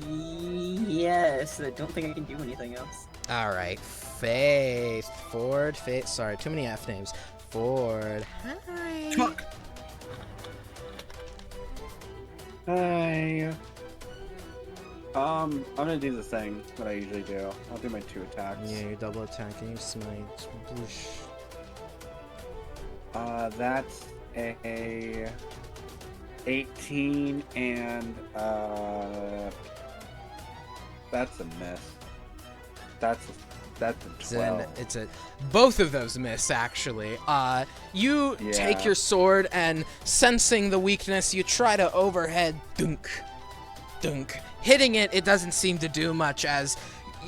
Yes, I don't think I can do anything else. All right, Faith, Ford, Faith. Sorry, too many F names. Ford. Hi. Fuck! Hi. I'm gonna do the thing that I usually do. I'll do my 2 attacks. Yeah, you're double attacking. You smite. Whoosh. That's a 18 and that's a miss. That's a 12. It's a both of those miss actually. You take Yeah. your sword and sensing the weakness, you try to overhead dunk, dunk. Hitting it doesn't seem to do much as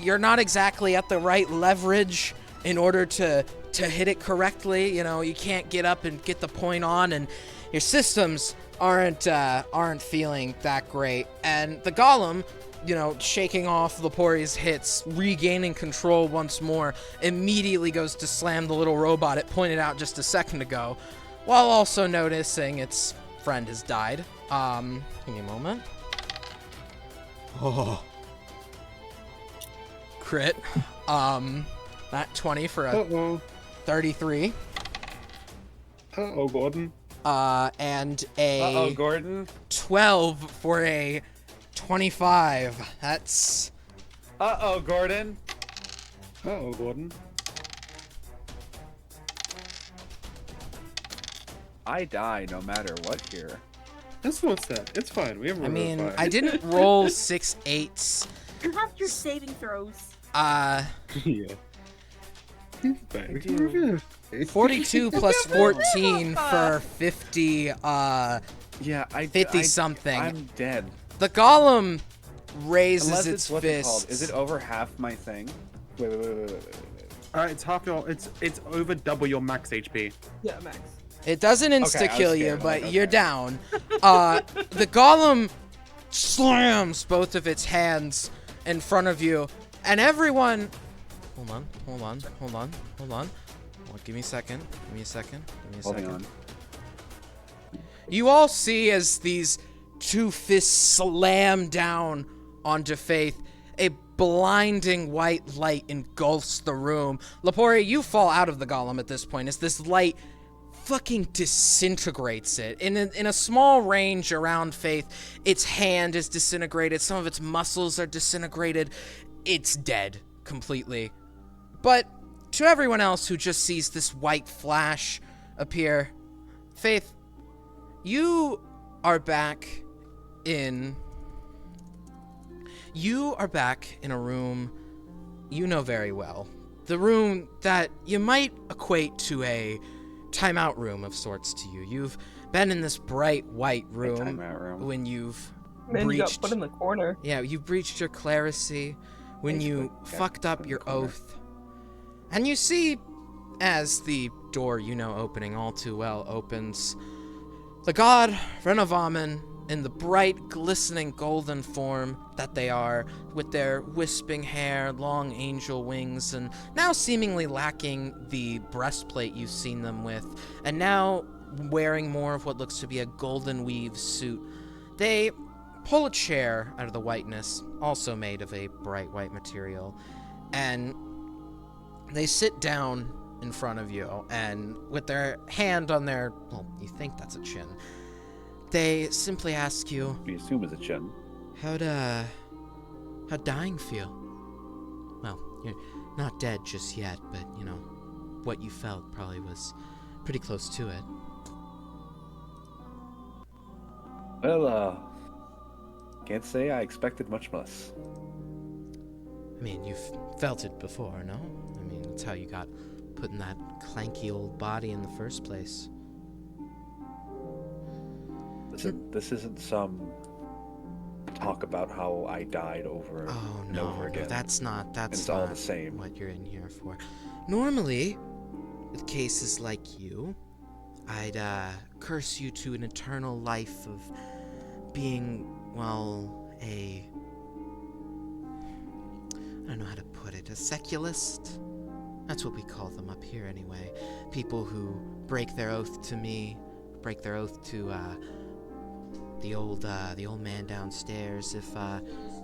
you're not exactly at the right leverage in order to hit it correctly. You can't get up and get the point on, and your systems aren't feeling that great. And the golem, shaking off Lepori's hits, regaining control once more, immediately goes to slam the little robot it pointed out just a second ago, while also noticing its friend has died. Give me a moment. Oh. Crit. That 20 for a Uh-oh. 33. Uh-oh, Gordon. And a Gordon. 12 for a 25. That's Gordon. Uh-oh, Gordon. I die no matter what here. That's not sad. It's fine. We have I mean, fine. I didn't roll 6 8s. You have your saving throws. Yeah. It's fine. 42 plus 14 for 50, Yeah, 50 something. I'm dead. The golem raises Unless its it's what's it fist. called? Is it over half my thing? Wait. It's half your. It's over double your max HP. Yeah, Max. It doesn't Okay, I insta was kill you, scared. but Okay. you're down. The golem slams both of its hands in front of you, and everyone. Hold on. Well, give me a second. Holding on. You all see as these two fists slam down onto Faith, a blinding white light engulfs the room. Lepori, you fall out of the golem at this point as this light fucking disintegrates it. In a small range around Faith, its hand is disintegrated, some of its muscles are disintegrated. It's dead completely. But to everyone else who just sees this white flash appear, Faith, you are back in a room you know very well. The room that you might equate to a timeout room of sorts to you. You've been in this bright white room timeout room. when you've Man, you got breached. put in the corner. Yeah, you breached your clerisy, when you Basically, fucked up put in your the corner. oath. And you see, as the door you know opening all too well opens, the god Renovamen in the bright, glistening golden form that they are, with their wisping hair, long angel wings, and now seemingly lacking the breastplate you've seen them with, and now wearing more of what looks to be a golden weave suit. They pull a chair out of the whiteness, also made of a bright white material, and they sit down in front of you, and with their hand on their, well, you think that's a chin, they simply ask you, We assume it's a chin. how'd dying feel? Well, you're not dead just yet, but, you know, what you felt probably was pretty close to it. Well, can't say I expected much less. I mean, you've felt it before, no? I mean, that's how you got put in that clanky old body in the first place. Listen, this isn't some talk about how I died over Oh, and no, over again. that's not it's all the same. what you're in here for. Normally, with cases like you, I'd curse you to an eternal life of being, well, I don't know how to put it, a seculist? That's what we call them up here anyway. People who break their oath to me, break their oath to the old man downstairs. If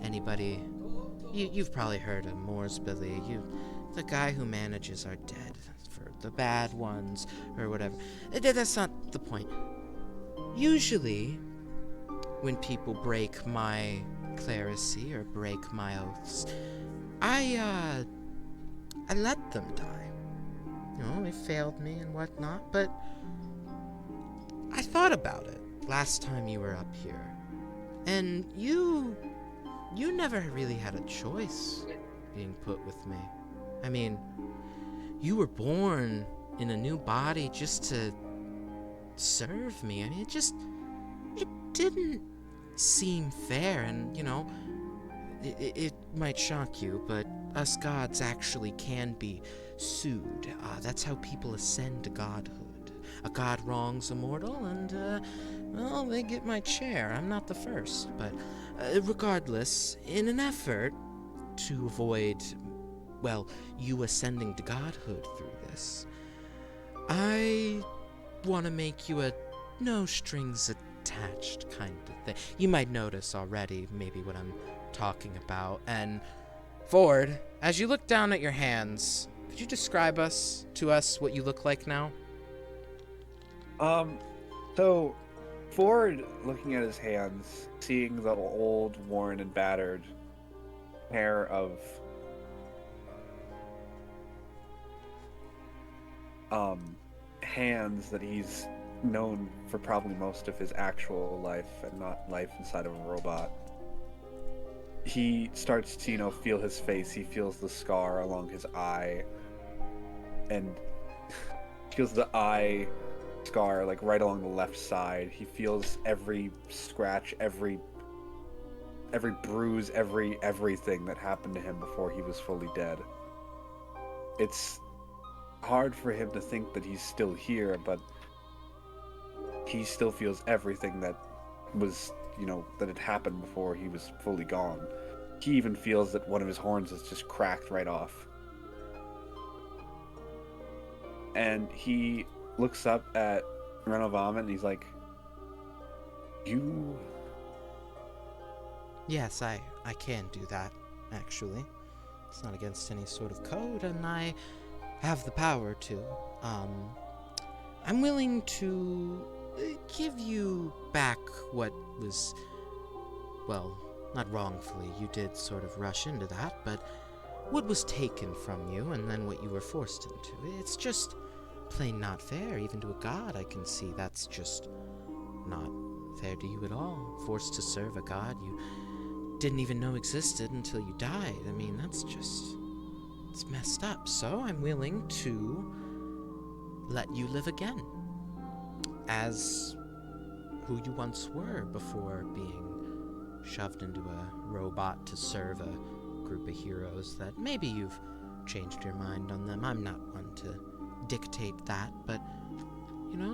anybody, you've probably heard of Mooresbilly, the guy who manages our dead, for the bad ones or whatever. That's not the point. Usually, when people break my clerisy or break my oaths, I let them die. You know, they failed me and whatnot, but I thought about it last time you were up here. And you never really had a choice being put with me. I mean, you were born in a new body just to serve me. I mean, it didn't seem fair, and, you know, it might shock you, but us gods actually can be sued. That's how people ascend to godhood. A god wrongs a mortal, and, well, they get my chair. I'm not the first, but regardless, in an effort to avoid, well, you ascending to godhood through this, I want to make you a no-strings-attached kind of thing. You might notice already maybe what I'm talking about. And Ford, as you look down at your hands, could you describe to us what you look like now? So Ford, looking at his hands, seeing the old, worn, and battered pair of hands that he's known for probably most of his actual life and not life inside of a robot. He starts to, you know, feel his face. He feels the scar along his eye, and feels the eye scar like right along the left side. He feels every scratch, every bruise, everything that happened to him before he was fully dead. it's hard for him to think that he's still here, but he still feels everything that was, that had happened before he was fully gone. He even feels that one of his horns is just cracked right off. And he looks up at Renovamen and he's like, "You..." Yes, I can do that, actually. It's not against any sort of code, and I have the power to. I'm willing to give you back what was, well, not wrongfully. You did sort of rush into that, but what was taken from you and then what you were forced into. It's just plain not fair, even to a god. I can see that's just not fair to you at all. Forced to serve a god you didn't even know existed until you died. I mean, that's just... it's messed up. So I'm willing to let you live again as who you once were before being shoved into a robot to serve a group of heroes that maybe you've changed your mind on them. I'm not one to dictate that, but,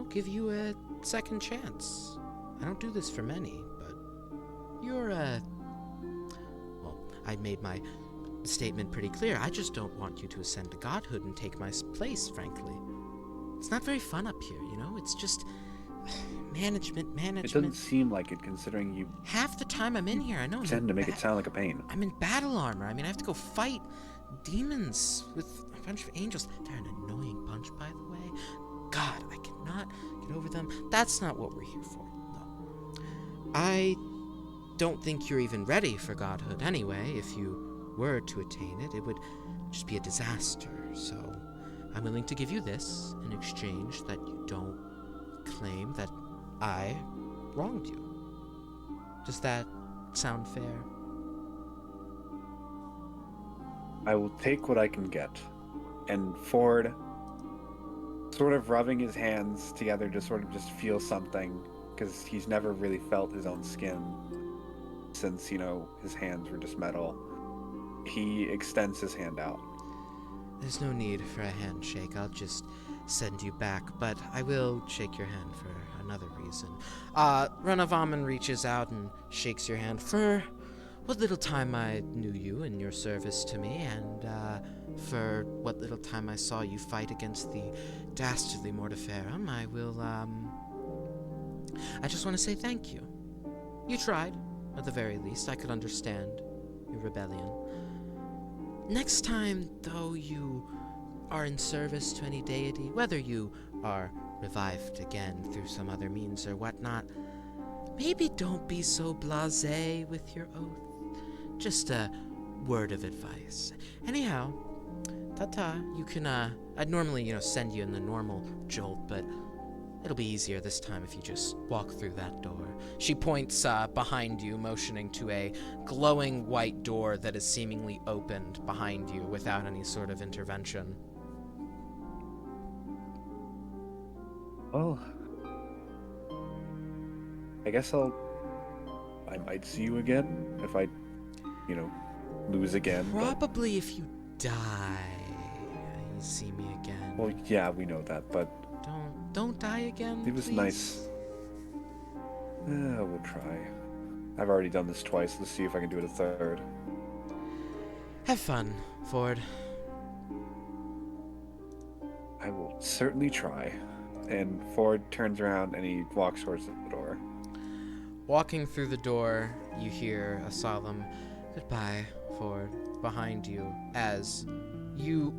give you a second chance. I don't do this for many, but you're well, I made my statement pretty clear. I just don't want you to ascend to godhood and take my place, frankly. It's not very fun up here, It's just management. It doesn't seem like it, considering you Half the time I'm in here, I know. tend to make it sound like a pain. I'm in battle armor. I mean, I have to go fight demons with a bunch of angels. They're an annoying bunch, by the way. God, I cannot get over them. That's not what we're here for. No. I don't think you're even ready for godhood anyway. If you were to attain it, it would just be a disaster. So I'm willing to give you this in exchange that you don't claim that I wronged you. Does that sound fair? I will take what I can get. And Ford, sort of rubbing his hands together to sort of just feel something, because he's never really felt his own skin since, his hands were just metal. He extends his hand out. There's no need for a handshake. I'll just send you back, but I will shake your hand for another reason. Renovamen reaches out and shakes your hand. For what little time I knew you and your service to me, and for what little time I saw you fight against the dastardly Mortiferum, I will, I just want to say thank you. You tried, at the very least. I could understand your rebellion. Next time, though, you are in service to any deity, whether you are revived again through some other means or whatnot, maybe don't be so blasé with your oath. Just a word of advice. Anyhow, ta-ta. You can, I'd normally, send you in the normal jolt, but it'll be easier this time if you just walk through that door. She points behind you, motioning to a glowing white door that is seemingly opened behind you without any sort of intervention. Well, I guess I might see you again if I, lose again. Probably if you die, you see me again. Well, yeah, we know that, but Don't die again, it was please. nice. We'll try. I've already done this twice. Let's see if I can do it a third. Have fun, Ford. I will certainly try. And Ford turns around and he walks towards the door. Walking through the door, you hear a solemn goodbye, Ford, behind you, as you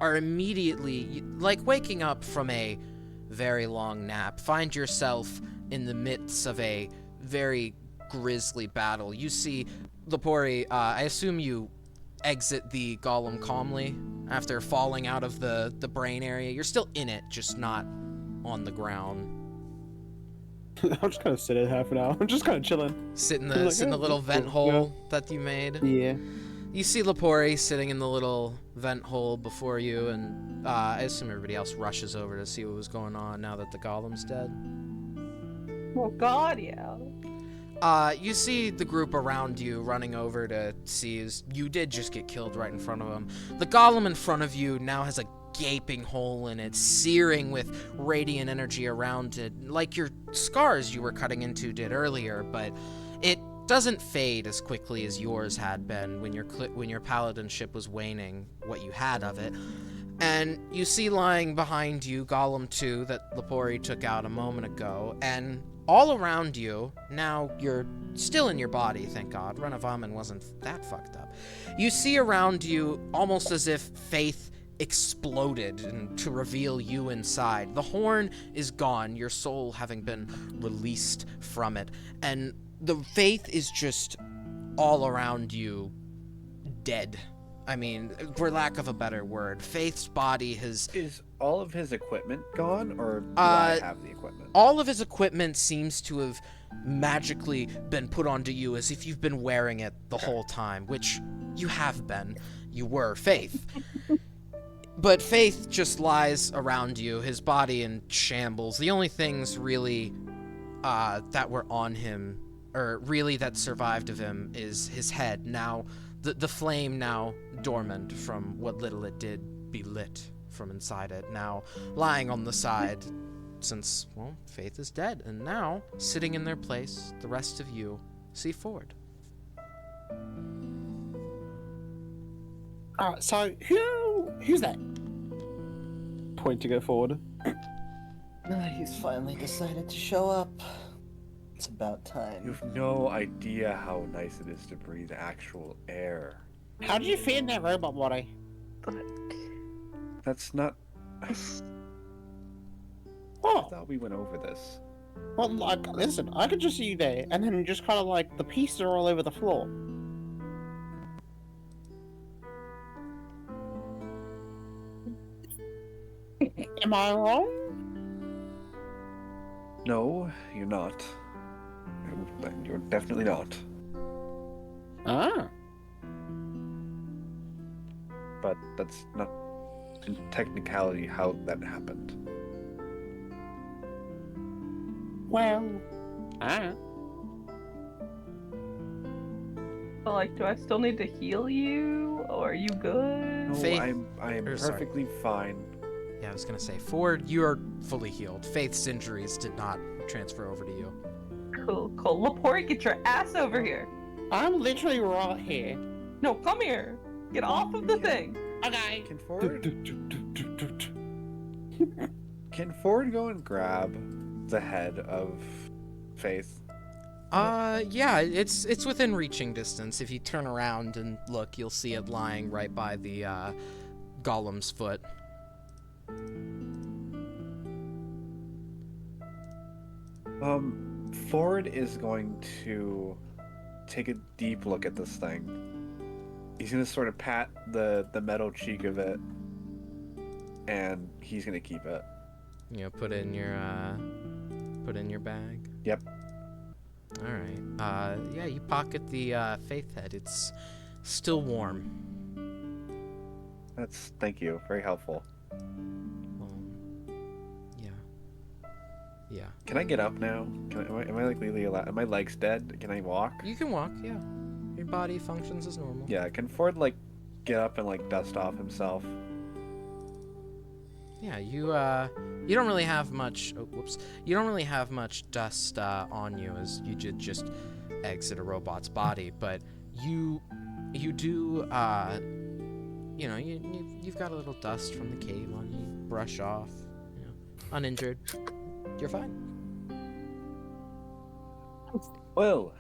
are immediately, like waking up from a very long nap, find yourself in the midst of a very grisly battle. You see Lepori, I assume you exit the golem calmly after falling out of the brain area. You're still in it, just not on the ground. I'm just kind of sitting half an hour. I'm just kind of chilling. Sit in the little vent hole that you made. Yeah. You see Lepori sitting in the little vent hole before you, and I assume everybody else rushes over to see what was going on now that the golem's dead. Oh God, yeah. You see the group around you running over to see as you did just get killed right in front of them. The golem in front of you now has a gaping hole in it, searing with radiant energy around it, like your scars you were cutting into did earlier, but it doesn't fade as quickly as yours had been when your paladinship was waning what you had of it. And you see lying behind you Golem 2 that Lepori took out a moment ago, and all around you, now you're still in your body, thank God. Renovamen wasn't that fucked up. You see around you almost as if Faith exploded and to reveal you inside. The horn is gone, your soul having been released from it, and the Faith is just all around you dead. I mean, for lack of a better word, Faith's body has... Is all of his equipment gone, or do I have the equipment? All of his equipment seems to have magically been put onto you as if you've been wearing it the whole time, which you have been. You were Faith. But Faith just lies around you, his body in shambles. The only things really that were on him, or really that survived of him, is his head. Now, the flame now dormant from what little it did be lit from inside it, now lying on the side, since, well, Faith is dead. And now, sitting in their place, the rest of you see Ford. So who's that? Pointing it forward. He's finally decided to show up. It's about time. You have no idea how nice it is to breathe actual air. How did you fit in that robot body? That's not... I Oh, thought we went over this. well, like, listen, I could just see you there, and then just kind of like the pieces are all over the floor. Am I wrong? No, you're not. You're definitely not. Ah. But that's not, in technicality, how that happened. Well. Ah. But, like, do I still need to heal you? Or are you good? No, Faith- I am or, sorry. perfectly fine. Yeah, I was gonna say, Ford, you are fully healed. Faith's injuries did not transfer over to you. Cool, cool. Lepori, get your ass over here. I'm literally right here. No, come here. Get off of the thing. Okay. Can Ford go and grab the head of Faith? Yeah, it's within reaching distance. If you turn around and look, you'll see it lying right by the, golem's foot. Ford is going to take a deep look at this thing. He's gonna sort of pat the metal cheek of it, and he's gonna keep it. You know, put it in your bag. Yep. All right. Yeah, you pocket the Faith head. It's still warm. Thank you. Very helpful. Yeah. Yeah. Can I get up now? Am I like legally allowed? Are my legs dead? Can I walk? You can walk. Yeah. Your body functions as normal. Yeah. Can Ford like get up and like dust off himself? Yeah. You don't really have much. Oh, whoops. You don't really have much dust on you as you did just exit a robot's body, but you do. You know, you've got a little dust from the cave on you. Brush off. You know, uninjured. You're fine. Well,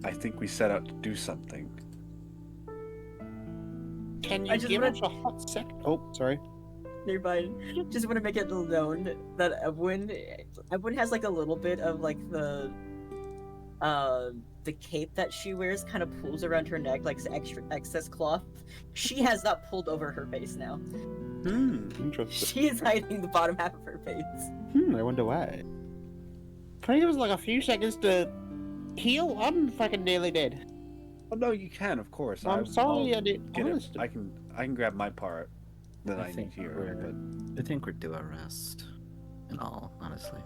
I think we set out to do something. Can I you just give wanna- us a hot sec? Oh, sorry. Nearby, just want to make it known that Edwin has like a little bit of like the cape that she wears kind of pulls around her neck like excess cloth. She has that pulled over her face now. Interesting. She is hiding the bottom half of her face. I wonder why. Can you give us like a few seconds to heal? I'm fucking nearly dead. Oh no, you can, of course. I'm sorry I'll I did. get it. Honestly. I can grab my part that I need think here. we're- But I think we're due a rest. In all, honestly.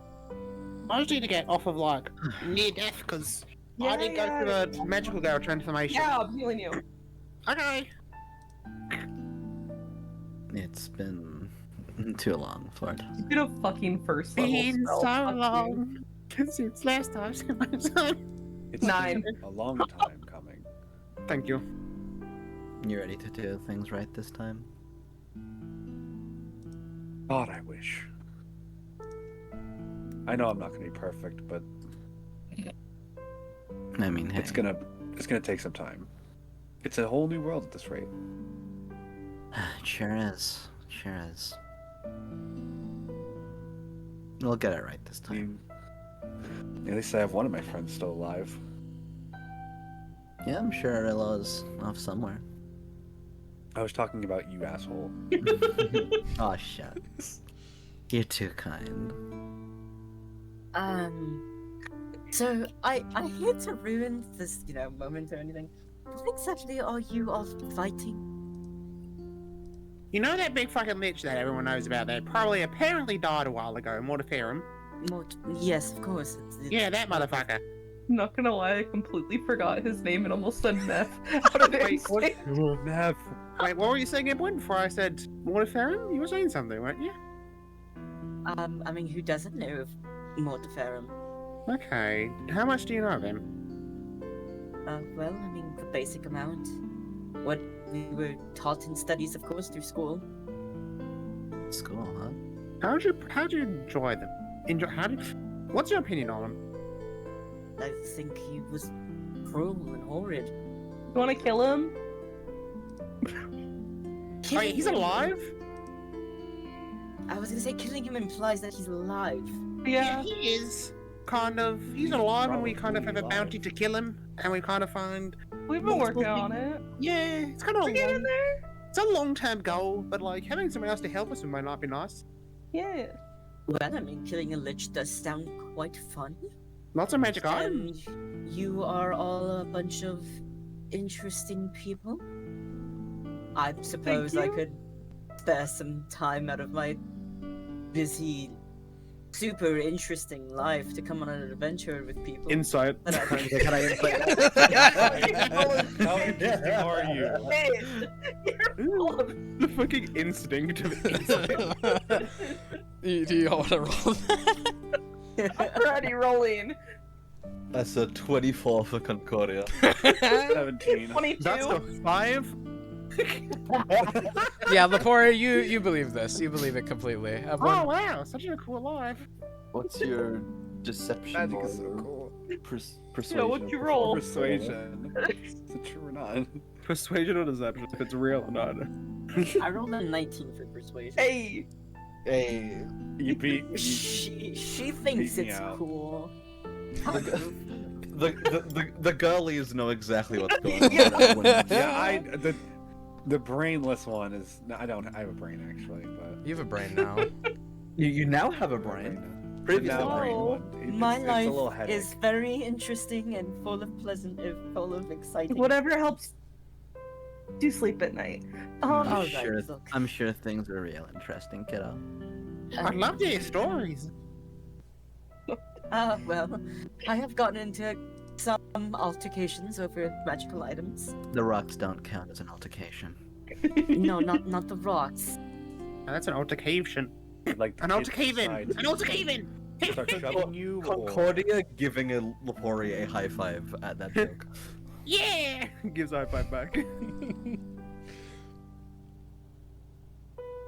I just need to get off of like near death because I didn't go through a magical girl transformation. Yeah, I'm healing you. Okay. It's been too long, Ford. You did a fucking first level Been spell. so Fuck you. long since last time. It's 9. been a long time coming. Thank you. You ready to do things right this time? God, I wish. I know I'm not gonna be perfect, but I mean, hey. it's gonna take some time. It's a whole new world at this rate. It sure is. Sure is. We'll get it right this I time. mean, at least I have one of my friends still alive. Yeah, I'm sure Arilla's off somewhere. I was talking about you, asshole. Aw, shucks. You're too kind. So I hate to ruin this, moment or anything. What exactly are you all fighting? You know that big fucking lich that everyone knows about that probably apparently died a while ago, Mortiferum? Yes, of course. Yeah, that motherfucker. Not gonna lie, I completely forgot his name and almost said Neff out of Wait, what? instinct. Nev. Wait, what were you saying, Edwin? Before I said Mortiferum? You were saying something, weren't you? I mean, who doesn't know of Mortiferum? Okay. How much do you know of him? Well, I mean, the basic amount. What we were taught in studies, of course, through school. School, huh? How'd you enjoy them? What's your opinion on him? I think he was cruel and horrid. You wanna kill him? Wait, he's alive? I was gonna say killing him implies that he's alive. Yeah. He is. Kind of. He's alive and we kind of have a Probably bounty to kill him. And we kind of find... We've been working on it. Yeah, it's kind of We're getting there. It's a long-term goal, but like having someone else to help us might not be nice. Yeah. Well, I mean, killing a lich does sound quite fun. Lots of magic items. And you are all a bunch of interesting people. I suppose I you. could spare some time out of my busy, super interesting life to come on an adventure with people. Insight. That I- Can I How interesting are you? The fucking instinct of insight. Do you want to roll that? Already rolling. That's a 24 for Concordia. 17. 22. That's a 5. Yeah, Lepore, you believe this. You believe it completely. Oh wow, such a cool life. What's your deception Magic or is so cool. persuasion? Yeah, what'd you roll? Persuasion. Is it true or not? Persuasion or deception, if it's real or not. I rolled a 19 for persuasion. Hey. Hey, You beat. She thinks beat me it's out. cool. The girlies know exactly what's going on. Yeah, the brainless one is. No, I have a brain actually, but. You have a brain now. You now have a brain. Previously, No, brain one. My it's a life little headache. is very interesting and full of full of exciting. Whatever helps you sleep at night. Alright, sure, look. I'm sure things are real interesting, kiddo. I'd love to hear stories. Well, I have gotten into some altercations over magical items. The rocks don't count as an altercation. No, not the rocks. Now, that's an altercation. Like An altercation. An altercation. Start shoving you. or- Concordia giving Lepori a high five at that joke. Yeah. Gives high five back.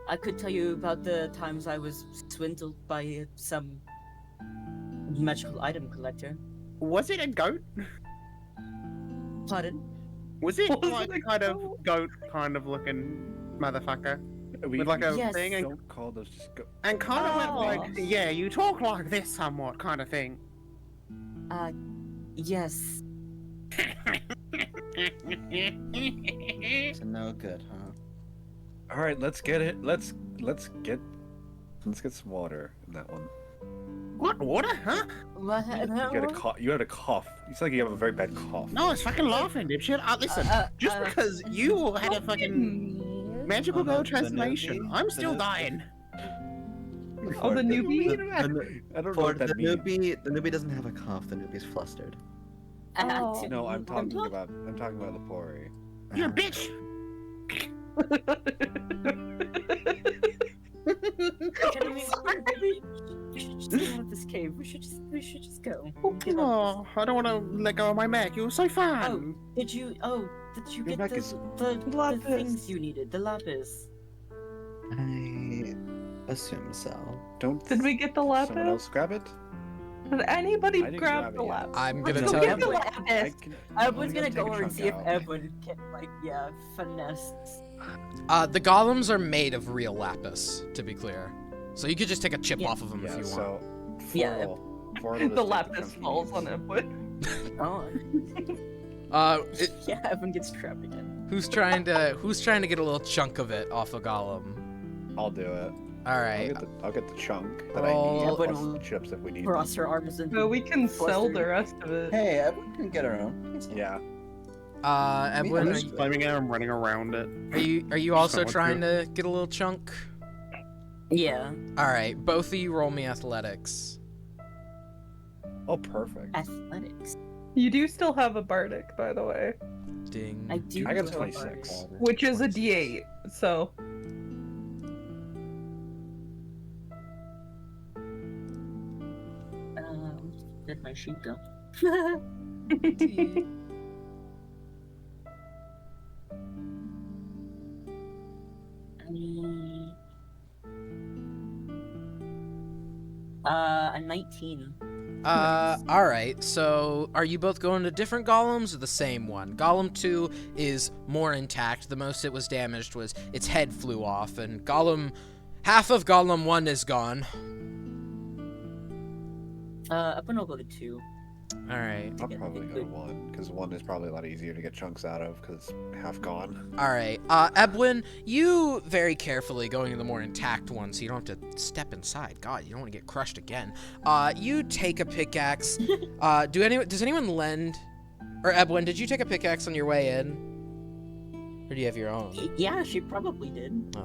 I could tell you about the times I was swindled by some magical item collector. Was it a goat? Pardon? Was it Was like it a kind of goat kind of looking motherfucker We with like a Yes. thing and, don't call those just go. kind of went Oh. like, yeah, you talk like this somewhat kind of thing. Yes. it's a no good, huh? All right, let's get it. Let's get some water in that one. What water? Huh? What? You had a cough. You had a cough. You sound like you have a very bad cough. No, it's fucking laughing, dipshit. Listen, just because you had a fucking magical girl transformation, I'm still dying. Oh, the newbie? I don't know For what the that means. newbie doesn't have a cough. The newbie's flustered. Oh. No, I'm talking about Lepori. You're a bitch. We should just get out of this cave. We should just go. Get out Oh, I don't want to let go of my mech. You were so of this- fun. Oh, did you Your get mech the, is- the Lapis. things you needed? The lapis. I assume so. Don't. Did we get the lapis? Someone else grab it. Did anybody I didn't grab grab the it yet. lapis? I'm Let's gonna go tell get you. the lapis. I was I'm gonna take go a over and chunk see if out. Edwin can, finesse. The golems are made of real lapis, to be clear. So you could just take a chip Yeah. off of them if Yeah. you want. So. Yeah, Ford will The just take lapis chunk he falls on needs. Edwin. Oh, It, yeah, Edwin gets trapped again. who's trying to get a little chunk of it off a golem? I'll do it. All right. I'll get the chunk that Roll- I need. Edwin Plus will the chips if we need Cross them. her arms and No, we can sell Flustered. the rest of it. Hey, everyone can get her own. It's Yeah. Edwin, I'm are just climbing it and running around it. you also Someone trying to get a little chunk? yeah, All right, both of you roll me athletics. Oh, perfect. athletics. You do still have a bardic, by the way, Ding. I do. I got have a 26. which is a D8. So Where'd my sheet go? A 19. All right. So, are you both going to different golems or the same one? Golem 2 is more intact. The most it was damaged was its head flew off, and half of Golem 1 is gone. I'm gonna go to 2. All right. I'll probably go to 1 because 1 is probably a lot easier to get chunks out of because it's half gone. All right. Edwin, you very carefully going to the more intact one so you don't have to step inside. God, you don't want to get crushed again. You take a pickaxe. Does anyone lend? Or Edwin, did you take a pickaxe on your way in? Or do you have your own? Yeah, she probably did.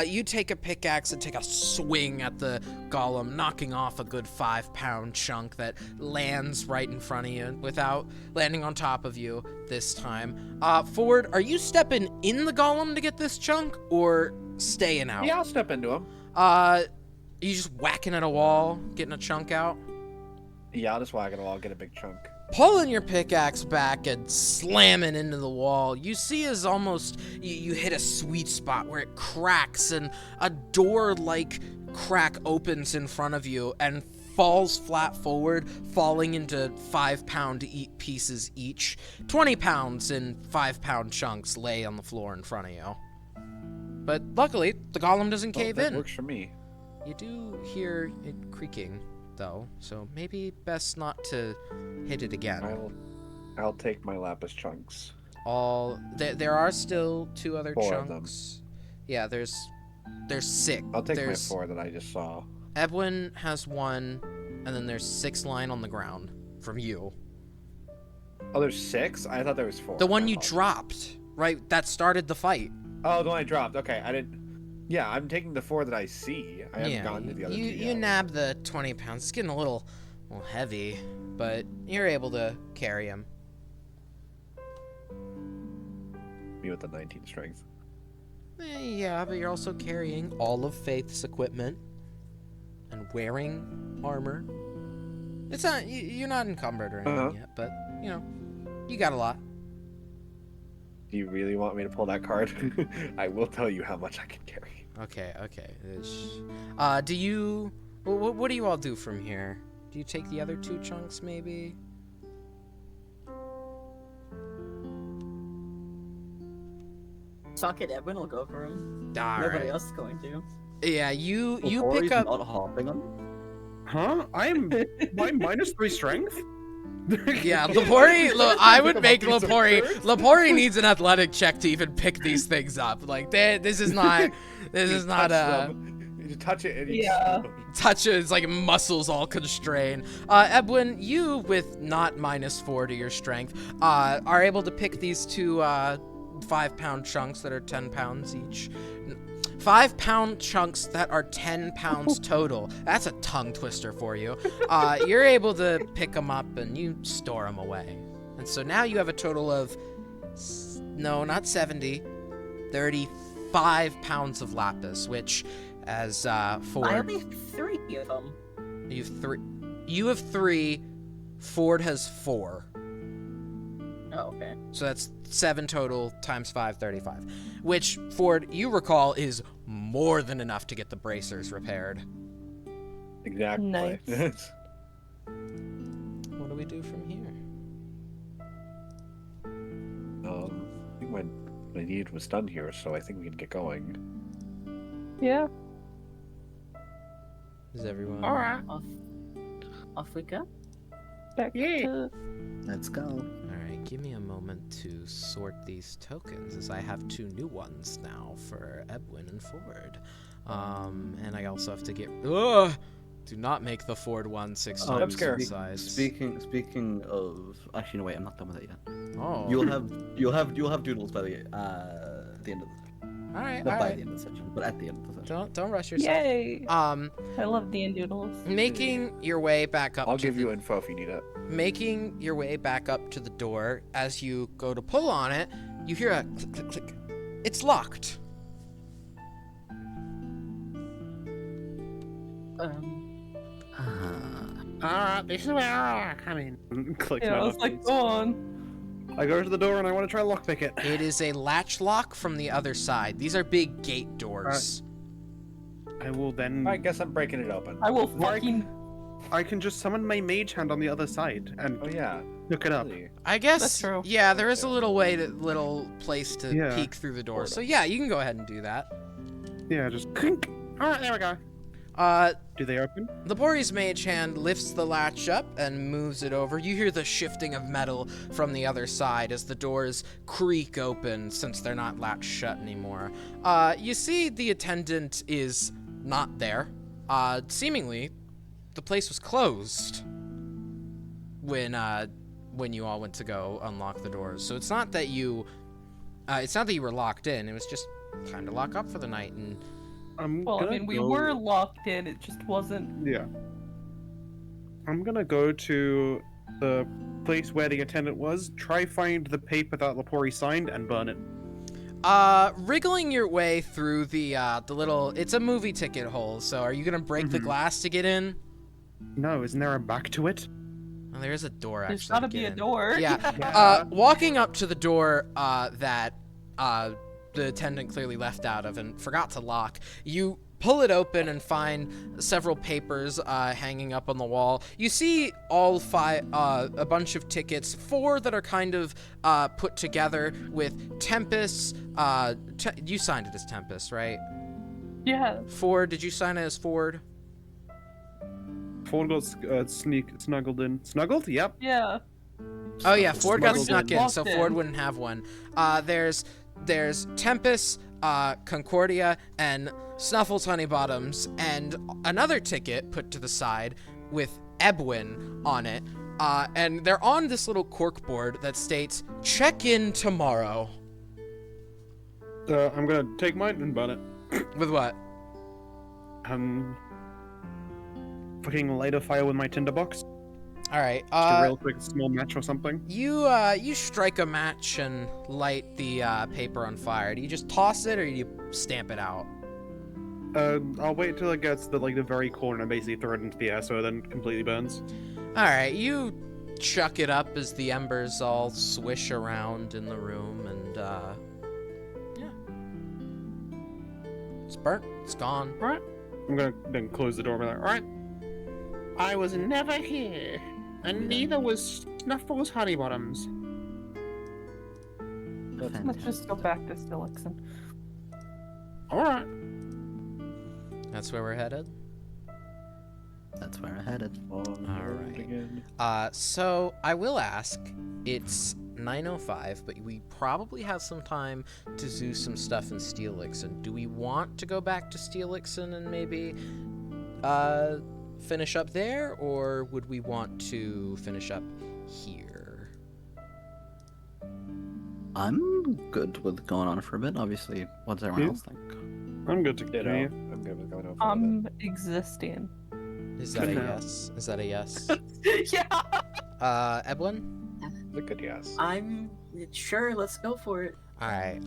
You take a pickaxe and take a swing at the golem, knocking off a good 5-pound chunk that lands right in front of you without landing on top of you this time. Ford, are you stepping in the golem to get this chunk or staying out? Yeah, I'll step into him. Are you just whacking at a wall, getting a chunk out? Yeah, I'll just whack it all, get a big chunk. Pulling your pickaxe back and slamming into the wall, you see as almost you hit a sweet spot where it cracks and a door-like crack opens in front of you and falls flat forward, falling into 5-pound pieces each. 20 pounds in 5-pound chunks lay on the floor in front of you. But luckily, the golem doesn't cave that in. works for me. You do hear it creaking, though, so maybe best not to hit it again. I'll take my lapis chunks. There are still 2 other 4 of chunks. Yeah, there's 6. I'll take there's, my 4 that I just saw. Edwin has 1, and then there's 6 lying on the ground from you. Oh, there's 6? I thought there was 4. The one My you apologies. dropped, right? That started the fight. Oh, the one I dropped. Okay, I didn't. Yeah, I'm taking the 4 that I see. I haven't Yeah, gotten to the other 2 you yet. nab the 20 pounds. It's getting a little heavy, but you're able to carry him. Me with the 19 strength. Yeah, but you're also carrying all of Faith's equipment and wearing armor. It's not you're not encumbered or anything yet, but you got a lot. Do you really want me to pull that card? I will tell you how much I can carry. Okay. Do you? What do you all do from here? Do you take the other 2 chunks, maybe? Talk it, Edwin will go for him. All Nobody right. else is going to. Yeah, you Before pick he's up. not hopping on. Huh? I'm minus 3 strength? Yeah, Lepori. I would make Piece of Lepori. fruit? Lepori needs an athletic check to even pick these things up. Like, this is not. This is not You touch it and you Yeah. touches like muscles all constrained. Edwin, you with not -4 to your strength, are able to pick these 2 5-pound chunks that are 10 pounds each. 5-pound chunks that are 10 pounds total. That's a tongue twister for you. You're able to pick them up and you store them away. And so now you have a total of, no, not 70, 35 pounds of lapis, which, as Ford... I only have 3 of them. You have 3. Ford has 4. Oh, okay. So that's 7 total times 5, 35. Which, Ford, you recall, is more than enough to get the bracers repaired. Exactly. Nice. What do we do from here? I think my need was done here, so I think we can get going. Yeah. Is everyone... Alright. Off we go. Back to... Let's go. Alright, give me a moment to sort these tokens, as I have 2 new ones now for Edwin and Ford. And I also have to get... Ugh! Do not make the Ford one 6 Oh, times scared. the size. Speaking of, actually no wait, I'm not done with it yet. Oh. You'll have doodles by the end of the Alright, not by alright. the end of the session, but at the end of the session. Don't rush yourself. Yay! I love D and Doodles. Making your way back up I'll to give the... you info if you need it. Making your way back up to the door, as you go to pull on it, you hear a click, click, click. It's locked. Alright, this is where I come in. Click Yeah, my I was like, buttons. go on. I go to the door and I want to try lockpick it. It is a latch lock from the other side. These are big gate doors. I will then. I guess I'm breaking it open. I will Like- fucking... I can just summon my mage hand on the other side and Oh yeah. hook it up. Really? I guess. That's true. Yeah, there is a little place to Yeah. peek through the door. So yeah, you can go ahead and do that. Yeah, just clink. Alright, there we go. Do they open? Labori's mage hand lifts the latch up and moves it over. You hear the shifting of metal from the other side as the doors creak open since they're not latched shut anymore. You see the attendant is not there. Seemingly, the place was closed when you all went to go unlock the doors. So it's not that you were locked in. It was just time to lock up for the night. And Well, I gonna mean, we go- were locked in, it just wasn't... Yeah. I'm gonna go to the place where the attendant was, try find the paper that Lapori signed, and burn it. wriggling your way through the little, it's a movie ticket hole. So are you gonna break the Mhm. glass to get in? No, isn't there a back to it? Oh, there is a door actually. There's gotta to be get a in. door. Yeah. Walking up to the door that the attendant clearly left out of and forgot to lock, you pull it open and find several papers hanging up on the wall. You see all 5, a bunch of tickets, 4 that are kind of put together with Tempest. You signed it as Tempest, right? Yeah. Ford, did you sign it as Ford? Ford got snuggled in. Snuggled? Yep. Yeah. Oh yeah, Ford got Smuggled snuck in. in, so Walked Ford in. wouldn't have one. There's Tempest, Concordia, and Snuffles Honeybottoms, and another ticket put to the side with Ebwin on it. And they're on this little cork board that states, "Check in tomorrow." I'm gonna take mine and burn it. With what? Fucking light a fire with my tinderbox. Alright, Just a real quick small match or something. you strike a match and light the paper on fire. Do you just toss it or do you stamp it out? I'll wait till it gets to the very corner and basically throw it into the air so it then completely burns. Alright, you chuck it up as the embers all swish around in the room, and, yeah. It's burnt. It's gone. Alright. I'm gonna then close the door and be like, alright. I was never here, and neither was Snuffles Honeybottoms. Let's just go back to Stilixon. Alright. That's where we're headed. That's where I headed. Alright. Again. So I will ask, it's 9:05, but we probably have some time to do some stuff in Steelixon. Do we want to go back to Steelixon and maybe finish up there, or would we want to finish up here? I'm good with going on for a bit. Obviously, what does everyone Yeah. else think? I'm good to Ditto. continue. I'm good with going over with it. Existing. Is that a No. yes? Is that a yes? Yeah. Edwin? A good yes. I'm sure. Let's go for it. Alright,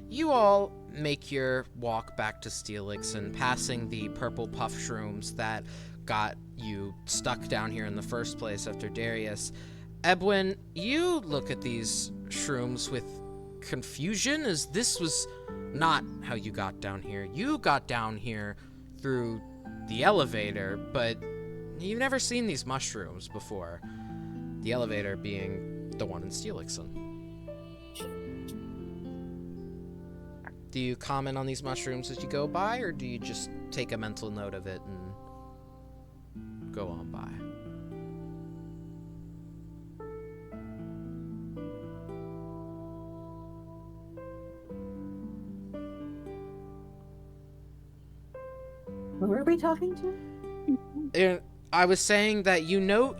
you all make your walk back to Steelix and passing the purple puff shrooms that got you stuck down here in the first place after Darius. Edwin, you look at these shrooms with confusion, as this was not how you got down here. You got down here through the elevator, but you've never seen these mushrooms before. The elevator being the one in Steelixon. Do you comment on these mushrooms as you go by, or do you just take a mental note of it and go on by? Who are we talking to? I was saying that you note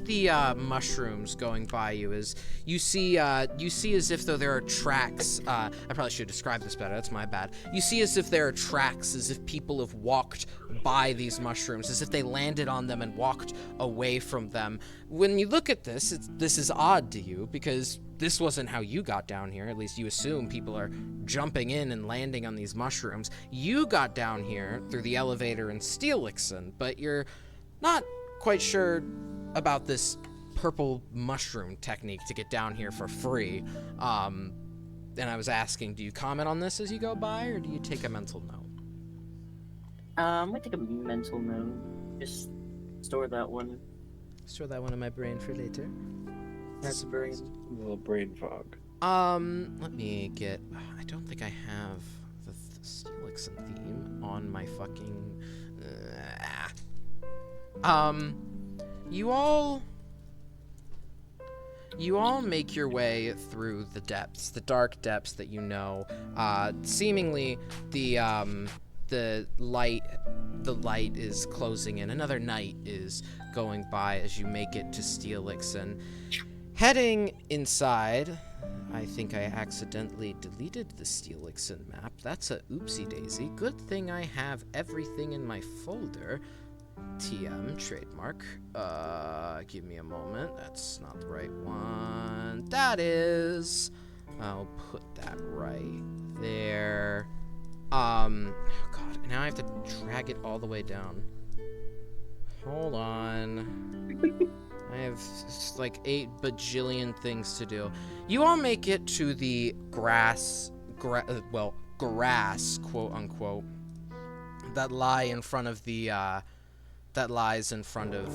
the mushrooms going by you as you see as if though there are tracks. I probably should describe this better. That's my bad. You see as if there are tracks, as if people have walked by these mushrooms, as if they landed on them and walked away from them. When you look at this, this is odd to you because this wasn't how you got down here. At least you assume people are jumping in and landing on these mushrooms. You got down here through the elevator in Steelixon, but you're not quite sure about this purple mushroom technique to get down here for free. And I was asking, do you comment on this as you go by, or do you take a mental note? I'm gonna take a mental note. Just store that one. Store that one in my brain for later. That's brain. A little brain fog. Let me get... I don't think I have the Steelixon theme on my fucking... You all make your way through the depths, the dark depths that you know. Seemingly, the light is closing in. Another night is going by as you make it to Steelixon. Heading inside, I think I accidentally deleted the Steelixon map. That's a oopsie daisy. Good thing I have everything in my folder. TM, trademark. Give me a moment. That's not the right one. That is. I'll put that right there. Oh god, now I have to drag it all the way down. Hold on. I have like 8 bajillion things to do. You all make it to the grass, quote unquote, that lie in front of the, that lies in front of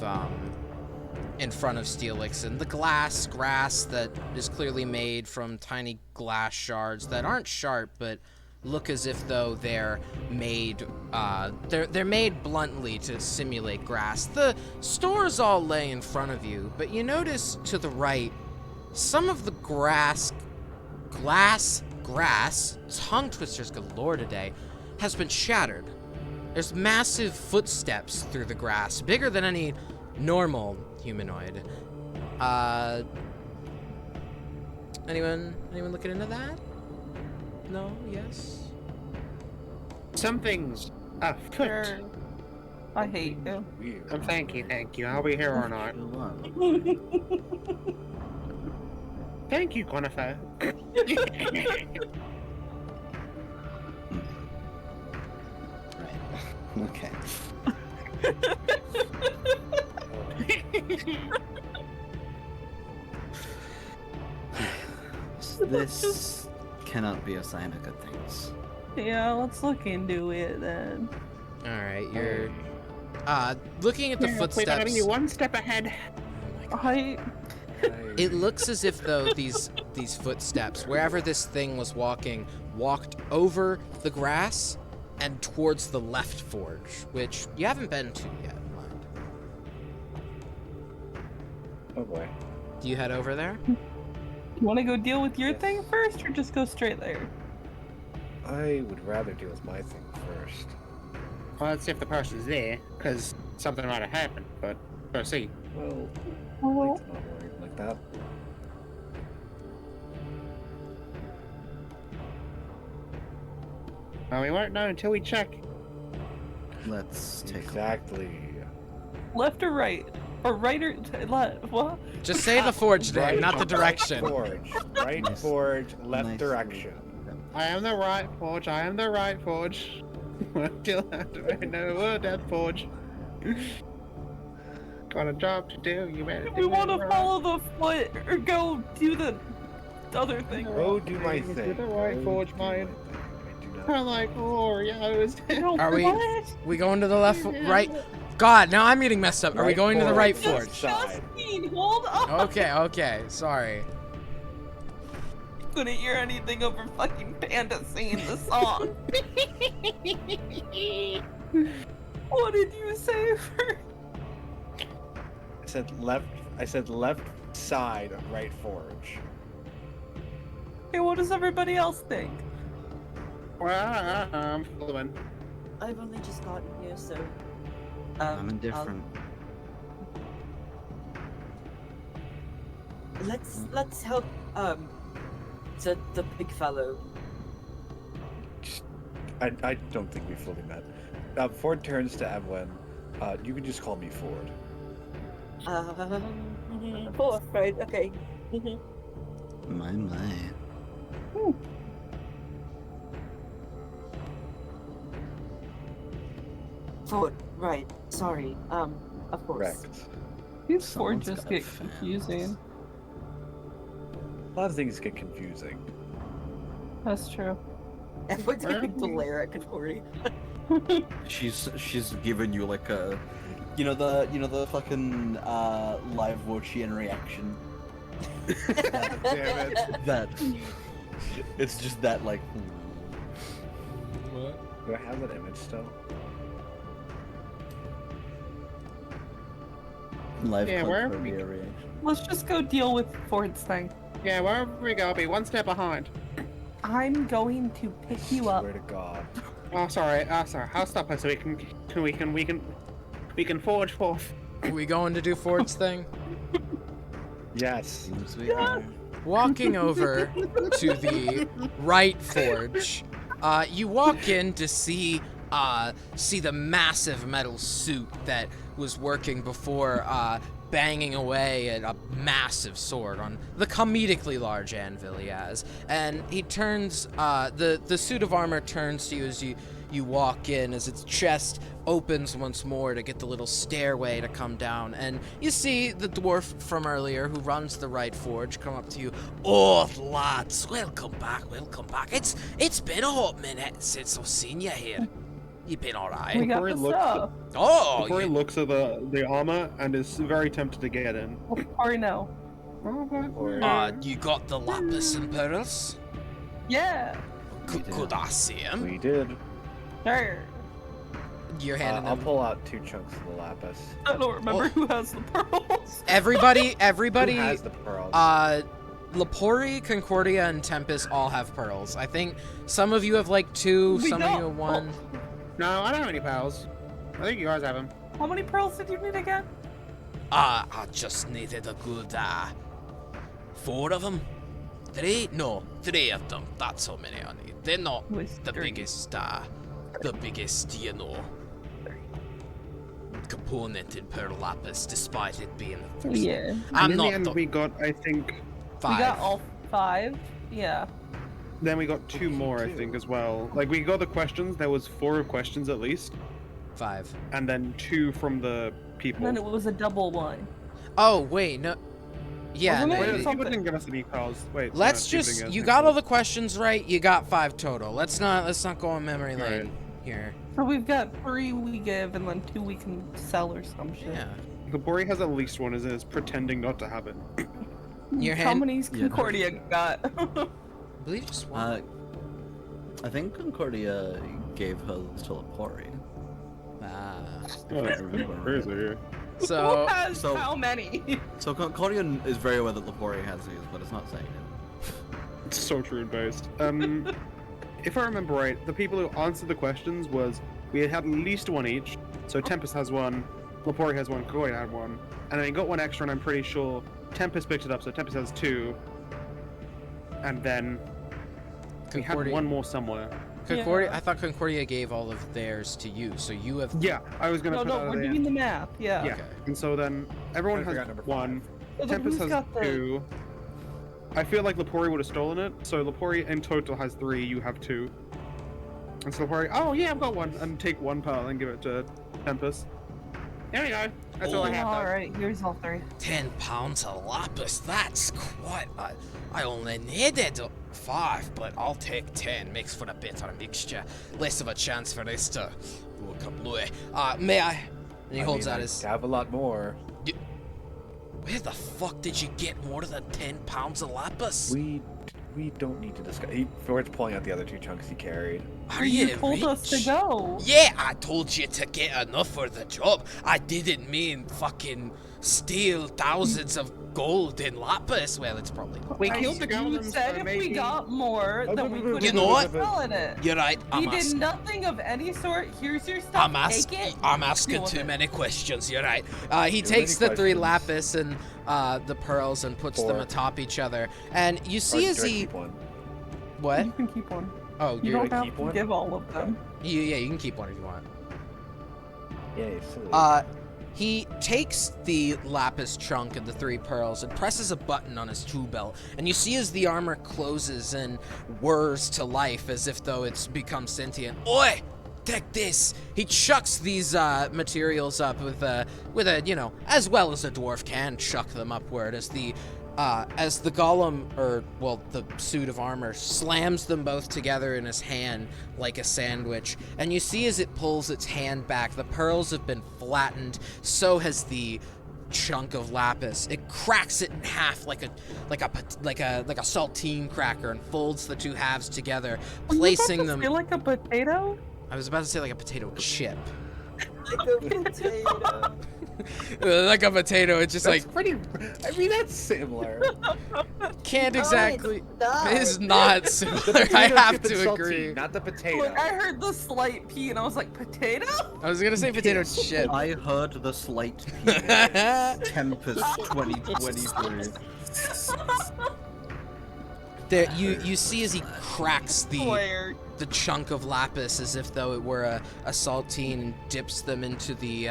Steelixon. The grass that is clearly made from tiny glass shards that aren't sharp, but look as if though they're made, they're made bluntly to simulate grass. The stores all lay in front of you, but you notice to the right, some of the grass, tongue twisters galore today, has been shattered. There's massive footsteps through the grass, bigger than any normal humanoid. Anyone looking into that? No? Yes? Something's afoot. I hate you. Weird. Thank you. I'll be here all night. Thank you, Guinevere. Okay. This cannot be a sign of good things. Yeah, let's look into it then. Alright, you're... looking at the We're footsteps... you one step ahead. Oh my god. I It looks as if though these footsteps, wherever this thing was walking, walked over the grass and towards the left forge, which you haven't been to yet, mind. Oh boy. Do you head over there? You want to go deal with your Yes. thing first, or just go straight there? I would rather deal with my thing first. Well, let's see if the person's there, because something might have happened, but proceed. Well, Oh, Light's not worried like that. Well, we won't know until we check. Let's take Exactly. Left or right? Or right or left? What? Just say the forge name, Right not the direction. Forge. Right Nice. forge, left Nice. direction. I am the right forge. I am the right forge. Still have to know that forge. Got a job to do. You better. We do want to it right. follow the foot or go do the other thing. Go do my Do thing. the right Go forge, do my mine. thing. I do not- I like Oreos. No, Are we- what? We going to the left, right? God, now I'm getting messed up. Are we Right going to the right forge. forge? Side. Justine, hold on. Okay, sorry. Couldn't hear anything over fucking Panda singing the song. What did you say first? I said left side, right forge. Hey, what does everybody else think? Well, I'm following. I've only just gotten here, so. I'm indifferent. Let's help the big fellow. I don't think we fully met. Ford turns to Evelyn. You can just call me Ford. Fourth, right? Okay. My. Ford, right? Sorry. Of course. Correct. These Someone's forges got get fans. confusing. A lot of things get confusing. That's true. Everyone's gonna glare at Katori. She's given you like a, you know the fucking live Wochian reaction. Damn it. That it's just that like. Do I have that image still? Live Yeah, where are we- Concordia reaction. Let's just go deal with Ford's thing. Yeah, wherever we go, I'll be one step behind. I'm going to pick you up. Swear to God. Oh, sorry. Sorry. I'll stop her so we can forge forth. Are we going to do Ford's thing? Yes. Seems we are. Walking over to the right forge, you walk in to see the massive metal suit that was working before banging away at a massive sword on the comedically large anvil he has. And he turns, the suit of armor turns to you as you walk in, as its chest opens once more to get the little stairway to come down. And you see the dwarf from earlier who runs the right forge come up to you. Oh, lads, welcome back. It's been a hot minute since I've seen you here. You been alright? We got Before he the looks stuff. Oh, Before he you, looks at the armor and is very tempted to get in. Or no. you got the lapis and pearls? Yeah. Could I see him? We did. Sure. You're handing I'll them. pull out 2 chunks of the lapis. I don't remember who has the pearls. Everybody, Who has the pearls? Lepori, Concordia, and Tempest all have pearls. I think some of you have like 2, We some of you don't. have 1. No, I don't have any pals. I think you guys have them. How many pearls did you need again? I just needed a good, 4 of them? 3? No, 3 of them. That's how many I need. They're not It was the 3. biggest, component in pearl lapis, despite it being the first. Yeah. And I'm in not the end, we got, I think, 5. We got all 5. Yeah. then we got 2 more, I think, as well. Like, we got the questions. There was 4 questions at least. 5. And then 2 from the people. And then it was a double one. Oh, wait, no. Yeah, Wasn't no, it? Wait, you- people Something. didn't give us any pals. Wait. let's no, people just, didn't give you us got any all the questions right, you got 5 total. Let's not go on memory lane Right. here. So we've got 3 we give and then 2 we can sell or some shit. Yeah. pals. Gabori has at least one, is pretending not to have it. Your How hand- many's Yeah. Concordia got? I believe just 1. I think Concordia gave hers to Lepori. Ah. If I remember right. Crazy. So, Who has so- how many? So Concordia is very aware that Lepori has these, but it's not saying it. It's so true and based. If I remember right, the people who answered the questions was we had at least 1 each. So Tempest has 1, Lepori has 1, Koya had 1, and then he got 1 extra, and I'm pretty sure Tempest picked it up, so Tempest has 2. And then we had Concordia, 1 more somewhere. Concordia. I thought Concordia gave all of theirs to you, so you have. Yeah, I was gonna No, put that no, at we're the doing end. the math. Yeah. Yeah, Okay. and so then everyone I has forgot number 1. So then Tempest who's has got the- 2. I feel like Lepori would have stolen it, so Lepori in total has 3. You have 2. And so Lepori, oh yeah, I've got 1, and take 1 pearl and give it to Tempest. There we go. That's all I have. All Though. right, here's all 3. 10 pounds of lapis. That's quite. I only needed 5, but I'll take 10. Makes for a better mixture. Less of a chance for this to go kablooey. May I? And he holds out his. I have a lot more. Where the fuck did you get more than 10 pounds of lapis? We don't need to discuss. Ford's pulling out the other 2 chunks he carried. Are You you told us to rich? go. Yeah, I told you to get enough for the job. I didn't mean fucking steal thousands of gold in lapis. Well, it's probably not. We that killed the easy. You golems. said so if maybe... we got more, then we could You know what? selling it. You're right. We did nothing of any sort. Here's your stuff. Take it. I'm asking Deal with too it. many questions. You're right. He Too takes many the 3 questions. lapis and the pearls and puts them 4. atop each other. And you Or see as do I he keep 1? what? You can keep one. Oh, You you're don't have keep to one? give all of them. yeah. You can keep one if you want. Yay, silly. He takes the lapis chunk and the 3 pearls and presses a button on his tool belt, and you see as the armor closes and whirs to life as if though it's become sentient. Oi! Take this! He chucks these materials up with a, you know, as well as a dwarf can chuck them upward as the golem, or, well, the suit of armor, slams them both together in his hand like a sandwich. And you see as it pulls its hand back, the pearls have been flattened, so has the chunk of lapis. It cracks it in half like a saltine cracker and folds the 2 halves together, placing them. Feel like a potato? I was about to say like a potato chip. Like a potato. Like a potato, it's just That's like pretty. I mean, that's similar. can't No, exactly. it's not. It's not similar. I Potato have chip is to saltine, agree. Not the potato. Look, I heard the slight P and I was like, potato? I was gonna say potato chip. I heard the slight P. Tempest 2023. There, you see as he cracks the Swear. chunk of lapis as if though it were a saltine and dips them into the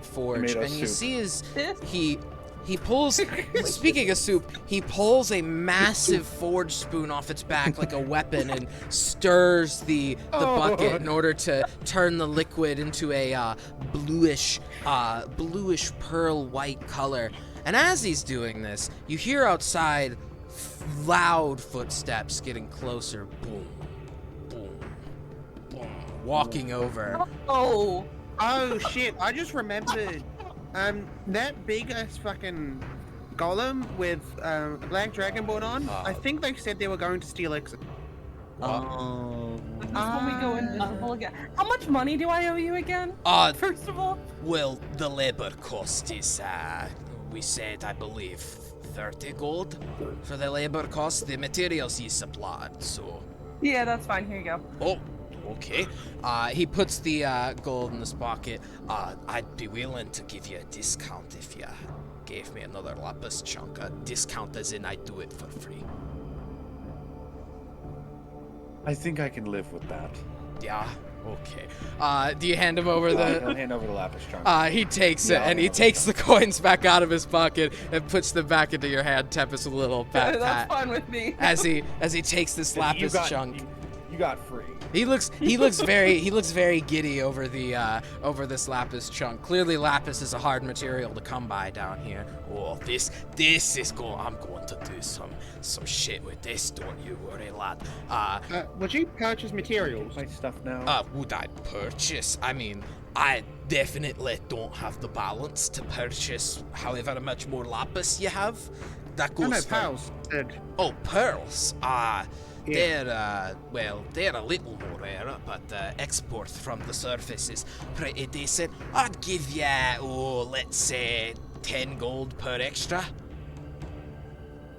forge, Tomato and you soup. see as This he pulls. Speaking of soup, he pulls a massive forge spoon off its back like a weapon and stirs the bucket in order to turn the liquid into a bluish pearl white color. And as he's doing this, you hear outside loud footsteps getting closer. Boom, boom, boom. Walking over. Oh, Oh shit! I just remembered. That big ass fucking golem with a black dragonborn on. I think they said they were going to steal exit. Oh. this is when we go invisible again. How much money do I owe you again? First of all, Well, the labor cost is, we said, I believe, 30 gold for the labor cost. The materials he supplied, so. yeah, that's fine. Here you go. Oh, okay. He puts the gold in his pocket. I'd be willing to give you a discount if you gave me another lapis chunk. A discount as in I'd do it for free. I think I can live with that. Yeah, okay. Do you hand him over I'll the... hand over the lapis chunk. He takes Yeah, it, I'll and he hand over takes the the coins back out of his pocket and puts them back into your hand. Tempest with a little pat That's pat fine with me. as he takes this lapis chunk. You got free. He looks very giddy over this lapis chunk. Clearly, lapis is a hard material to come by down here. Oh, this is I'm going to do some shit with this. Don't you worry, lad. Would you purchase materials? My stuff now. Would I purchase? I mean, I definitely don't have the balance to purchase however much more lapis you have. That goes No, for- pals. Said. Oh, pearls. Yeah. They're a little more rare, but export from the surface is pretty decent. I'd give you, let's say 10 gold per extra.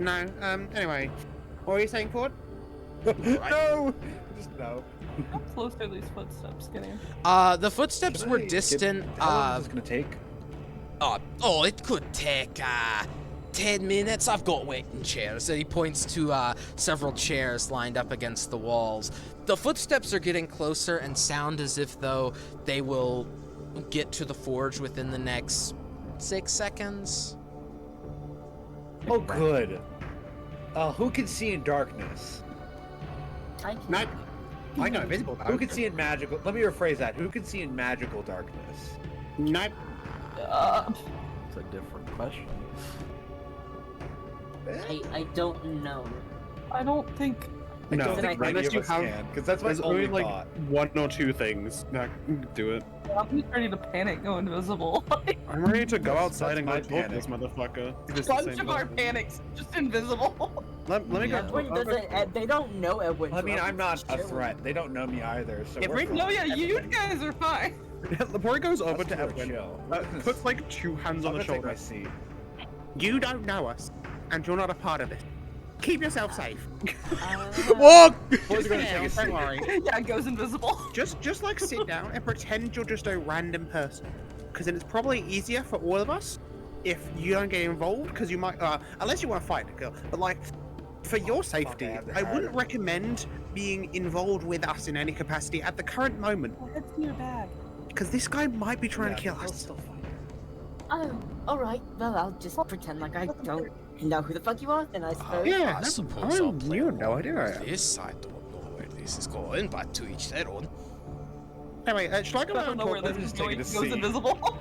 No. Anyway, what were you saying, Ford? No! Just no. How close are these footsteps getting? The footsteps were distant. How long is this gonna take? It could take 10 minutes? I've got waiting chairs. And he points to several chairs lined up against the walls. The footsteps are getting closer and sound as if though they will get to the forge within the next 6 seconds. Oh, good. Who can see in darkness? I can. Not. I know invisible. Who can see in magical? Let me rephrase that. Who can see in magical darkness? Not. It's a different question. I don't know. I don't think. I No, don't think unless any of you us have. can, because that's my There's only only like thought. 1 or 2 things that do it. I'm just ready to panic, go invisible. I'm ready to go outside That's and go my talk panic. to this motherfucker. Just Bunch the same of our person. panics, just invisible. Let me go. Edwin I'll go- doesn't. They don't know Edwin. I mean, so I'm not a chilling. threat. They don't know me either, so If we're we fine. No, yeah, you Everybody- guys are fine. Lepori goes over Us to two are Edwin, chill. puts like 2 hands I'm on the gonna take my shoulder. seat. You don't know us, and you're not a part of this. Keep yourself safe. Walk! Boys are gonna Sit take a down, seat. don't worry. Yeah, it goes invisible. Just like sit down and pretend you're just a random person, because then it's probably easier for all of us if you don't get involved, because you might, unless you want to fight the girl. But like, for your safety, have the I wouldn't iron. recommend being involved with us in any capacity at the current moment, Head's in your bag. because this guy might be trying to Yeah, kill they'll us. still fight. Oh, alright. Well, I'll just pretend like I don't know who the fuck you are, then I suppose. Yeah, I no, suppose I'll play you know, along I do. with this. I don't know where this is going, but to each their own. Anyway, should I go I out don't and know where talk this with is just taking going. a It goes seat. invisible.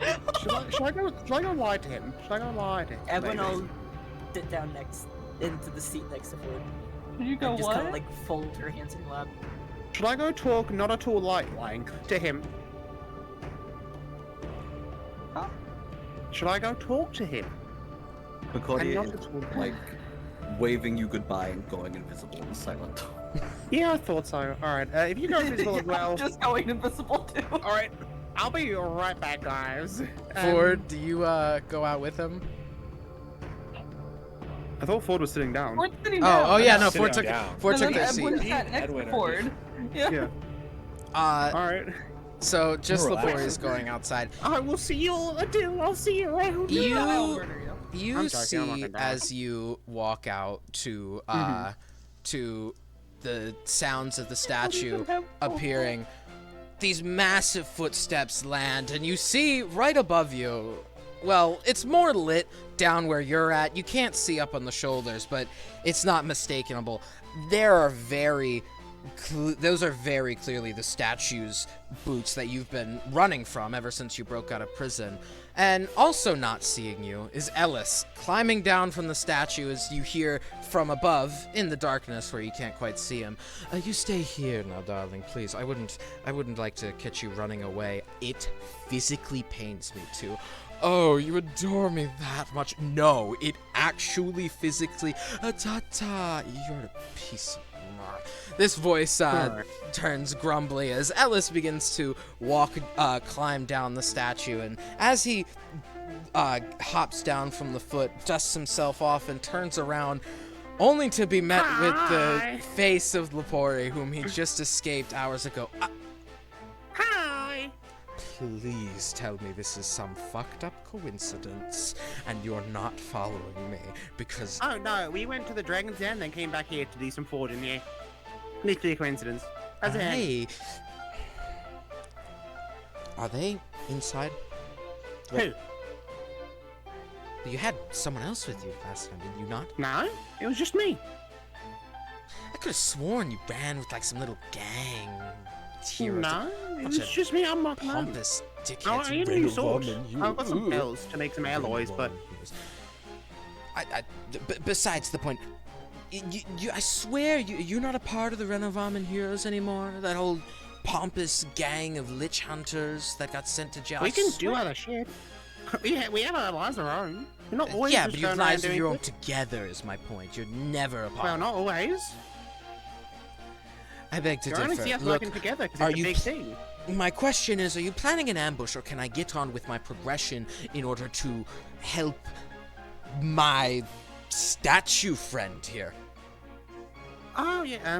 Should I go lie to him? Should I go lie to him? Edwin Maybe. will sit down next into the seat next to Ford. You go And just what? kind of like fold her hands in your lap. Should I go talk not at all lying to him? Huh? Should I go talk to him? Makodi not is at all. like waving you goodbye and going invisible and silent. Yeah, I thought so. Alright, if you go invisible as Yeah, well. just going invisible too. Alright, I'll be right back, guys. Ford, do you go out with him? I thought Ford was sitting down. Ford's sitting down. Oh yeah, no, Sitting Ford took down. Ford And took then their Edwin seat. sat next Edwin to are Ford. Yeah. Yeah. Uh, All right. so just Relax. Lepori is going outside. I will see you all adieu. I'll see you around. You I'll murder you. you I'm joking, I'm not see gonna die. as you walk out to to the sounds of the statue appearing, these massive footsteps land, and you see right above you. Well, it's more lit down where you're at. You can't see up on the shoulders, but it's not mistakenable. There are those are very clearly the statue's boots that you've been running from ever since you broke out of prison. And also not seeing you is Ellis, climbing down from the statue as you hear from above, in the darkness where you can't quite see him. You stay here now, darling, please. I wouldn't like to catch you running away. It physically pains me to. Oh, you adore me that much? No, it actually physically. Ta-ta, you're a piece of. This voice turns grumbly as Ellis begins to climb down the statue, and as he hops down from the foot, dusts himself off, and turns around, only to be met with the face of Lepori, whom he just escaped hours ago. Hi. Please tell me this is some fucked up coincidence, and you're not following me, because Oh no, we went to the Dragon's Den, then came back here to do some forging. Yeah, literally a coincidence. How's it? hey, are they inside? Who? You had someone else with you last time, did you not? No, it was just me. I could have sworn you ran with like some little gang. Heroes. No, it bunch was of just me. I'm not alone. Pompous Oh, dickheads. I am new swords. Renovamen, I've got some ooh. pills to make some alloys, but Besides the point, I swear you're not a part of the Renovamen heroes anymore. That whole pompous gang of lich hunters that got sent to jail. we I can do swear- other shit. We have our lives of our own. We're not always Yeah, just but you have going around lives of doing your own good. together. Is my point. You're never a part. Well, not always. I beg to You only differ. see us Look, working together because are it's a you big thing. my question is, are you planning an ambush, or can I get on with my progression in order to help my statue friend here? Oh yeah.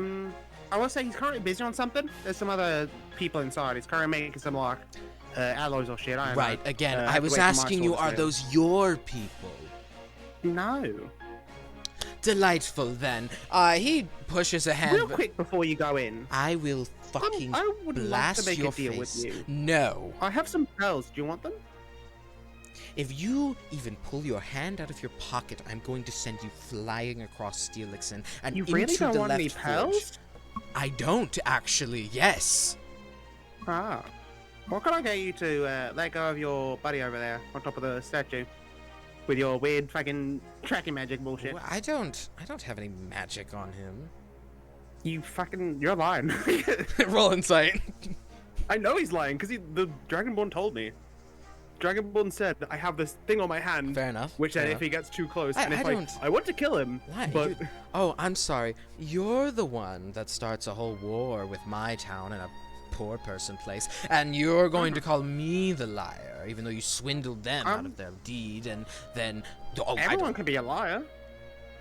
I will say he's currently busy on something. There's some other people inside. He's currently making some like alloys or shit. I don't Right. know. Again, I I have to was wait for my asking you, sword to are finish. those your people? No. Delightful, then. He pushes a hand. Real quick before you go in, I will fucking I would love blast to make your a deal face. with you. No. I have some pearls. Do you want them? If you even pull your hand out of your pocket, I'm going to send you flying across Steelixon and You into really don't the want left any forge. pearls? I don't, actually. Yes. Ah. What can I get you to let go of your buddy over there on top of the statue? With your weird fucking tracking magic bullshit. Well, I don't have any magic on him. You're lying. Roll insight. I know he's lying, because the Dragonborn told me. Dragonborn said, I have this thing on my hand. Fair enough. Which fair then enough. if he gets too close, I and if don't- I want to kill him, Why? but... Oh, I'm sorry. You're the one that starts a whole war with my town in a poor person place, and you're going to call me the liar, even though you swindled them out of their deed, and then... Oh, Everyone can be a liar.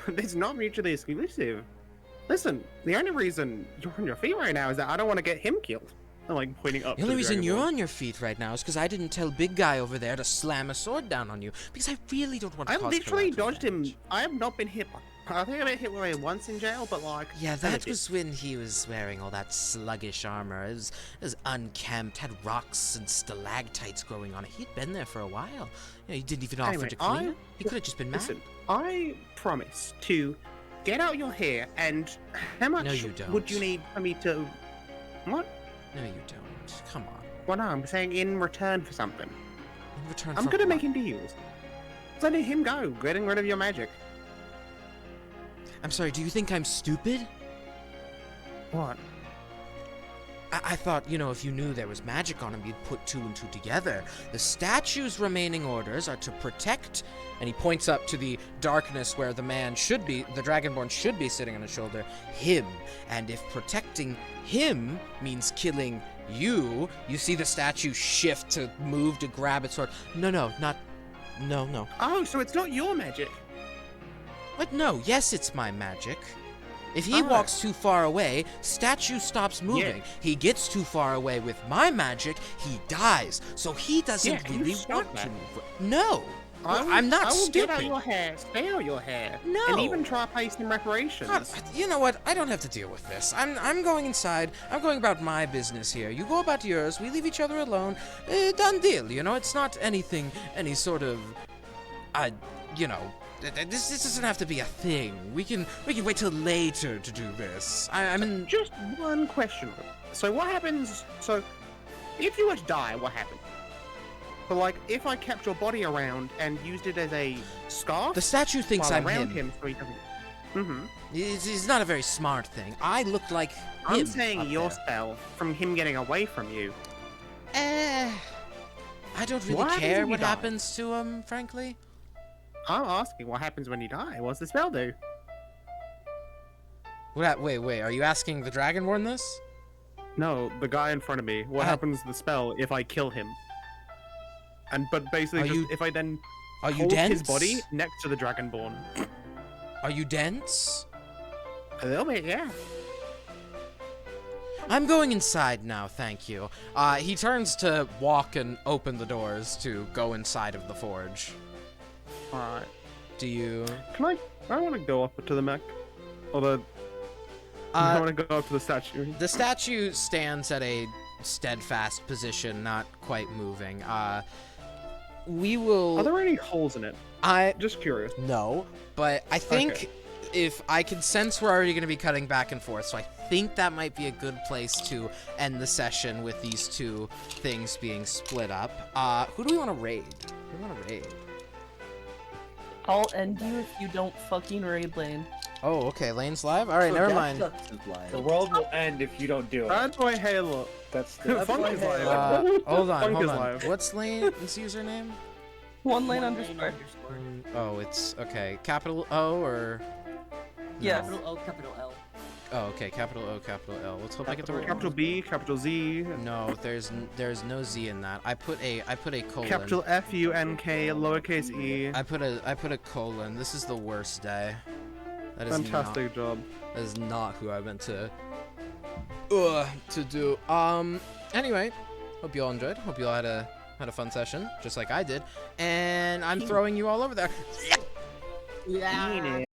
It's not mutually exclusive. Listen, the only reason you're on your feet right now is that I don't want to get him killed. I'm like pointing up. The to only reason you're Dragonborn. on your feet right now is because I didn't tell big guy over there to slam a sword down on you, because I really don't want to I cause literally collateral dodged him. damage. I have not been hit. I think I got hit when I was once in jail, but like. Yeah, that that was when he was wearing all that sluggish armor. It was unkempt, had rocks and stalactites growing on it. He'd been there for a while. You know, he didn't even offer Anyway, to clean it. He could have just been mad. Listen, I promise to get out your hair, and how much No, you don't. would you need for me to? What? No, you don't. Come on. Well, no, I'm saying in return for something. In return I'm for good at what? making deals. Letting him go, getting rid of your magic. I'm sorry, do you think I'm stupid? What? I thought, you know, if you knew there was magic on him, you'd put two and two together. The statue's remaining orders are to protect, and he points up to the darkness where the man should be, the Dragonborn should be sitting on his shoulder, him. And if protecting him means killing you, you see the statue shift to move to grab its sword. No. Oh, so it's not your magic. What? No, yes, it's my magic. If he Ah. walks too far away, statue stops moving. He gets too far away with my magic, he dies. So he doesn't Yeah, can you really stop want that? to move. No. Well, I'm not I will stupid. get out your hair, stay out your hair, No. and even try to pay some reparations. God, you know what? I don't have to deal with this. I'm going inside. I'm going about my business here. You go about yours. We leave each other alone. Done deal. You know, it's not anything, any sort of, you know. This doesn't have to be a thing. We can wait till later to do this. I mean, Just one question. So what happens? So, if you were to die, what happens? But like, if I kept your body around and used it as a scarf, the statue thinks while I'm around him. so he doesn't. Mm-hmm. It's not a very smart thing. I look like him. I'm saying up your there. spell from him getting away from you. I don't really What happens care when you what die? happens to him, frankly. I'm asking what happens when you die. What's the spell do? Wait. Are you asking the Dragonborn this? No, the guy in front of me. What happens to the spell if I kill him? But basically, Are just you- if I then Are you hold dense? his body next to the Dragonborn. Are you dense? A little bit, yeah. I'm going inside now, thank you. He turns to walk and open the doors to go inside of the forge. Alright. Do you? Can I want to go up to the mech. Although, I Uh, want to go up to the statue. the statue stands at a steadfast position, not quite moving. We will. Are there any holes in it? Just curious. No, but I think Okay. if I can sense we're already going to be cutting back and forth, so I think that might be a good place to end the session with these two things being split up. Who do we want to raid? Who do we want to raid? I'll end you if you don't fucking raid Lane. Oh, okay. Lane's live? Alright, never mind. The world will end if you don't do it. That's why Halo. That's Funk is live. Hold on, Funk hold is on. live. What's Lane's username? One lane underscore. Oh, it's, okay. Capital O or? Yes. Capital O, capital L. Oh, okay. Capital O, capital L. Let's hope I get the right Capital B, capital Z, No, there's no Z in that. I put a colon. capital F U N K, lowercase e. I put a colon. This is the worst day. That is Fantastic job. Not, that is not who I meant to do. Anyway, hope you all enjoyed. Hope you all had a fun session, just like I did. And I'm throwing you all over there. Yeah.